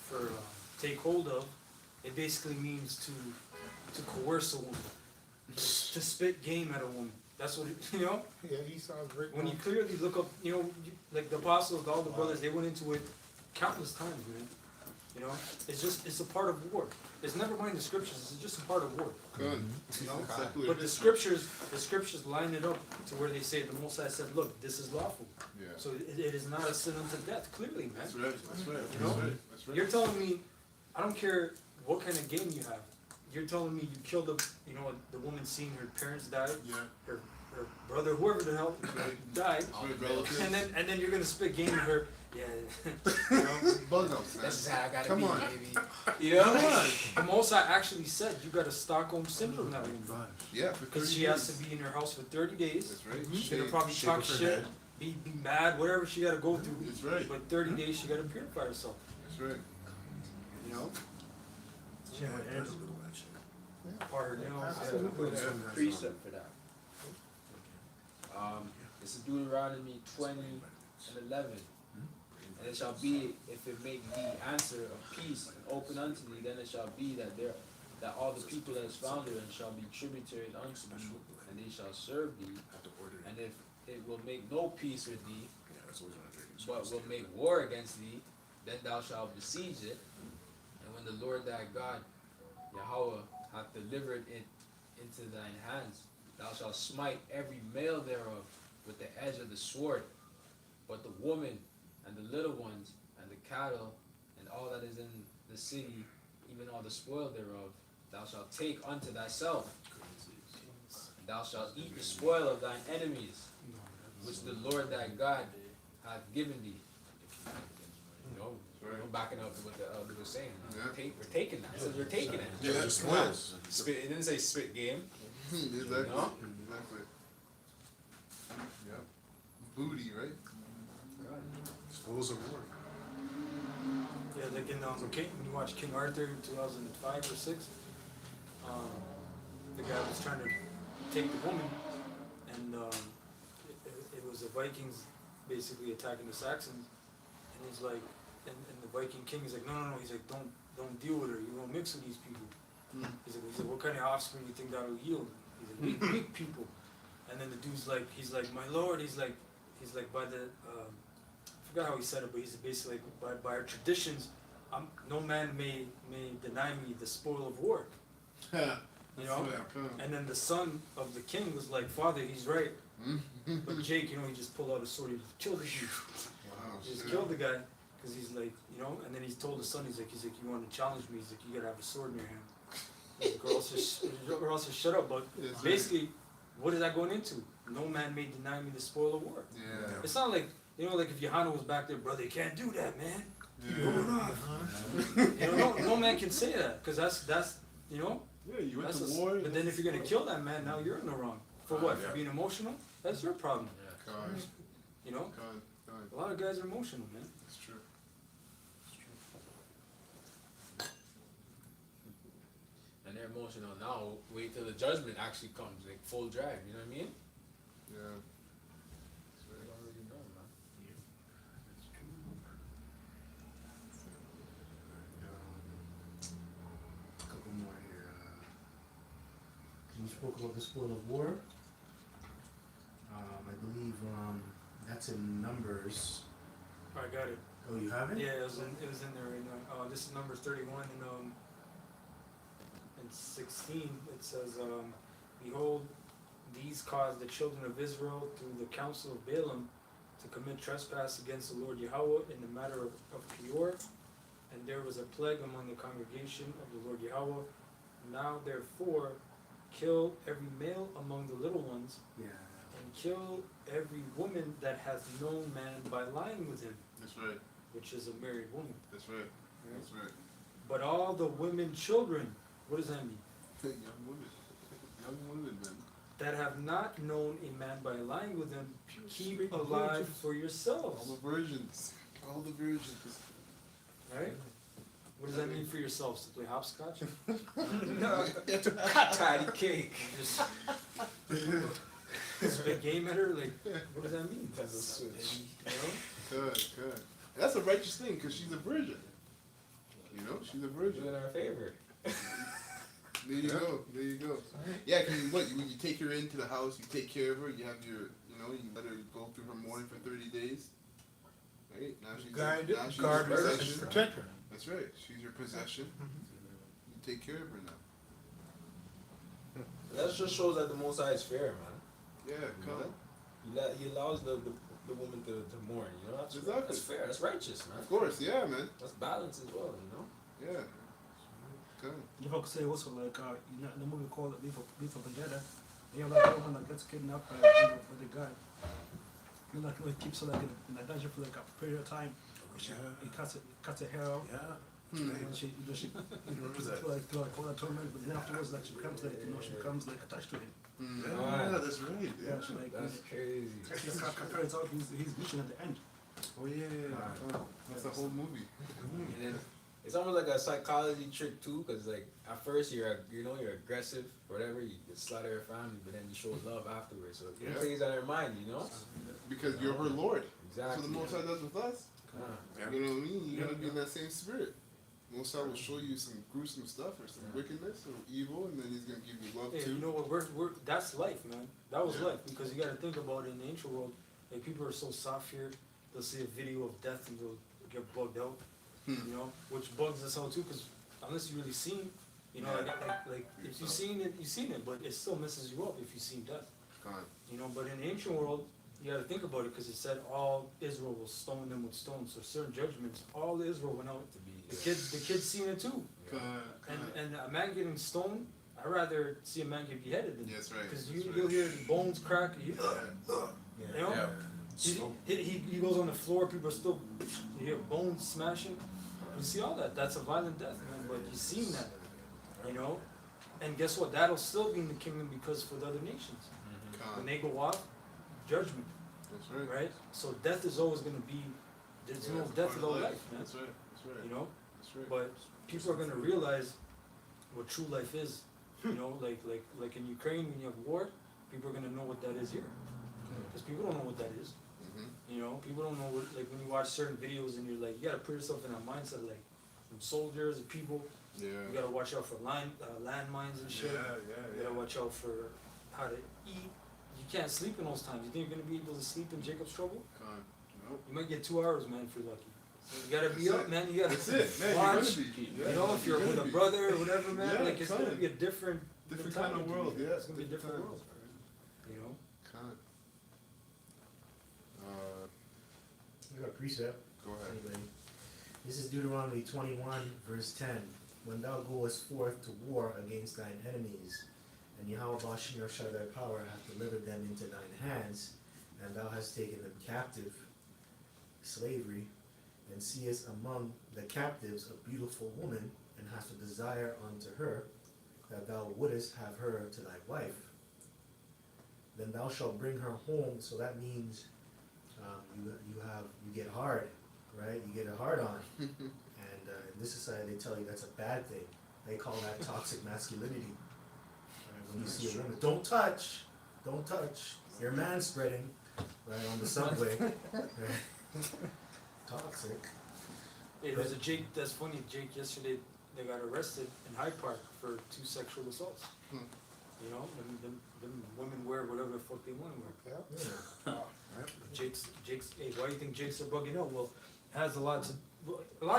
for take hold of, it basically means to coerce a woman, to spit game at a woman. That's what it, you know. Yeah, Esau's great. When you clearly look up, you know, like the apostles, all the brothers, they went into it countless times, man. You know, it's a part of war. It's never mind the scriptures. It's just a part of war. Good. You know? Exactly. But the scriptures line it up to where they say the Most High said, look, this is lawful. Yeah. So it is not a sin unto death. Clearly, man. That's right. That's right. You know? That's right. That's right. You're telling me, I don't care what kind of game you have. You're telling me you killed the woman seeing her parents died, Yeah. her brother, whoever the hell died, That's right, relatives. and then you're gonna spit game at her. Yeah, you know. Bug outs, man. This is how I gotta Come be, on. baby. You know, the Most High actually said you got a Stockholm syndrome now, Yeah, for 30 because she years. has to be in her house for 30 days. That's right. She's gonna Shave- probably shave talk off her shit, head. be mad, whatever she gotta go through. That's right. But 30 days she gotta purify herself. That's right. You know, Yeah, and part her nails. Absolutely. There's a precept for that. This is Deuteronomy 20 and 11. And it shall be, if it make thee answer of peace and open unto thee, then it shall be that all the people that is found therein shall be tributary unto thee, and they shall serve thee. And if it will make no peace with thee, but will make war against thee, then thou shalt besiege it. And when the Lord thy God, Yahweh, hath delivered it into thine hands, thou shalt smite every male thereof with the edge of the sword. But the woman and the little ones and the cattle and all that is in the city, even all the spoil thereof, thou shalt take unto thyself. And thou shalt eat the spoil of thine enemies, which the Lord thy God hath given thee. You know, we're backing up what the elder was saying. Yeah. We're taking that. It says we're taking it. Yeah, just spoils. Spit, it didn't say spit game. Exactly. No? Exactly. Yep. Booty, right? Spoils of war. Yeah, like in King, when you watch King Arthur in 2005 or 6, the guy was trying to take the woman, and it was the Vikings basically attacking the Saxons, and he's like, and the Viking king is like, no, he's like, don't deal with her, you won't mix with these people. He's like, what kind of offspring do you think that'll yield? He's like, weak people. And then the dude's like, he's like, my lord, he's like by the, I forgot how he said it, but he's basically like, by our traditions, no man may deny me the spoil of war. You know? And then the son of the king was like, Father, he's right. But Jake, you know, he just pulled out a sword, he just killed the dude. Wow. He just killed the guy, because he's like, you know, and then he told the son, he's like, you want to challenge me? He's like, you gotta have a sword in your hand. He's like, or else just shut up. But Yes, sir. basically, what is that going into? No man may deny me the spoil of war. Yeah. It's not like, you know, like if Johanna was back there, brother, you can't do that, man. Yeah. Going off. You know, no man can say that, because that's, you know, Yeah, you went that's to a, war. but then if you're gonna kill that man, now you're in the wrong. For what? For being emotional? That's your problem. God. You know? God. A lot of guys are emotional, man. That's true. And they're emotional now. Wait till the judgment actually comes, like full drag. You know what I mean? Yeah. They don't really know, man. A couple more here. You spoke about the spoil of war. I believe that's in Numbers. I got it. Oh, you have it? Yeah, it was in there right now. This is Numbers 31 and 16. It says, behold, these caused the children of Israel through the counsel of Balaam to commit trespass against the Lord Yahweh in the matter of Peor, and there was a plague among the congregation of the Lord Yahweh. Now therefore, kill every male among the little ones, Yeah. and kill every woman that hath known man by lying with him, That's right. which is a married woman. That's right. Right? That's right. But all the women children, what does that mean? Young women. Young women, man. that have not known a man by lying with him, keep Straight alive virgins. for All yourselves. the virgins. All the virgins. Right? What does that mean for yourselves? To play hopscotch? No, patty cake. Just spit game at her? Like, what does that mean? That's a switch. You know? Good, good. That's a righteous thing because she's a virgin. You know, she's a virgin. In our favor. There you go. There you go. Yeah, because when you take her into the house, you take care of her. You have your, you let her go through her mourning for 30 days. Right now she's Guide, now she's guard your her, and possession. protect her. That's right. She's your possession. You take care of her now. That just shows that the Most High is fair, man. Yeah, come. He allows the woman to mourn, you know? That's, Exactly. that's fair, that's righteous, man. Of course, yeah, man. That's balance as well, you know? Yeah. Come. If I could say also like in the movie called Beef for Vendetta, you know, like a woman that gets kidnapped by the guy. You know, like he keeps her like in a dungeon for like a period of time. He cuts her hair out. Yeah. And she to like all that torment, but then afterwards like she becomes like she becomes like attached to him. Yeah, that's right. Yeah, she like That's crazy. turns out he's vision at the end. Oh yeah. That's the whole movie. And then it's almost like a psychology trick too, because like at first you're aggressive, whatever, you slaughter your family, but then you show love afterwards. So it plays on her mind, you know? Because you're her Lord. Exactly. That's what the Most High does with us. You know what I mean? You gotta be in that same spirit. Most High will show you some gruesome stuff or some wickedness or evil, and then He's gonna give you love Hey, too. you know what? We're that's life, man. That was life because you got to think about it in the ancient world. Like people are so soft here, they'll see a video of death and they'll get bugged out. You know, which bugs us out too, because unless you really seen, you know, like if you seen it, you seen it, but it still messes you up if you seen death. God. You know, but in the ancient world, you got to think about it because it said all Israel will stone them with stones. So certain judgments, all Israel went out to be. The kids seen it too. God. And a man getting stoned, I'd rather see a man get beheaded than Yes, right. because That's you'll right. hear the bones crack. You know, he goes on the floor. People are still, you hear bones smashing. You see all that. That's a violent death, man. But you seen that, you know. And guess what? That'll still be in the kingdom because for the other nations, when God. they go off, judgment, That's right. right? So death is always going to be. There's no it's death part of without life, man. That's right. That's right. You know. That's right. But people are gonna realize what true life is. You know, like in Ukraine when you have war, people are gonna know what that is here. Because people don't know what that is. You know, people don't know what, like when you watch certain videos and you're like, you gotta put yourself in that mindset like from soldiers and people. Yeah. You gotta watch out for landmines and shit. You gotta watch out for how to eat. You can't sleep in those times. You think you're gonna be able to sleep in Jacob's trouble? God. Nope. You might get 2 hours, man, if you're lucky. So you gotta be up, man. You gotta That's it, man. watch. You're gonna be. You know, if you're with a brother or whatever, man, Yeah, like it's kind gonna of. be a different Different mentality. kind of world, yeah. It's gonna be a different Different world. You know? God. I got a precept. Go ahead. Anyway, this is Deuteronomy 21, verse 10. When thou goest forth to war against thine enemies, and Yahweh Bashem your thy power hath delivered them into thine hands, and thou hast taken them captive, slavery, and seest among the captives a beautiful woman, and hast a desire unto her, that thou wouldest have her to thy wife, then thou shalt bring her home. So that means you get hard, right? You get a hard on, and in this society they tell you that's a bad thing. They call that toxic masculinity. Right? When you see a woman, don't touch, you're man spreading, right on the subway. Right? Toxic. Hey, there's a Jake, that's funny, Jake, yesterday, they got arrested in Hyde Park for 2 sexual assaults. You know, them women wear whatever the fuck they want to wear. Jake's, hey, why do you think Jake's are bugging out? Well, it has a lot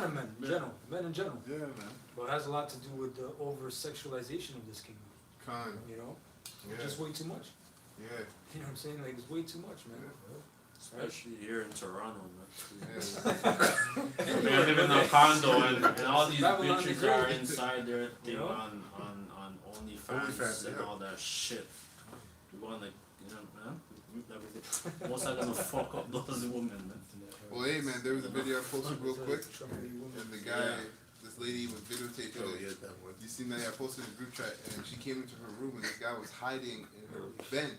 of men in general, Yeah, man. but it has a lot to do with the over-sexualization of this kingdom, Con. you know? Yeah. Just way too much. Yeah. You know what I'm saying? Like, it's way too much, man. Especially here in Toronto, man. Yeah. We live in a condo and all these Babylon the bitches Great. are inside their thing You know? on OnlyFans OnlyFans, and yeah. all that shit. We want to, man. Most are gonna fuck up those women, man. Well, hey, man, there was a video I posted real quick, and the guy, this this lady was videotaping Oh, it. yeah, that one. You seen that? I posted in the group chat, and she came into her room, and this guy was hiding in her vent.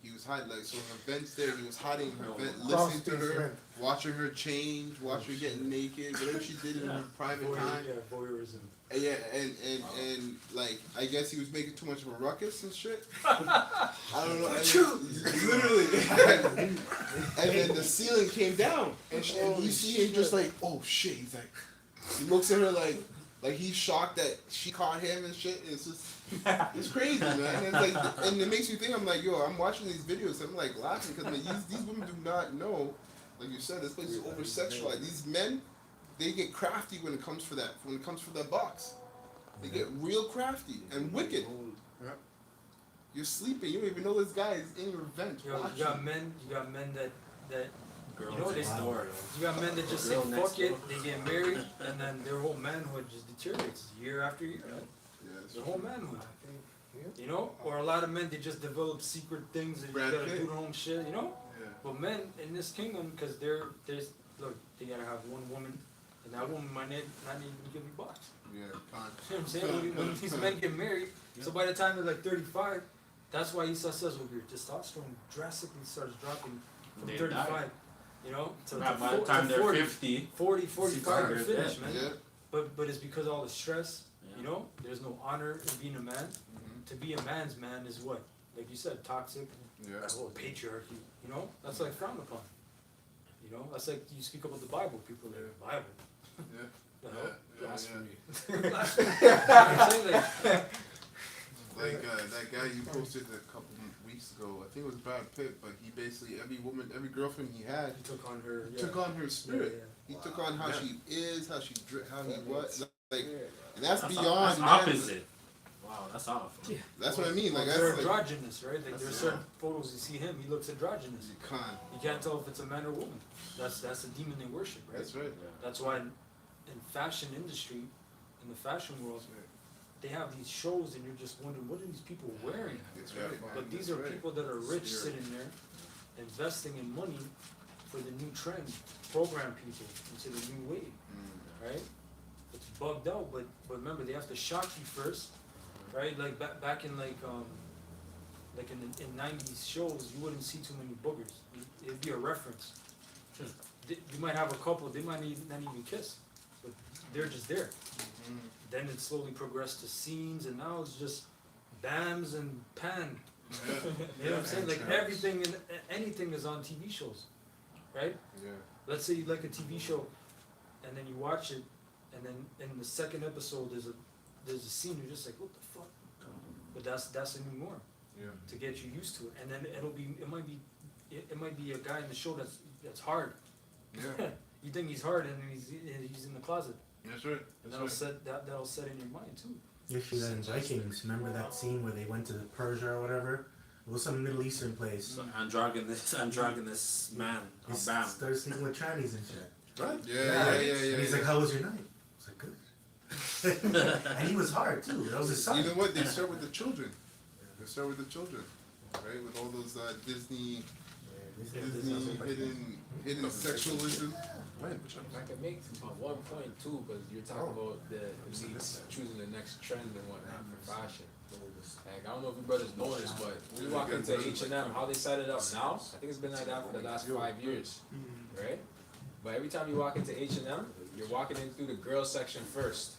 He was hiding, like, so her vent's there. He was hiding in her vent, listening to her, watching her change, watching her get naked, whatever she did in her private time. Voyeurism. And yeah, and like, I guess he was making too much of a ruckus and shit. I don't know. And literally. And then the ceiling came down, and you see him just like, oh shit. He's like, he looks at her like he's shocked that she caught him and shit. And it's just, it's crazy, man. And it's like, and it makes you think. I'm like, yo, I'm watching these videos. I'm like laughing because these women do not know. Like you said, this place is over sexualized. These men, they get crafty when it comes for that. When it comes for that box, they get real crafty and wicked. Yeah. You're sleeping. You don't even know this guy is in your vent. You got men that Girl you know, next they door. you got men that just say Girl next fuck it, door. they get married, and then their whole manhood just deteriorates year after year. Yeah, that's Their true. whole manhood. You know? Or a lot of men, they just develop secret things and Brad you gotta Pitt. do their own shit, you know? Yeah. But men in this kingdom, because look, they gotta have one woman, and that woman might not even give you box. Yeah, con. You know what I'm saying? When these men get married, so by the time they're like 35, that's why Esau says, well, your testosterone drastically starts dropping from They 35, die. you know, to, By the to time they're 40, 50, 40, 45, you're 60, finished, yeah. man. Yeah. But it's because of all the stress, you Yeah. know, there's no honor in being a man. Mhm. To be a man's man is what? Like you said, toxic, Yeah. patriarchy, you know? That's like frowned upon. You know, that's like you speak about the Bible, people are like, Bible. Yeah. The hell? Yeah, Blasphemy. You know what I'm saying? Like, Like that guy you posted a couple weeks ago. I think it was Brad Pitt, but he basically every girlfriend he had, he took on her, he took on her spirit. Yeah, He took on how Yeah. she is, how he was. Like, yeah. and that's that's beyond. man. opposite. Wow, that's awful. Yeah. That's what I mean. Like They're that's like androgynous, right? Like there's certain photos you see him, he looks androgynous. you can't. You can't tell if it's a man or woman. That's the demon they worship, right? That's right. That's why in fashion industry, in the fashion world, they have these shows and you're just wondering, what are these people wearing? That's right. But these That's are right. people that are rich sitting there, investing in money for the new trend, program people into the new wave, right? It's bugged out, but remember they have to shock you first, right? Like back in like in 90s shows, you wouldn't see too many boogers. It'd be a reference. You might have a couple, they might not even kiss, but they're just there. Then it slowly progressed to scenes, and now it's just bams and pan. You know what I'm saying? Like everything and anything is on TV shows, right? Yeah. Let's say you like a TV show, and then you watch it, and then in the second episode there's a scene you're just like, what the fuck? But that's the new norm Yeah. to get you used to it, and then it might be a guy in the show that's hard. Yeah. You think he's hard, and he's in the closet. That's right. And That's right. that'll set in your mind too. You see that in Vikings. Remember that scene where they went to Persia or whatever? It was some Middle Eastern place. So androgynous man. He Bam. started sleeping with trannies and shit. Right? Yeah. And he's like, "How was your night?" I was like, "Good." And he was hard too. That was his son. You know what? They start with the children. They start with the children, right? With all those Disney hidden sexualism. I can make one point too, because you're talking about the elites choosing the next trend and whatnot for fashion. Like, I don't know if you brothers know this, but when you walk into H&M, how they set it up now, I think it's been like that for the last 5 years, right? But every time you walk into H&M, you're walking in through the girls section first.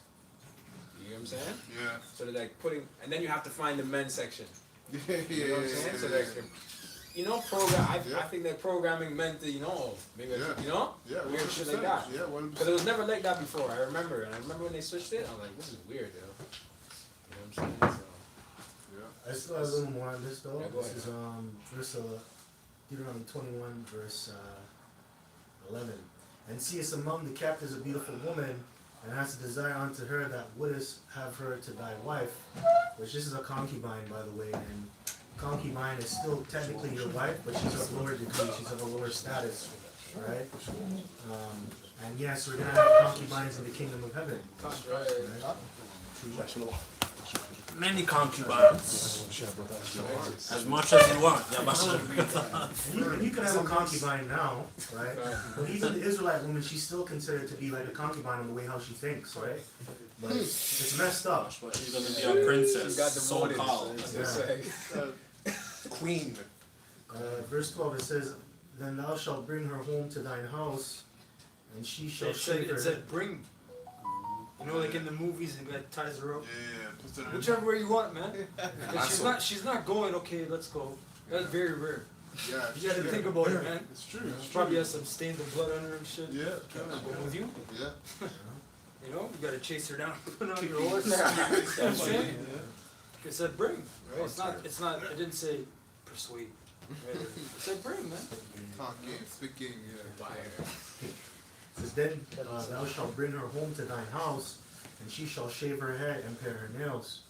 You know what I'm saying? Yeah. So they're like putting, and then you have to find the men's section. Yeah. You know what I'm saying? So they're, I think they're programming men to, maybe, Yeah. weird shit like that. Yeah. 100%. Because it was never like that before. I remember when they switched it. I'm like, this is weird, yo. You know what I'm saying? So, I still have a little more on this though. Yeah, go This is verse Deuteronomy 21, verse 11. And seest among the captives a beautiful woman, and hast a desire unto her that wouldest have her to thy wife, which this is a concubine, by the way, and concubine is still technically your wife, but she's of lower degree, she's of a lower status, right? And yes, we're gonna have concubines in the kingdom of heaven. right. Right? many concubines. As much as you want. Yeah, but And you can have a concubine now, right? But even the Israelite woman, she's still considered to be like a concubine in the way how she thinks, right? But it's messed up. but she's gonna be a princess. You got the so motives, called. as they say. Queen. Verse 12, it says, "Then thou shalt bring her home to thine house, and she shall shave her It said bring. You know, like in the movies, the guy ties her up. puts it in. Whichever way you want, man. If she's not going, okay, let's go. That's very rare. Yeah, You gotta think about it, man. It's true. She probably has some stains of blood on her and shit. Yeah. Going with you, Yeah. you know, you gotta chase her down, put her on your horse. You know what I'm saying? It said bring. Right? It's not, it didn't say persuade. Right? It said bring, man. Talking, speaking, yeah. It says, "Then thou shalt bring her home to thine house, and she shall shave her head and pare her nails."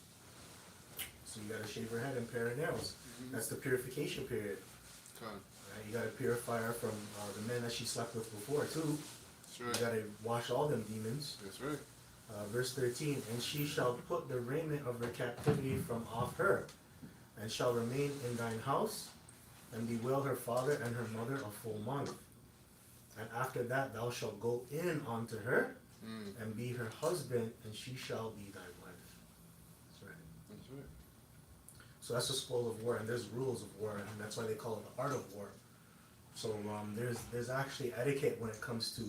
So you gotta shave her head and pare her nails. That's the purification period. Con. Right? You gotta purify her from the men that she slept with before too. That's You right. gotta wash all them demons. That's right. Verse 13, "And she shall put the raiment of her captivity from off her, and shall remain in thine house, and bewail her father and her mother a full month. And after that thou shalt go in unto her, and be her husband, and she shall be thy wife." That's right. That's right. So that's the spoil of war, and there's rules of war, and that's why they call it the art of war. So there's actually etiquette when it comes to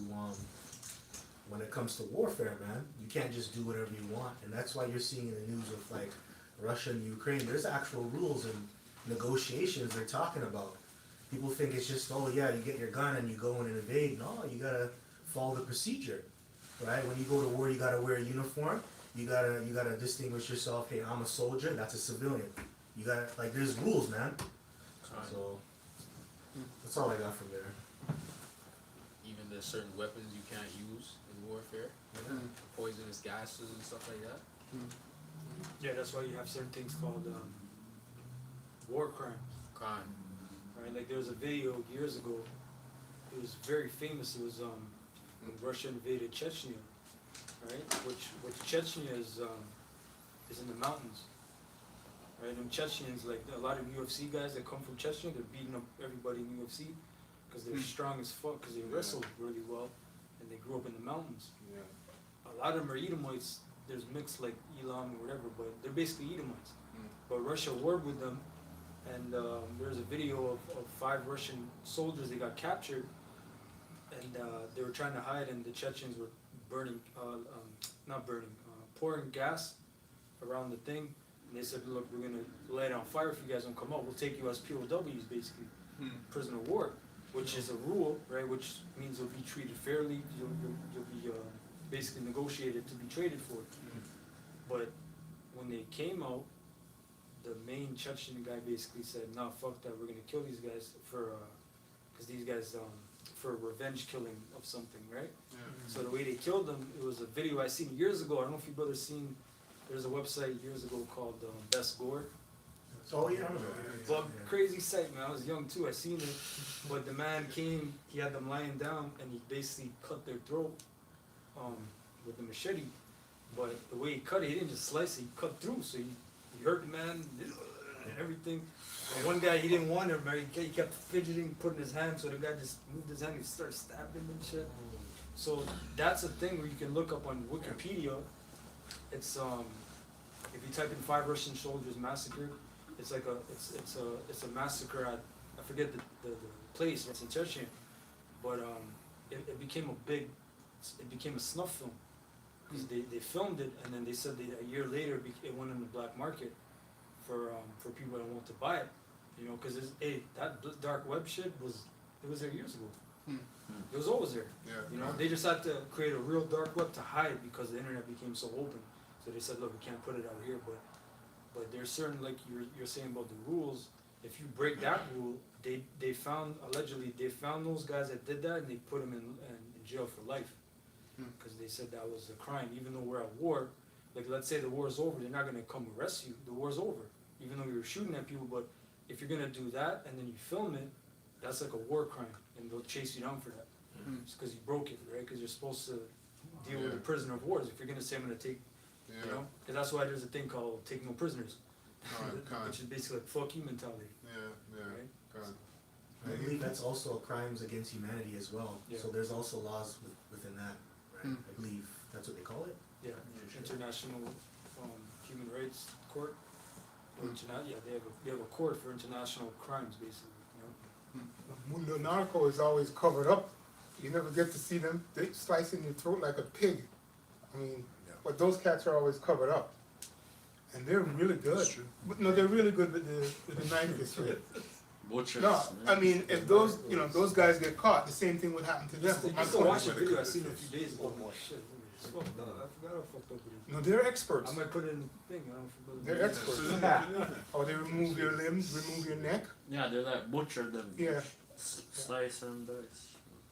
warfare, man. You can't just do whatever you want, and that's why you're seeing in the news with like Russia and Ukraine. There's actual rules and negotiations they're talking about. People think it's just, oh yeah, you get your gun and you go in and invade. No, you gotta follow the procedure, right? When you go to war, you gotta wear a uniform. You gotta distinguish yourself. Hey, I'm a soldier. That's a civilian. You gotta, like, there's rules, man. So that's all I got from there. Even there's certain weapons you can't use in warfare. Poisonous gases and stuff like that. Yeah, that's why you have certain things called war crimes. Crime. Right? Like there was a video years ago. It was very famous. It was when Russia invaded Chechnya, right? Which Chechnya is in the mountains. Right? And Chechens, like a lot of UFC guys that come from Chechnya, they're beating up everybody in UFC because they're strong as fuck because they wrestle really well and they grew up in the mountains. Yeah. A lot of them are Edomites. There's mixed like Elam or whatever, but they're basically Edomites. But Russia warred with them, and there's a video of 5 Russian soldiers that got captured, and they were trying to hide, and the Chechens were pouring gas around the thing, and they said, look, we're gonna light it on fire if you guys don't come out. We'll take you as POWs, basically, prisoner of war, which is a rule, right? Which means you'll be treated fairly. You'll be basically negotiated to be traded for. But when they came out, the main Chechen guy basically said, "No, fuck that. We're gonna kill these guys because these guys for revenge killing of something, right?" So the way they killed them, it was a video I seen years ago. I don't know if you brothers seen. There's a website years ago called Best Gore. Oh yeah, I remember. Well, crazy sight, man. I was young too. I seen it, but the man came. He had them lying down, and he basically cut their throat with the machete. But the way he cut it, he didn't just slice it. He cut through, so he hurt the man and everything. And one guy, he didn't want him. He kept fidgeting, putting his hand. So the guy just moved his hand. He started stabbing him and shit. So that's a thing where you can look up on Wikipedia. It's if you type in 5 Russian soldiers massacred, it's like it's a massacre at, I forget the place. It's in Chechnya, but it became a snuff film because they filmed it, and then they said that a year later it went in the black market for people that want to buy it, you know, because that dark web shit was there years ago. It was always there. Yeah. You know, they just had to create a real dark web to hide because the internet became so open. So they said, look, we can't put it out here, but there's certain, like you're saying about the rules. If you break that rule, they found those guys that did that, and they put them in jail for life because they said that was a crime. Even though we're at war, like let's say the war's over, they're not gonna come arrest you. The war's over, even though you were shooting at people. But if you're gonna do that and then you film it, that's like a war crime, and they'll chase you down for that. It's because you broke it, right? Because you're supposed to deal with a prisoner of war. If you're gonna say I'm gonna take Yeah. You know, and that's why there's a thing called take no prisoners, Con. which is basically like fuck you mentality, Yeah. right? Con. I believe that's also crimes against humanity as well. Yeah. So there's also laws within that, right? Hmm. I believe that's what they call it. Yeah, International Human Rights Court. Or they have a court for international crimes, basically. You know? The narco is always covered up. You never get to see them. They slicing your throat like a pig. I mean, Yeah. but those cats are always covered up, and they're really good. That's true. But no, they're really good with the knife history. Butchers. No, I mean, if those those guys get caught, the same thing would happen to them. I My still point watch is- a video I seen a few days ago. Oh shit, I forgot how fucked up it is. No, they're experts. I might put it in the thing. I don't know. They're experts. Or they remove your limbs, remove your neck. Yeah, they're like butcher them. Yeah. Slice and dice.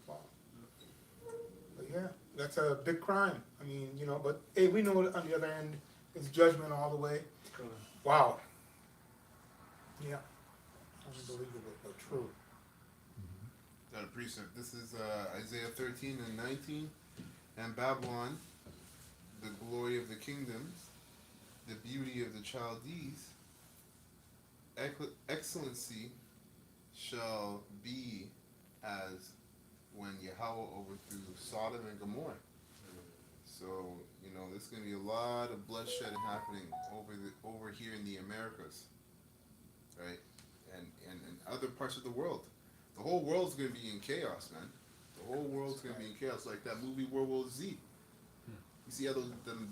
But yeah, that's a big crime. I mean, but hey, we know on the other end, it's judgment all the way. Wow. Yeah. Unbelievable, but true. Got a precept. This is Isaiah 13 and 19. And Babylon, the glory of the kingdoms, the beauty of the Chaldees, excellency shall be as when Yahweh overthrew Sodom and Gomorrah. So, there's going to be a lot of bloodshed happening over here in the Americas, right? And other parts of the world. The whole world's going to be in chaos, man. The whole world's going to be in chaos, like that movie World War Z. You see how the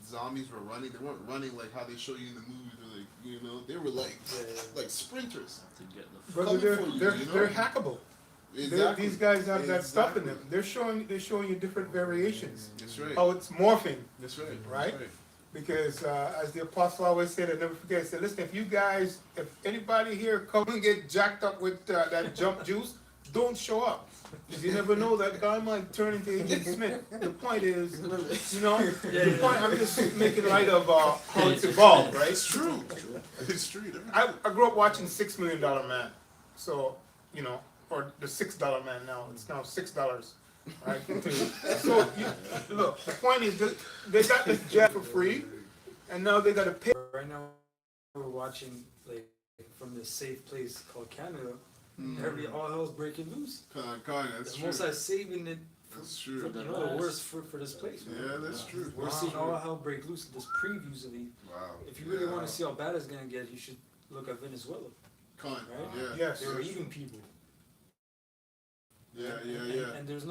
zombies were running? They weren't running like how they show you in the movies. They were like sprinters. To get the Brother, Coming for you, they're hackable. Exactly. These guys have that stuff in them. They're showing you different variations. That's right. How it's morphing. That's right. Right? That's right. Because as the apostle always said, I never forget, he said, listen, if anybody here come and get jacked up with that jump juice, don't show up. Because you never know, that guy might turn into Agent Smith. The point is, the point, I'm just making light of how it's evolved, right? It's true. It's true. I grew up watching $6 Million Man. So, or the $6 Man now. It's now $6. Right? So, look, the point is, they got this jet for free, and now they got to pay. Right now, we're watching from this safe place called Canada. All hell's breaking loose. That's The true. Most High saving it. That's true. For The worst for this place. Man. Yeah, that's true. We're seeing all hell break loose. This previews of the. Wow. If you really want to see how bad it's gonna get, you should look at Venezuela. Right? Right? Yeah. Yes. They were eating people. Yeah. And there's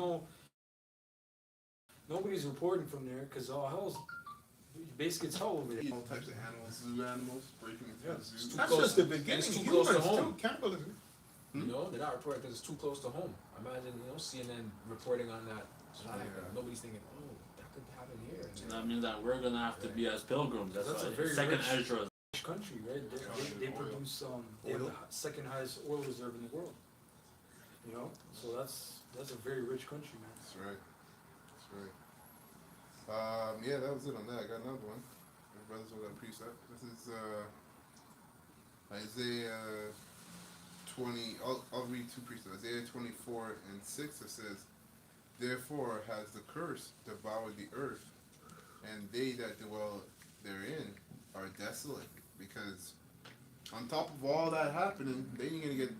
nobody's reporting from there because all hell's basically it's hell over there. All types of animals, zoo animals, breaking into the zoo. That's close- just the and beginning. it's too Humans close to too. home. Cannibalism. You know, they're not reporting because it's too close to home. Imagine, CNN reporting on that. Nobody's thinking, oh, that could happen here. That means that we're gonna have to be as pilgrims. That's That's a why very second rich- Ezra. Country, right? They produce they have the second highest oil reserve in the world. So that's a very rich country, man. That's right. That's right. Yeah, that was it on that. I got another one. My brothers all got a precept. This is Isaiah 20. I'll read two precepts. Isaiah 24:6. It says, "Therefore has the curse devoured the earth, and they that dwell therein are desolate." Because on top of all that happening, then you're gonna get,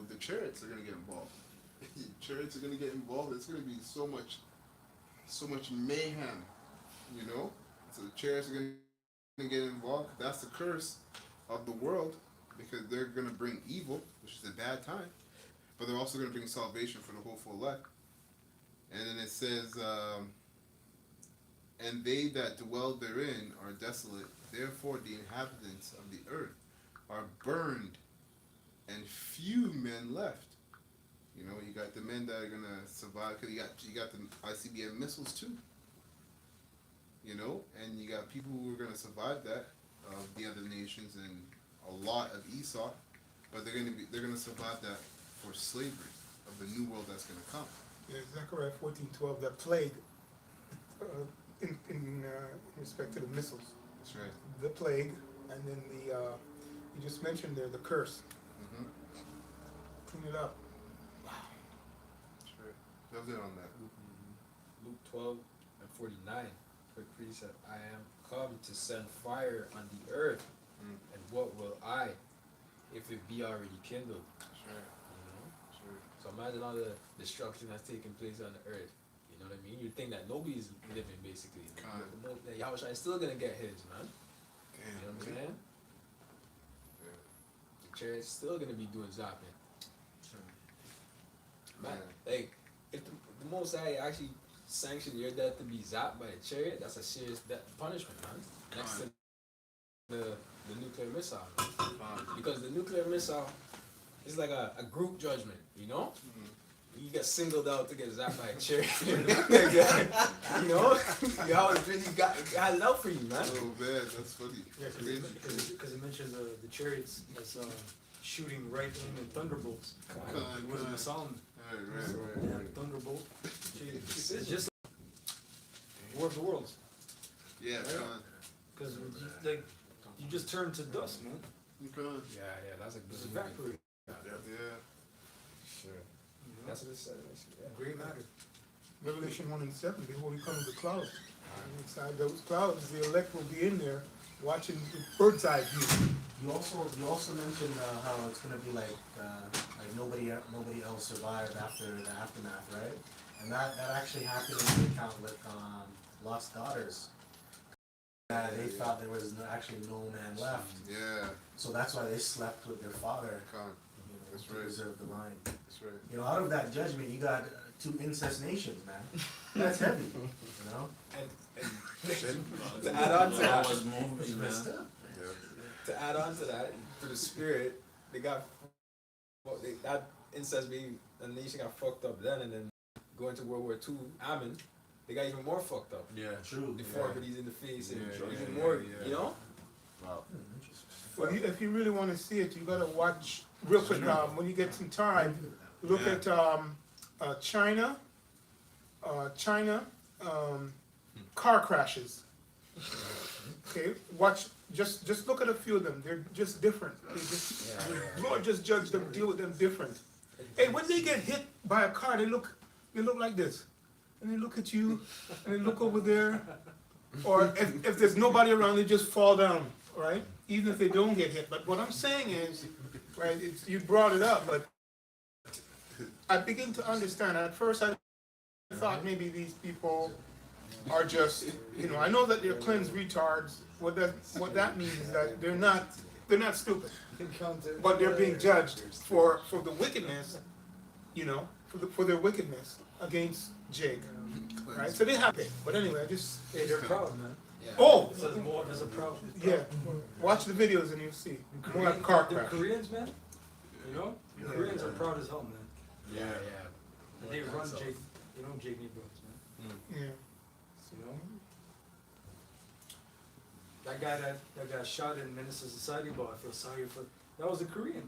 the chariots are gonna get involved. Chariots are gonna get involved. It's gonna be so much mayhem, So the chariots are gonna get involved. That's the curse of the world, because they're gonna bring evil, which is a bad time, but they're also gonna bring salvation for the hopeful elect. And then it says, "And they that dwell therein are desolate. Therefore the inhabitants of the earth are burned, and few men left." You got the men that are gonna survive, because you got the ICBM missiles too. And you got people who are gonna survive that, the other nations, and a lot of Esau, but they're gonna survive that for slavery of the new world that's gonna come. Yeah, Zechariah 14:12. That plague, in respect to the missiles, That's right. the plague, and then you just mentioned there the curse. Mm-hmm. Clean it up. That's right. That was it on that. Luke 12:49. For precept, I am come to send fire on the earth, and what will I, if it be already kindled? Sure. You know? Sure. So imagine all the destruction that's taking place on the earth. You know what I mean? You think that nobody's living basically. Kind. Yahushua is still gonna get his, man. Damn. You know what I'm saying? Yeah. The chariot's still gonna be doing zapping. Man, Yeah. like, if the Most High actually sanctioned your death to be zapped by a chariot, that's a serious death punishment, man. Next to the nuclear missile. Because the nuclear missile is like a group judgment, you know? You get singled out to get zapped by a chariot. You know? You always really had it out for you, man. Oh man, that's funny. Yeah, because it mentions the chariots that's shooting right in thunderbolts. It wasn't a Solomon. Right. Yeah, thunderbolt. It's just War of the Worlds. Yeah, Because like you just turn to dust, man. Yeah, that's a good Just movie. evaporate. Yeah. Sure. You know? That's what it said. Yeah. Great matter. Revelation 1 and 7, behold, he comes with the clouds. And inside those clouds, the elect will be in there watching the bird's eye view. You also mentioned how it's gonna be like nobody else survived after the aftermath, right? And that actually happened in the account with Lost Daughters. They thought there was actually no man left, Yeah. so that's why they slept with their father. Con. You know, That's to right. preserve the line. That's right. You know, out of that judgment, you got 2 incest nations, man. That's heavy. You know. To add on to that, was moving, man. Yeah. to add on to that, through the spirit, they got that incest being a nation got fucked up then, and then going to World War II, Ammon, they got even more fucked up. Yeah. True. Deformities in the face and Yeah, even yeah, more, yeah. you know? Wow. Well, if you really want to see it, you gotta watch real quick. When you get some time, look Yeah. at China. Car crashes. Okay, watch. Just look at a few of them. They're just different. The Lord just judged them, deal with them different. Hey, when they get hit by a car, they look like this, and they look at you, and they look over there. Or if there's nobody around, they just fall down, right? Even if they don't get hit. But what I'm saying is, right, you brought it up, but I begin to understand. At first, I thought maybe these people are just, I know that they're cleansed retards. What that means is that they're not stupid, but they're being judged for the wickedness, for their wickedness against Jake, right? So they have it. But anyway, Hey, they're proud, man. oh, It says more as a proud. yeah. Watch the videos and you'll see. More like car The crash. Koreans, man. You know, the Koreans are proud as hell, man. Yeah. And they run Jake. You know Jake Negroes, man. Yeah. You know. That guy that got shot in Menace to Society, but I feel sorry for. That was a Korean.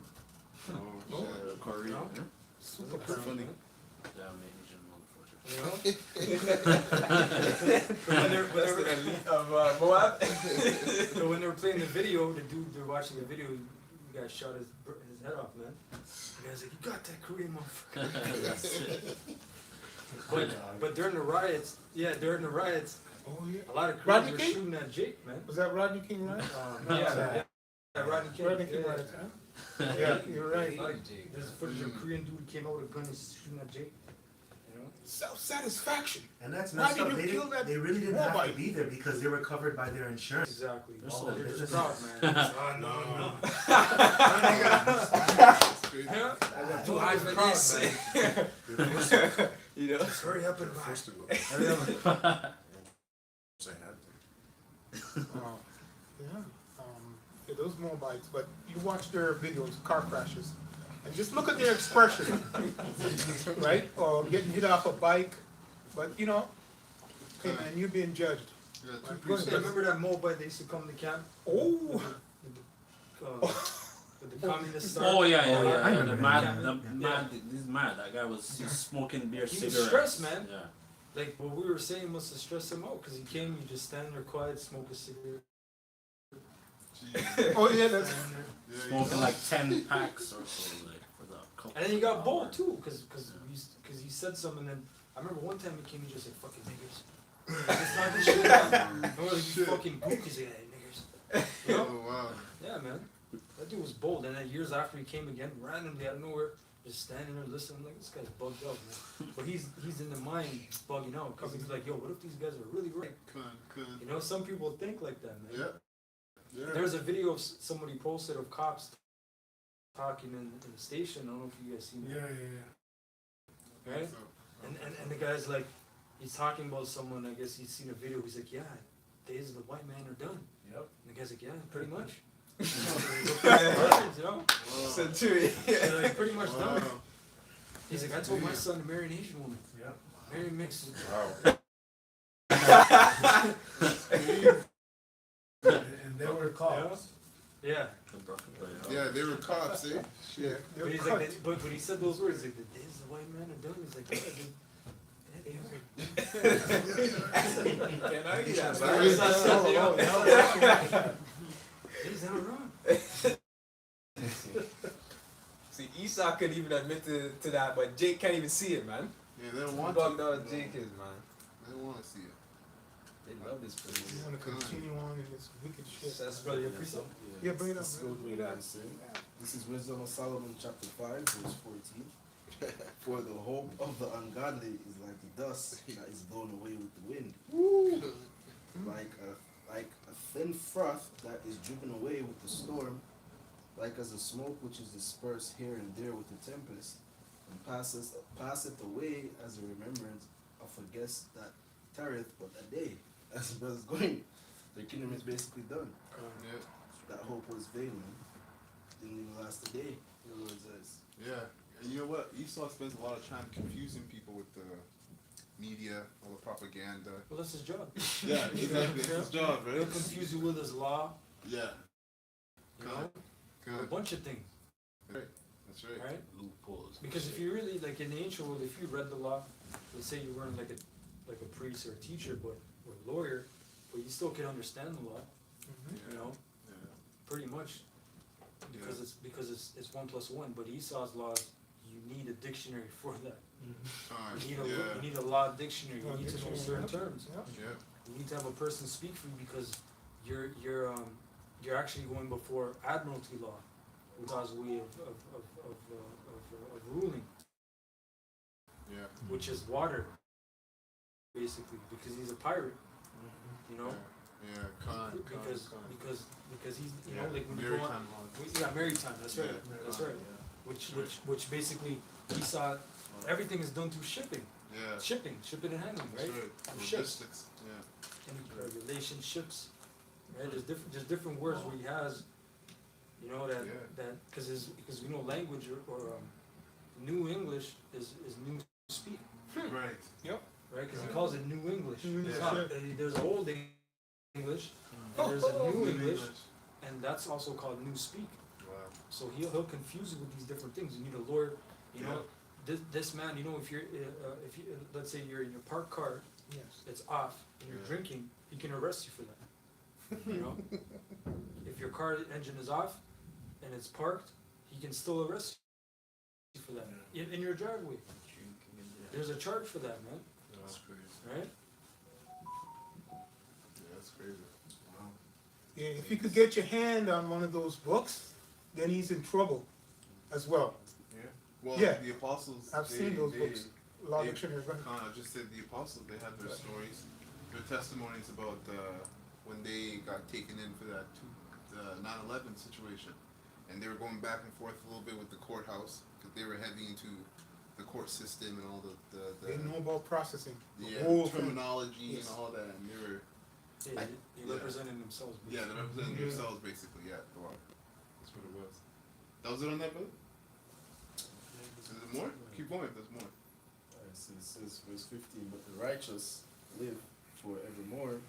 Korea. No? Yeah. Super That's funny. Yeah, I'm Asian motherfucker. You know? That's the elite of Moab. So when they were playing the video, the dude they were watching the video, he got shot his head off, man. The guy's like, "You got that Korean motherfucker." But during the riots, Oh yeah. a lot of Rodney Koreans were King? shooting at Jake, man. Was that Rodney King, right? Yeah, Rodney King. Rodney King, Yeah. right? Huh? Yeah, you're right. There's footage of a Korean dude came out with a gun and shooting at Jake. You know? Self-satisfaction. And that's Why messed did up. you kill that They really didn't have to Moabite? be there because they were covered by their insurance. Exactly. They're Oh, so they're just business. proud, man. Oh, no. That's crazy. Yeah. I got 2 Too eyes high for for this. this. You know? Just hurry up and buy. First to go. Saying that. Yeah, those Moabites, but you watch their videos, car crashes, and just look at their expression, right? Or getting hit off a bike, but hey man, you're being judged. Yeah, two Go ahead. precepts. Remember that Moabite they used to come to camp? Oh, With the communist Oh yeah. I The remember mad, this is mad. That guy was smoking beer, He was cigarettes. stressed, man. Yeah. Like what we were saying must have stressed him out because he came, you just stand there quiet, smoke a cigarette. oh yeah, that's Yeah, Smoking like 10 packs or so, like for the couple. And then he got bold too, because he said something. And then I remember one time he came, he just said, "Fucking niggas." It's not this shit. And we're like, you fucking gookies, hey, niggers. You know? Oh wow. Yeah, man. That dude was bold, and then years after he came again, randomly out of nowhere, just standing there listening. I'm like, this guy's bugged out, man. But he's in the mind bugging out, because he's like, yo, what if these guys are really right? You know, some people think like that, man. Yeah. Yeah. There's a video of somebody posted of cops talking in the station. I don't know if you guys seen that. Yeah. Right? And the guy's like, he's talking about someone, I guess he's seen a video, he's like, yeah, days of the white man are done. Yep. And the guy's like, yeah, pretty much. You know? So true. They're like, pretty much done. Wow. He's like, I told my son to marry an Asian woman. Yep. Marry mixed. Wow. And they were cops. Yeah. Yeah, they were cops, eh? Shit. But he's like, but he said those words, like, the days of the white man are done. He's like, yeah, dude. Can I eat that, Yeah. man? He's not wrong. See, Esau couldn't even admit to that, but Jake can't even see it, man. Yeah, they don't How want bugged to. out Jake is, man. They don't want to see it. They love this You place. want to continue on in this wicked shit. That's Brother, your precept. precept? Yeah, bring it up, Let's man. go with that. This is Wisdom of Solomon, chapter 5, verse 14. For the hope of the ungodly is like the dust that is blown away with the wind. Like a thin froth that is driven away with the storm, like as a smoke which is dispersed here and there with the tempest, and passeth away as a remembrance of a guest that tarrieth but a day. As the brother's going, their kingdom is basically done. Yeah. That hope was vain, man. Didn't even last a day, the Lord says. Yeah. And you know what? Esau spends a lot of time confusing people with the media, all the propaganda. Well, that's his job. Yeah, exactly. That's his job, He'll right? confuse you with his law, Yeah. you know, a Good. bunch of things, That's right. right? Loopholes. Because if you really, like in the ancient world, if you read the law, let's say you weren't like a priest or a teacher, but or a lawyer, but you still can understand the law, you know, Yeah. pretty much, because it's 1 + 1. But Esau's laws, you need a dictionary for that. Time. You Yeah. need a law dictionary. You need to know Dictionary, certain yep. terms. Yeah. You need to have a person speak for you because you're actually going before admiralty law, God's way of ruling, Yeah. which is water, basically, because he's a pirate, you know. Yeah. Because he's you know Yeah. like when you Very go on, time hard. yeah, maritime. That's right. Yeah. That's right. Which basically Esau, everything is done through shipping, Yeah. shipping and handling, That's right? right. Through ships. Logistics. Yeah. And relationships, right? There's different words where he has, you know, that because we know language or New English is new speak, Right. right? Because he calls it New English. New It's English, not- there's old English, and there's a New English, and that's also called New Speak. Wow. So he'll confuse you with these different things. You need a lawyer, you know. This man, you know, if you let's say you're in your parked car, Yes. it's off, and you're Yeah. drinking, he can arrest you for that. You know, if your car engine is off and it's parked, he can still arrest you for that in your driveway. There's a charge for that, man. That's crazy. Right? Yeah, that's crazy. Wow. Yeah, if you could get your hand on one of those books, then he's in trouble as well. Well, Yeah. the apostles. I've seen those books. Law they- dictionary, right? I just said the apostles. They had their stories, their testimonies about when they got taken in for that 9/11 situation, and they were going back and forth a little bit with the courthouse because they were heading into the court system and all They know about processing. The yeah, whole thing. terminology Yes. and all that, and they were Yeah, they representing themselves. they're representing Yeah. themselves basically. Yeah, wow. That's what it was. That was it on that, brother? Is there more? Keep going. If there's more. Alright, so it says, verse 15, but the righteous live forevermore.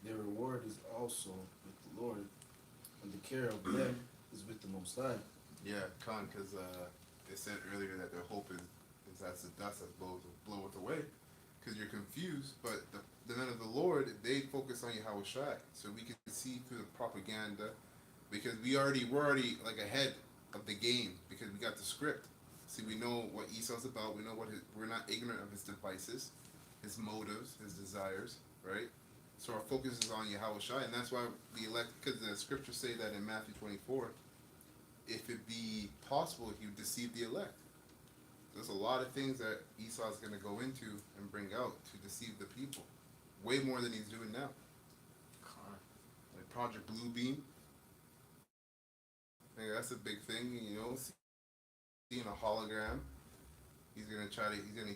Their reward is also with the Lord, and the care of them is with the Most High. Yeah, because they said earlier that their hope is as the dust that bloweth away. Because you're confused, but the men of the Lord, they focus on Yahweh Shai. So we can see through the propaganda, because we're already like ahead of the game, because we got the script. See, we know what Esau's about. We know we're not ignorant of his devices, his motives, his desires, right? So focuses on Yahweh Shai, and that's why the elect, because the scriptures say that in Matthew 24, if it be possible, he would deceive the elect. There's a lot of things that Esau's going to go into and bring out to deceive the people, way more than he's doing now. Like Project Bluebeam, that's a big thing, you know. Seeing a hologram, he's gonna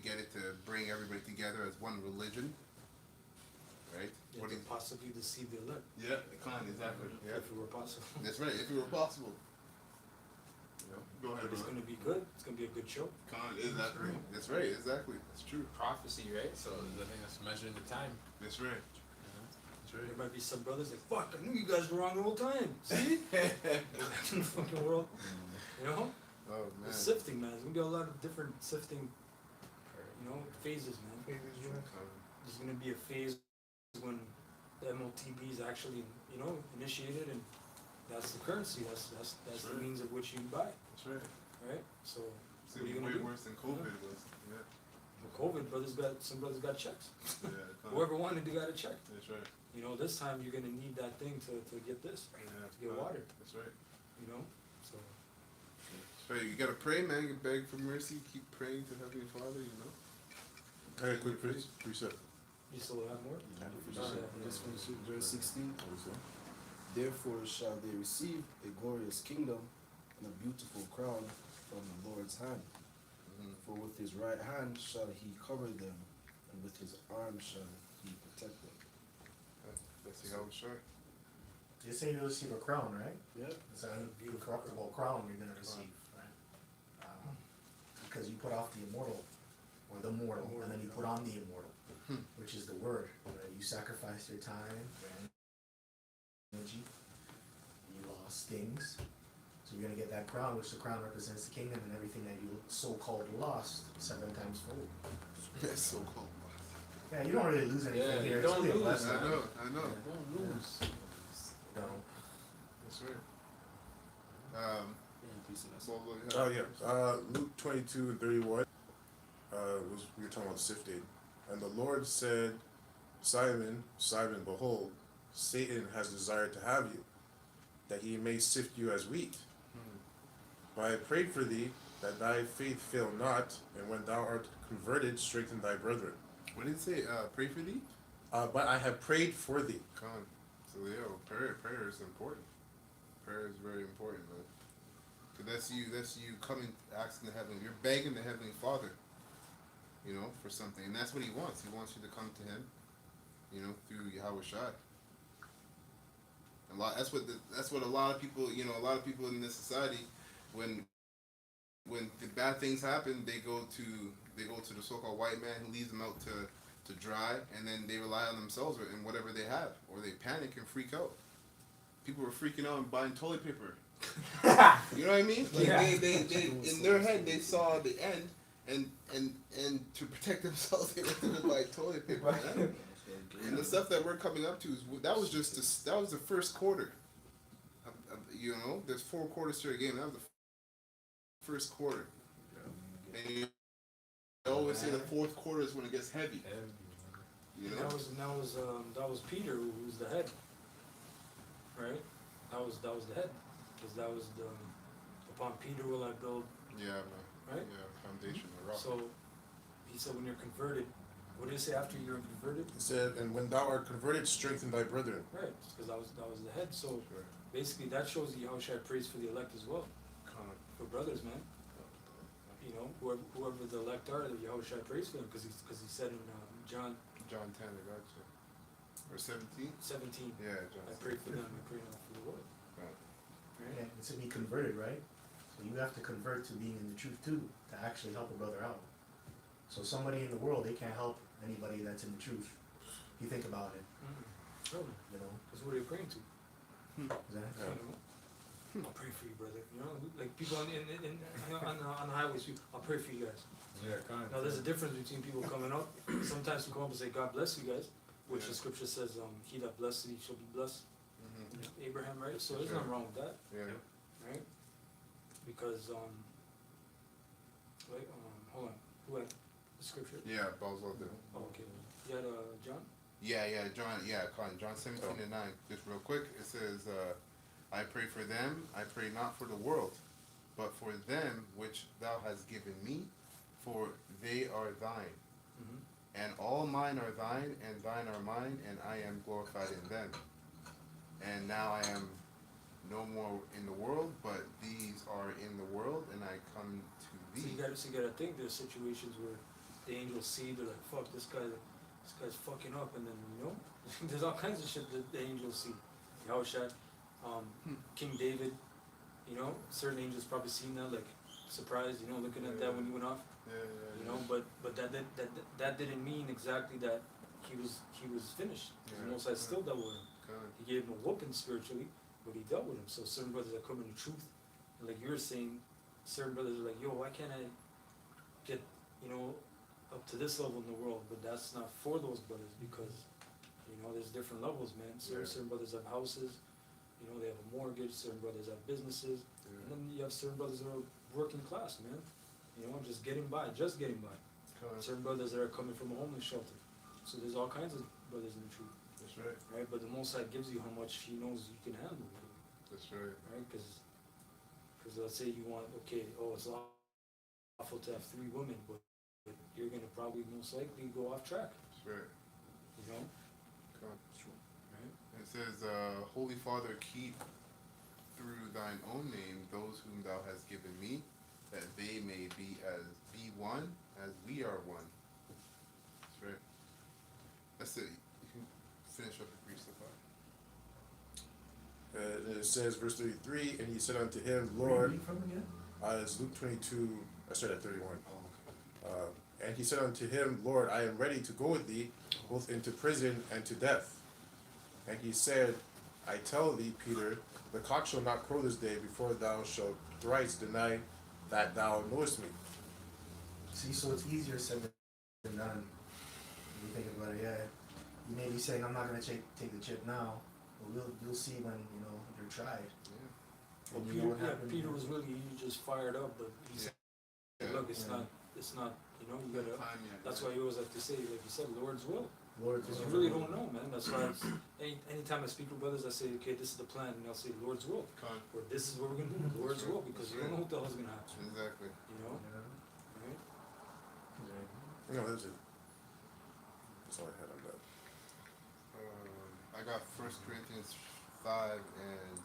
get it to bring everybody together as one religion, right? Yeah, What to do you- possibly deceive the elect, Yeah, exactly. Yeah, if it were possible. that's right. If it were possible. You know, go ahead. But it's brother. gonna be good. It's gonna be a good show. Exactly. That's right. Exactly. That's true. Prophecy, right? So I think that's measuring the time. That's right. You know? There might be some brothers like, fuck, I knew you guys were wrong the whole time. See? In the fucking world. You know? Oh man. It's sifting, man. There's gonna be a lot of different sifting, you know, phases, man. There's gonna be a phase when the MOTB is actually, you know, initiated, and that's the currency. That's the right. means of which you buy, That's right. right? So It's what are you way gonna do? worse than COVID was. Yeah. With COVID, some brothers got checks. Yeah. Whoever wanted, they got a check. That's right. You know, this time you're gonna need that thing to get this, Yeah. to get water. That's right. You know, so So you gotta pray, man. You beg for mercy. Keep praying to Heavenly Father. You know. Hey, quick precept. you still have more. Just finish it, verse 16. Therefore shall they receive a glorious kingdom and a beautiful crown from the Lord's hand. For with his right hand shall he cover them, and with his arm shall he protect them. Let's see how it's short. You say you receive a crown, right? Yeah. It's an incorruptible crown you're gonna receive, right? Because you put off the immortal, or the mortal, and then you put on the immortal, which is the word. Right? You sacrificed your time, your energy, you lost things. So you're gonna get that crown, which the crown represents the kingdom and everything that you so-called lost 7 times fold. That's so cool. Yeah, you don't really lose anything Yeah, here. you It's don't really a lose, blessing. I know. I know. Don't lose. No. That's right. Peace and blessings. Well, look, Oh yeah, Luke 22 and 31. We were talking about sifting, and the Lord said, Simon, Simon, behold, Satan has desired to have you, that he may sift you as wheat. But I prayed for thee, that thy faith fail not, and when thou art converted, strengthen thy brethren. What did it say? Pray for thee? But I have prayed for thee. Come on. So yeah, prayer is important. Prayer is very important, man. Cause that's you coming, asking the heavenly. You're begging the Heavenly Father, you know, for something, and that's what He wants. He wants you to come to Him, you know, through Yahweh Shai. That's what a lot of people, you know, a lot of people in this society, when the bad things happen, they go to the so-called white man who leaves them out to dry, and then they rely on themselves and whatever they have, or they panic and freak out. People were freaking out and buying toilet paper. You know what I mean? Like they in their head they saw the end, and to protect themselves they were going to buy toilet paper. Man. And the stuff that we're coming up to that was the first quarter. You know, there's 4 quarters to a game. That was the first quarter. And you always say the fourth quarter is when it gets heavy. You know? That was Peter who was the head, right? That was the head, because that was the upon Peter will I build. Yeah, man. Right? Yeah, foundation, the rock. So he said when you're converted, what did he say after you're converted? He said, and when thou art converted, strengthen thy brethren. Right, because that was the head. So Sure. basically that shows you how should I praise for the elect as well, for brothers, man. You know, whoever the elect are, that Yahushua prays for them, because he said in John 10, I got you. Or 17? 17, Yeah, John. I pray for them, I pray not for the world. Right. Yeah, it's to be converted, right? So you have to convert to being in the truth too, to actually help a brother out. So somebody in the world, they can't help anybody that's in the truth. If you think about it, Totally. you know. Because what are you praying to? Exactly. You know? I'll pray for you, brother. You know, like people on the highways, I'll pray for you guys. Yeah, kind Now there's a difference between people coming up. Sometimes we come up and say, God bless you guys, which Yeah. the scripture says, he that blesses thee shall be blessed. Mm-hmm. You know, Abraham, right? So there's nothing wrong with that, Yeah. right? Because wait, hold on. Who had the scripture? Yeah, balls out there. Oh, okay. You had John? Colin, John 17:9. Just real quick, it says, I pray for them, I pray not for the world, but for them which thou hast given me, for they are thine. Mhm. And all mine are thine, and thine are mine, and I am glorified in them. And now I am no more in the world, but these are in the world, and I come to So thee. you gotta think there's situations where the angels see, they're like, fuck, this guy's fucking up, and then, there's all kinds of shit that the angels see. Yahushua, King David, certain angels probably seen that, like, surprised, looking at that when he went off, but that didn't mean exactly that he was finished. The Most High still dealt with him. He gave him a whooping spiritually, but he dealt with him. So certain brothers that come in the truth, and like you were saying, certain brothers are like, yo, why can't I get, up to this level in the world? But that's not for those brothers because, there's different levels, man. Certain brothers have houses, they have a mortgage, certain brothers have businesses, and then you have certain brothers that are working class, man. Just getting by. Certain brothers that are coming from a homeless shelter. So there's all kinds of brothers in the truth. That's right. Right, but the Most High gives you how much He knows you can handle. That's right. Right, because let's say you want, it's lawful to have 3 women, but you're gonna probably most likely go off track. That's right. Right? It says, Holy Father, keep through thine own name those whom thou hast given me, that they may be one as we are one. That's right. That's it. You can finish up the precept. And it says, verse 33, and he said unto him, Lord, Read from again? it's Luke 22, I started at 31. And he said unto him, Lord, I am ready to go with thee, both into prison and to death. And he said, I tell thee, Peter, the cock shall not crow this day before thou shalt thrice deny that thou knowest me. See, so it's easier said than done. When you think about it, yeah. You may be saying, I'm not going to take the chip now, but you'll see when, you're tried. Yeah. And Well, you know what happened? Peter was really just fired up, but he said, look, it's not, you gotta, that's why you always have to say, like you said, Lord's will. Lord, Because you really don't know, man. That's why anytime I speak with brothers, I say, okay, this is the plan, and I'll say Lord's will. Or this is what we're gonna do, Lord's will, because you don't know what the hell's gonna happen. Exactly. Right? No, that's it. That's all I had on that. I got 1 Corinthians 5, and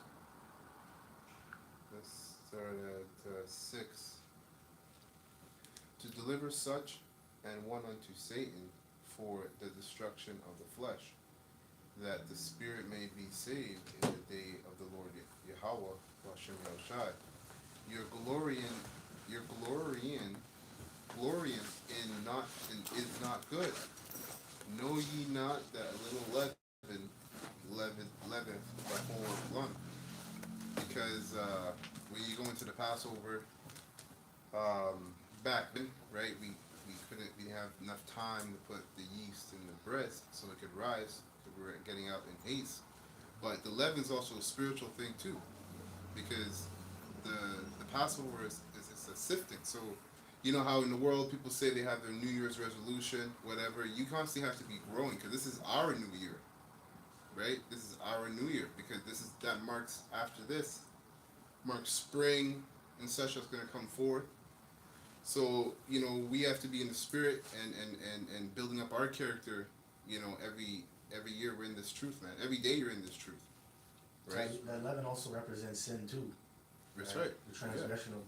let's start at 6. To deliver such and one unto Satan for the destruction of the flesh, that the spirit may be saved in the day of the Lord Yahweh, Hashem Yahushai. Your glorying is not good. Know ye not that a little leaveneth the whole lump? Because when you go into the Passover, back then, right, we didn't have enough time to put the yeast in the bread so it could rise, because we were getting out in haste. But the leaven's also a spiritual thing too, because the Passover is a sifting. So you know how in the world people say they have their New Year's resolution, whatever. You constantly have to be growing, because this is our new year, right? This is our new year, because that marks, after this marks spring and such that's going to come forth. So, we have to be in the spirit and building up our character, every year we're in this truth, man. Every day you're in this truth, right? So that leaven also represents sin too. That's right. The transgression of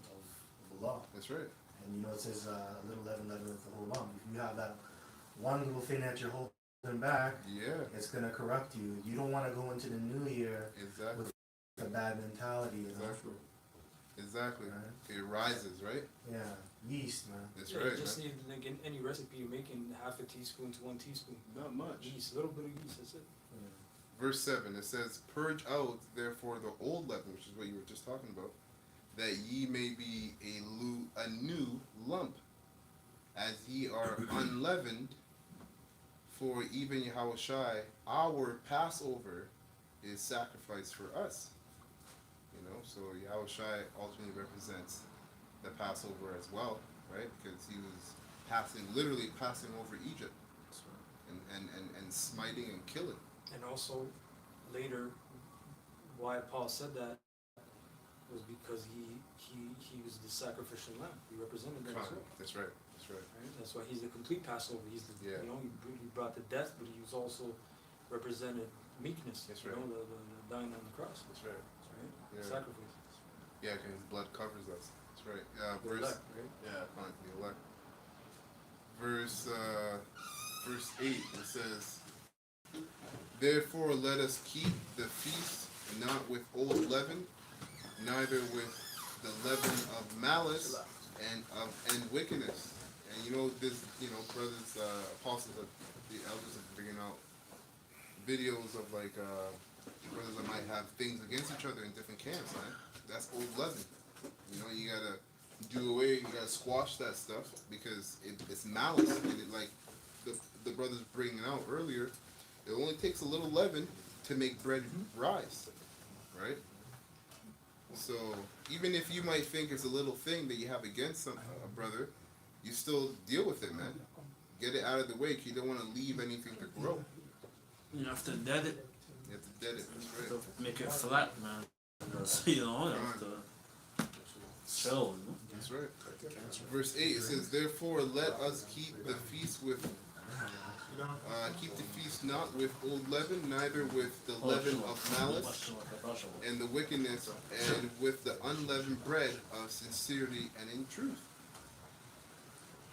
the law. That's right. And it says a little leaven leaveneth the whole lump. If you have that one little thing that you're holding back, it's going to corrupt you. You don't want to go into the new year with a bad mentality. Exactly. Right? It rises, right? Yeah. Yeast, man. That's Yeah, right. you just need, like, in any recipe you're making, half a teaspoon to 1 teaspoon. Not much. Yeast, a little bit of yeast, that's it. Verse 7, it says, Purge out, therefore, the old leaven, which is what you were just talking about, that ye may be a new lump, as ye are unleavened. For even Yahushai, our Passover, is sacrificed for us. So Yahushai ultimately represents the Passover as well, right? Because he was literally passing over Egypt. and smiting and killing. And also, later, why Paul said that was because he was the sacrificial lamb. He represented that as well. That's right. That's right. Right? That's why he's the complete Passover. He's the, Yeah. he brought the death, but he was also represented meekness. That's you right. know, the dying on the cross. That's right. Right? Yeah. Sacrifice. Yeah, because his blood covers us. That's right. The Verse. elect, right? Yeah, fine, the elect. Verse 8, it says, "Therefore let us keep the feast not with old leaven, neither with the leaven of malice and wickedness." And this, brothers, apostles, the elders are bringing out videos of like brothers that might have things against each other in different camps, man. That's old leaven. You gotta do away. You gotta squash that stuff because it's malice, and it, like the brothers bringing out earlier, it only takes a little leaven to make bread rise, right? So even if you might think it's a little thing that you have against a brother, you still deal with it, man. Get it out of the way. 'Cause you don't want to leave anything to grow. You have to dead it, You have to dead it. That's right. to make it flat, man. So, you have to chill, you know? That's right. Verse 8, it says, "Therefore let us keep the feast not with old leaven, neither with the leaven of malice and the wickedness, and with the unleavened bread of sincerity and in truth."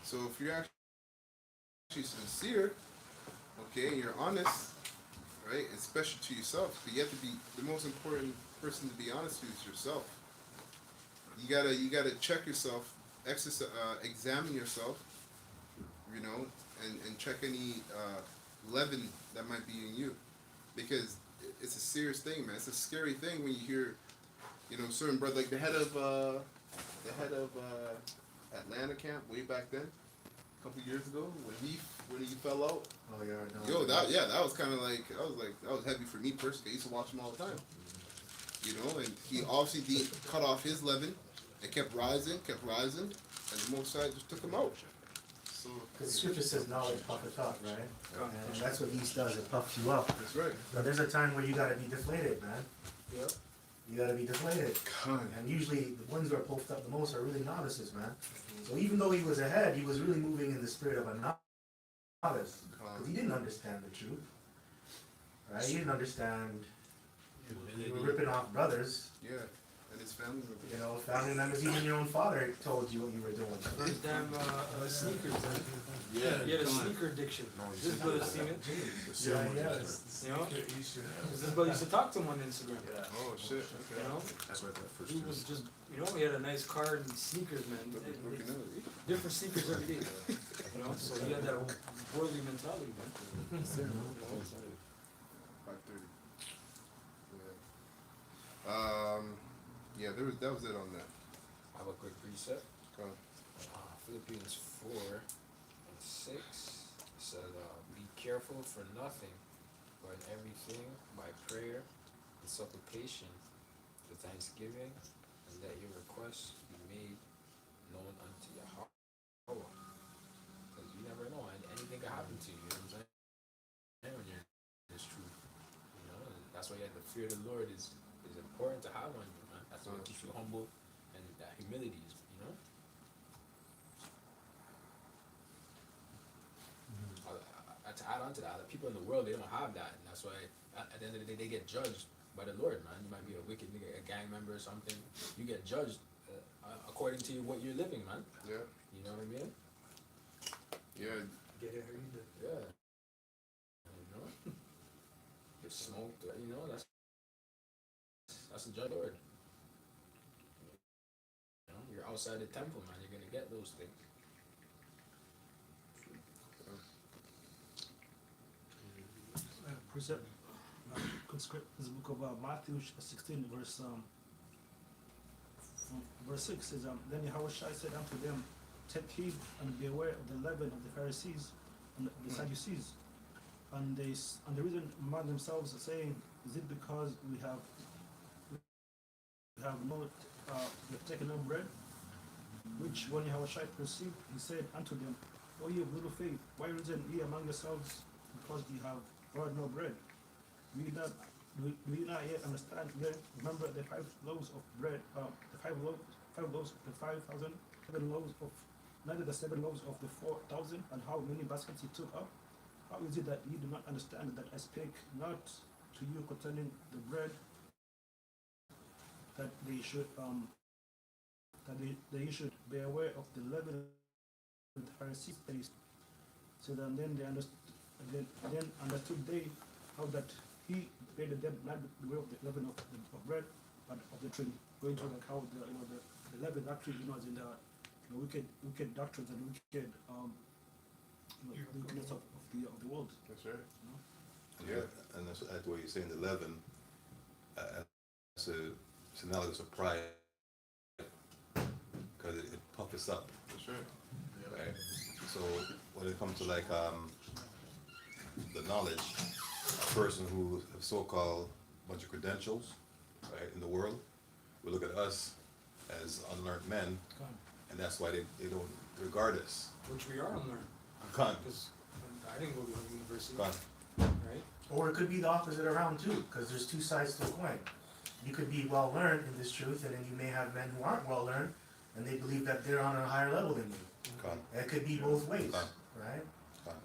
So if you're actually sincere, okay, and you're honest, right, especially to yourself, but you have to be the most important person to be honest to is yourself. You gotta check yourself, examine yourself, and check any leaven that might be in you, because it's a serious thing, man. It's a scary thing when you hear, certain brother, like the head of Atlanta camp way back then, a couple years ago, when he fell out. Oh yeah, I know. Yo, that was kind of like that was heavy for me personally. I used to watch him all the time. And he obviously didn't cut off his leaven. It kept rising, and the Most High just took him out. So, Because the scripture says knowledge puffeth up, right? And that's what yeast does, it puffs you up. that's right. But there's a time where you gotta be deflated, man. Yep. You gotta be deflated. God. And usually the ones who are puffed up the most are really novices, man. So even though he was ahead, he was really moving in the spirit of a novice. Because he didn't understand the truth. Right? He didn't understand. You were ripping off brothers. Yeah, and his family members. Family members, even your own father told you what you were doing. Those damn sneakers. Yeah. He had a sneaker addiction. This brother seen it. Yeah. This brother used to talk to him on Instagram. Oh shit. Okay. That's why that first He was just, he had a nice car and sneakers, man. Different sneakers every day. So he had that worldly mentality, man. 5:30. Yeah. That was it on that. I have a quick precept. Go on. Philippians 4:6 said, "Be careful for nothing, but in everything by prayer and supplication, with thanksgiving, and let your requests be made known unto Yahweh." Because you never know, and anything can happen to you. You know what I'm saying? When you're in this truth, and that's why the fear of the Lord is important to have on you, man. That's what keeps you humble, and that humility is, to add on to that, the people in the world, they don't have that, and that's why at the end of the day they get judged by the Lord, man. You might be a wicked nigga, a gang member or something. You get judged according to what you're living, man. Yeah. You know what I mean? Yeah. Get it how you did. Yeah. Get smoked. That's the judge Lord. You're outside the temple, man. You're gonna get those things. Precept, conscript is the book of Matthew 16, verse 6 says, "Then Yahweh said unto them, Take heed and beware of the leaven of the Pharisees and the Sadducees. And they reasoned among themselves, saying, Is it because we have taken no bread? Which when Yahweh perceived, he said unto them, O ye of little faith, why reason ye among yourselves because we have brought no bread. Do you not yet understand? Yet remember the 5 loaves of bread, the 5 loaves of the 5,000, 7 loaves of, neither the 7 loaves of the 4,000, and how many baskets he took up? How is it that you do not understand that I spake not to you concerning the bread, that they should be aware of the leaven of the Pharisees? So then they understood they how that he made them not beware of the leaven of bread, but of the tree. Going to like how the leaven actually is in the wicked doctrines and wicked the wickedness of the world. That's right. Yeah, and that's what you're saying. The leaven, it's analogous of pride, because it puffs us up. That's right. Right. So when it comes to like the knowledge, a person who has so-called bunch of credentials, right, in the world, will look at us as unlearned men, and that's why they don't regard us. Which we are unlearned. Con. Because I didn't go to university. Con. Right? Or it could be the opposite around too, because there's two sides to the coin. You could be well learned in this truth, and then you may have men who aren't well learned, and they believe that they're on a higher level than you. Con. It could be both ways, Con. right? Con.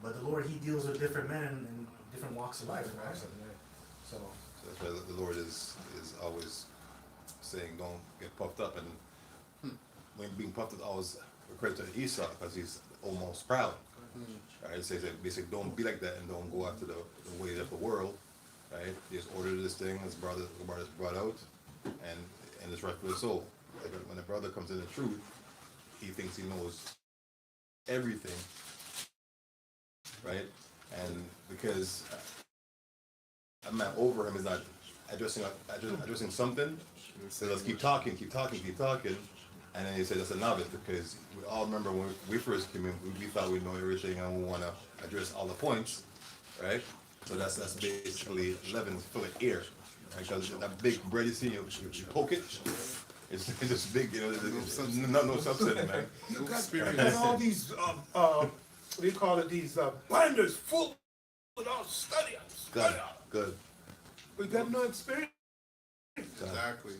But the Lord, He deals with different men in different walks of life, right? So, So that's why the Lord is always saying, don't get puffed up. And when being puffed up, always credit to Esau, because he's almost proud. Right? It says that basically don't be like that and don't go after the ways of the world. Right? Just order this thing as brother brought out, and it's rightfully so. Like when a brother comes in the truth, he thinks he knows everything. Right? And because a man over him is not addressing something, so let's keep talking, and then he said that's a novice, because we all remember when we first came in, we thought we know everything and we want to address all the points, right? So that's basically leaven full of air, right? Because that big bread you see, you poke it, it's just big, there's no substance, man. You got all these, what do you call it, these blenders full without study. Good. We got no experience. Exactly.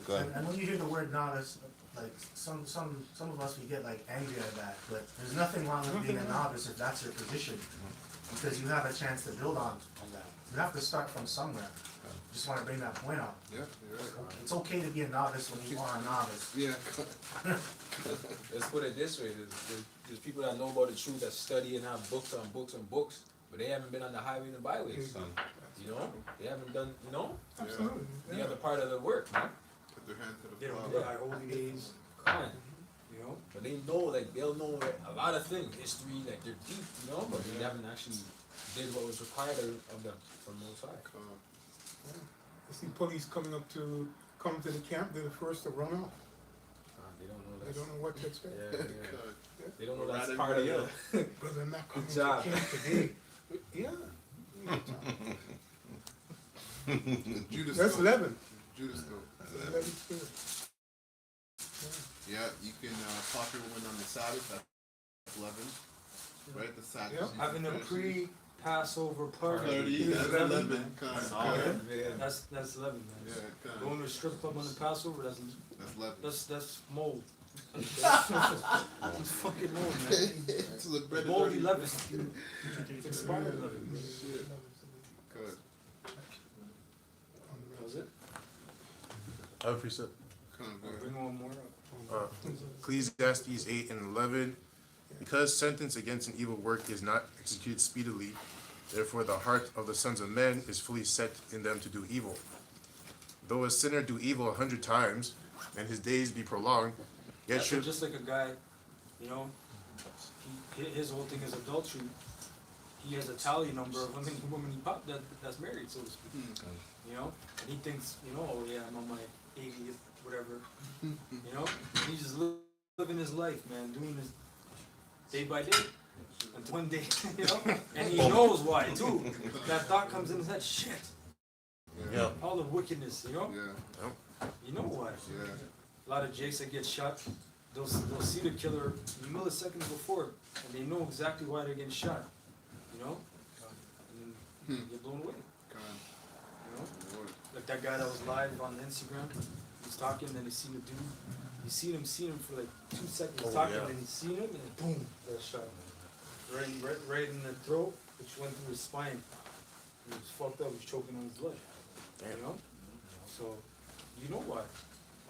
Good. and when you hear the word novice, like some of us, we get like angry at that. But there's nothing wrong with being a novice if that's your position, because you have a chance to build on that. You have to start from somewhere. Just want to bring that point out. Yeah, you're right. It's okay to be a novice when you are a novice. Yeah. Let's put it this way: there's people that know about the truth, that study and have books on books and books, but they haven't been on the highway and the byways. You know, they haven't done. Absolutely. The other part of the work, man. Put their hand to They the don't plow. do our holy days. Come on. You know? But they know, like, they'll know a lot of things, history, like, they're deep, but they haven't actually did what was required of them from Most High. You see police come to the camp, they're the first to run off. They don't know They that. don't know what to expect. Yeah. They don't know that's Right, part of yeah. it. Brother, I'm not coming Good to job. camp today. Yeah. Judas That's goat. 11. Judas goat. 11 spirit. Yeah, you can pop your woman on the Sabbath. That's 11. Right, the Sabbath. Yep. Having a pre-Passover party. Party. is That's 11, 11. man. Man. That's 11, man. Yeah, kind Going to a strip club on the Passover, that's 11. that's mold. It's fucking mold, man. It's the bread Mold and 11. It's expired 11. Shit. Good. That was it? I have a precept. Bring one more up. Ecclesiastes 8 and 11. Because sentence against an evil work is not executed speedily, therefore the heart of the sons of men is fully set in them to do evil. Though a sinner do evil 100 times, and his days be prolonged, yet That's should... just like a guy, his whole thing is adultery. He has a tally number of how many women he popped that's married, so to speak. And he thinks, oh yeah, I'm on my 80th, whatever. He's just living his life, man, doing his day by day. Until one day, and he knows why too. That thought comes in his head, shit. Yeah. All the wickedness, Yeah. You know why. Yeah. A lot of jakes that get shot, they'll see the killer milliseconds before, and they know exactly why they're getting shot. you know, and then you're blown away, God, you know. Lord. Like that guy that was live on Instagram, he was talking, then he seen the dude, you seen him for like 2 seconds talking, yeah. then he seen him, and boom, that shot, right in the throat, which went through his spine. He was fucked up, he was choking on his blood, you know. So, you know why?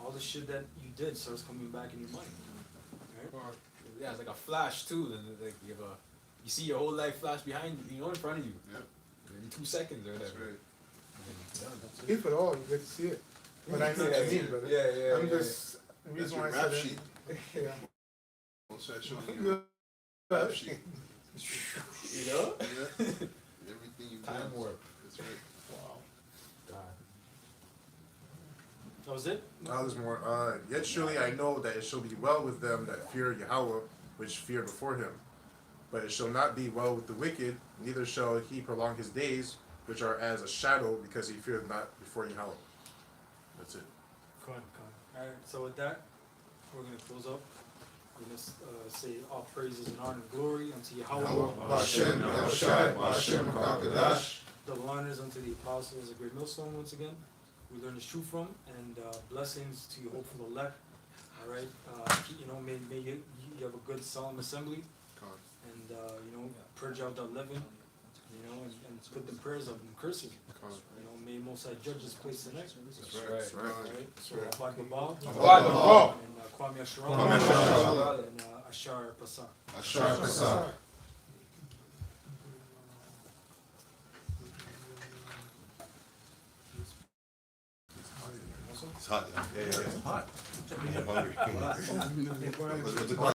All the shit that you did starts coming back in your mind, right? Yeah, it's like a flash too. Then like you have you see your whole life flash behind you, you know, in front of you. Yep. In 2 seconds or That's whatever. right. If at all, you get to see it. But I know what you mean, brother. Yeah. I'm just, the That's reason your why I rap said sheet. that. Yeah. What's that showing you? Rap sheet. You know? Yeah. Everything you've done. Time warp. That's right. That was it? Now there's more. Yet surely I know that it shall be well with them that fear Yahweh, which fear before him. But it shall not be well with the wicked, neither shall he prolong his days, which are as a shadow, because he feareth not before Yahweh. That's it. Alright, so with that, we're gonna close up. We're gonna say all praises and honor and glory unto Yahweh. Hashem, Yahushai, Hashem, Hakadash. Double honors unto the apostles of Great Millstone once again. We learn the truth from, and blessings to your hopeful elect. All right, you know, may you have a good solemn assembly, God. and you know, purge out that living, you know, and put the prayers up and curses. God. You know, may Most High Judge this place tonight. That's right. That's right. All right, so That's right. Abad Babal, Abad Babal. and Kwame Kwame Asharam, Asharam. and Ashar Pasar. Ashar Pasar. It's hot. Yeah. It's hot. I'm hungry. Hot. What's the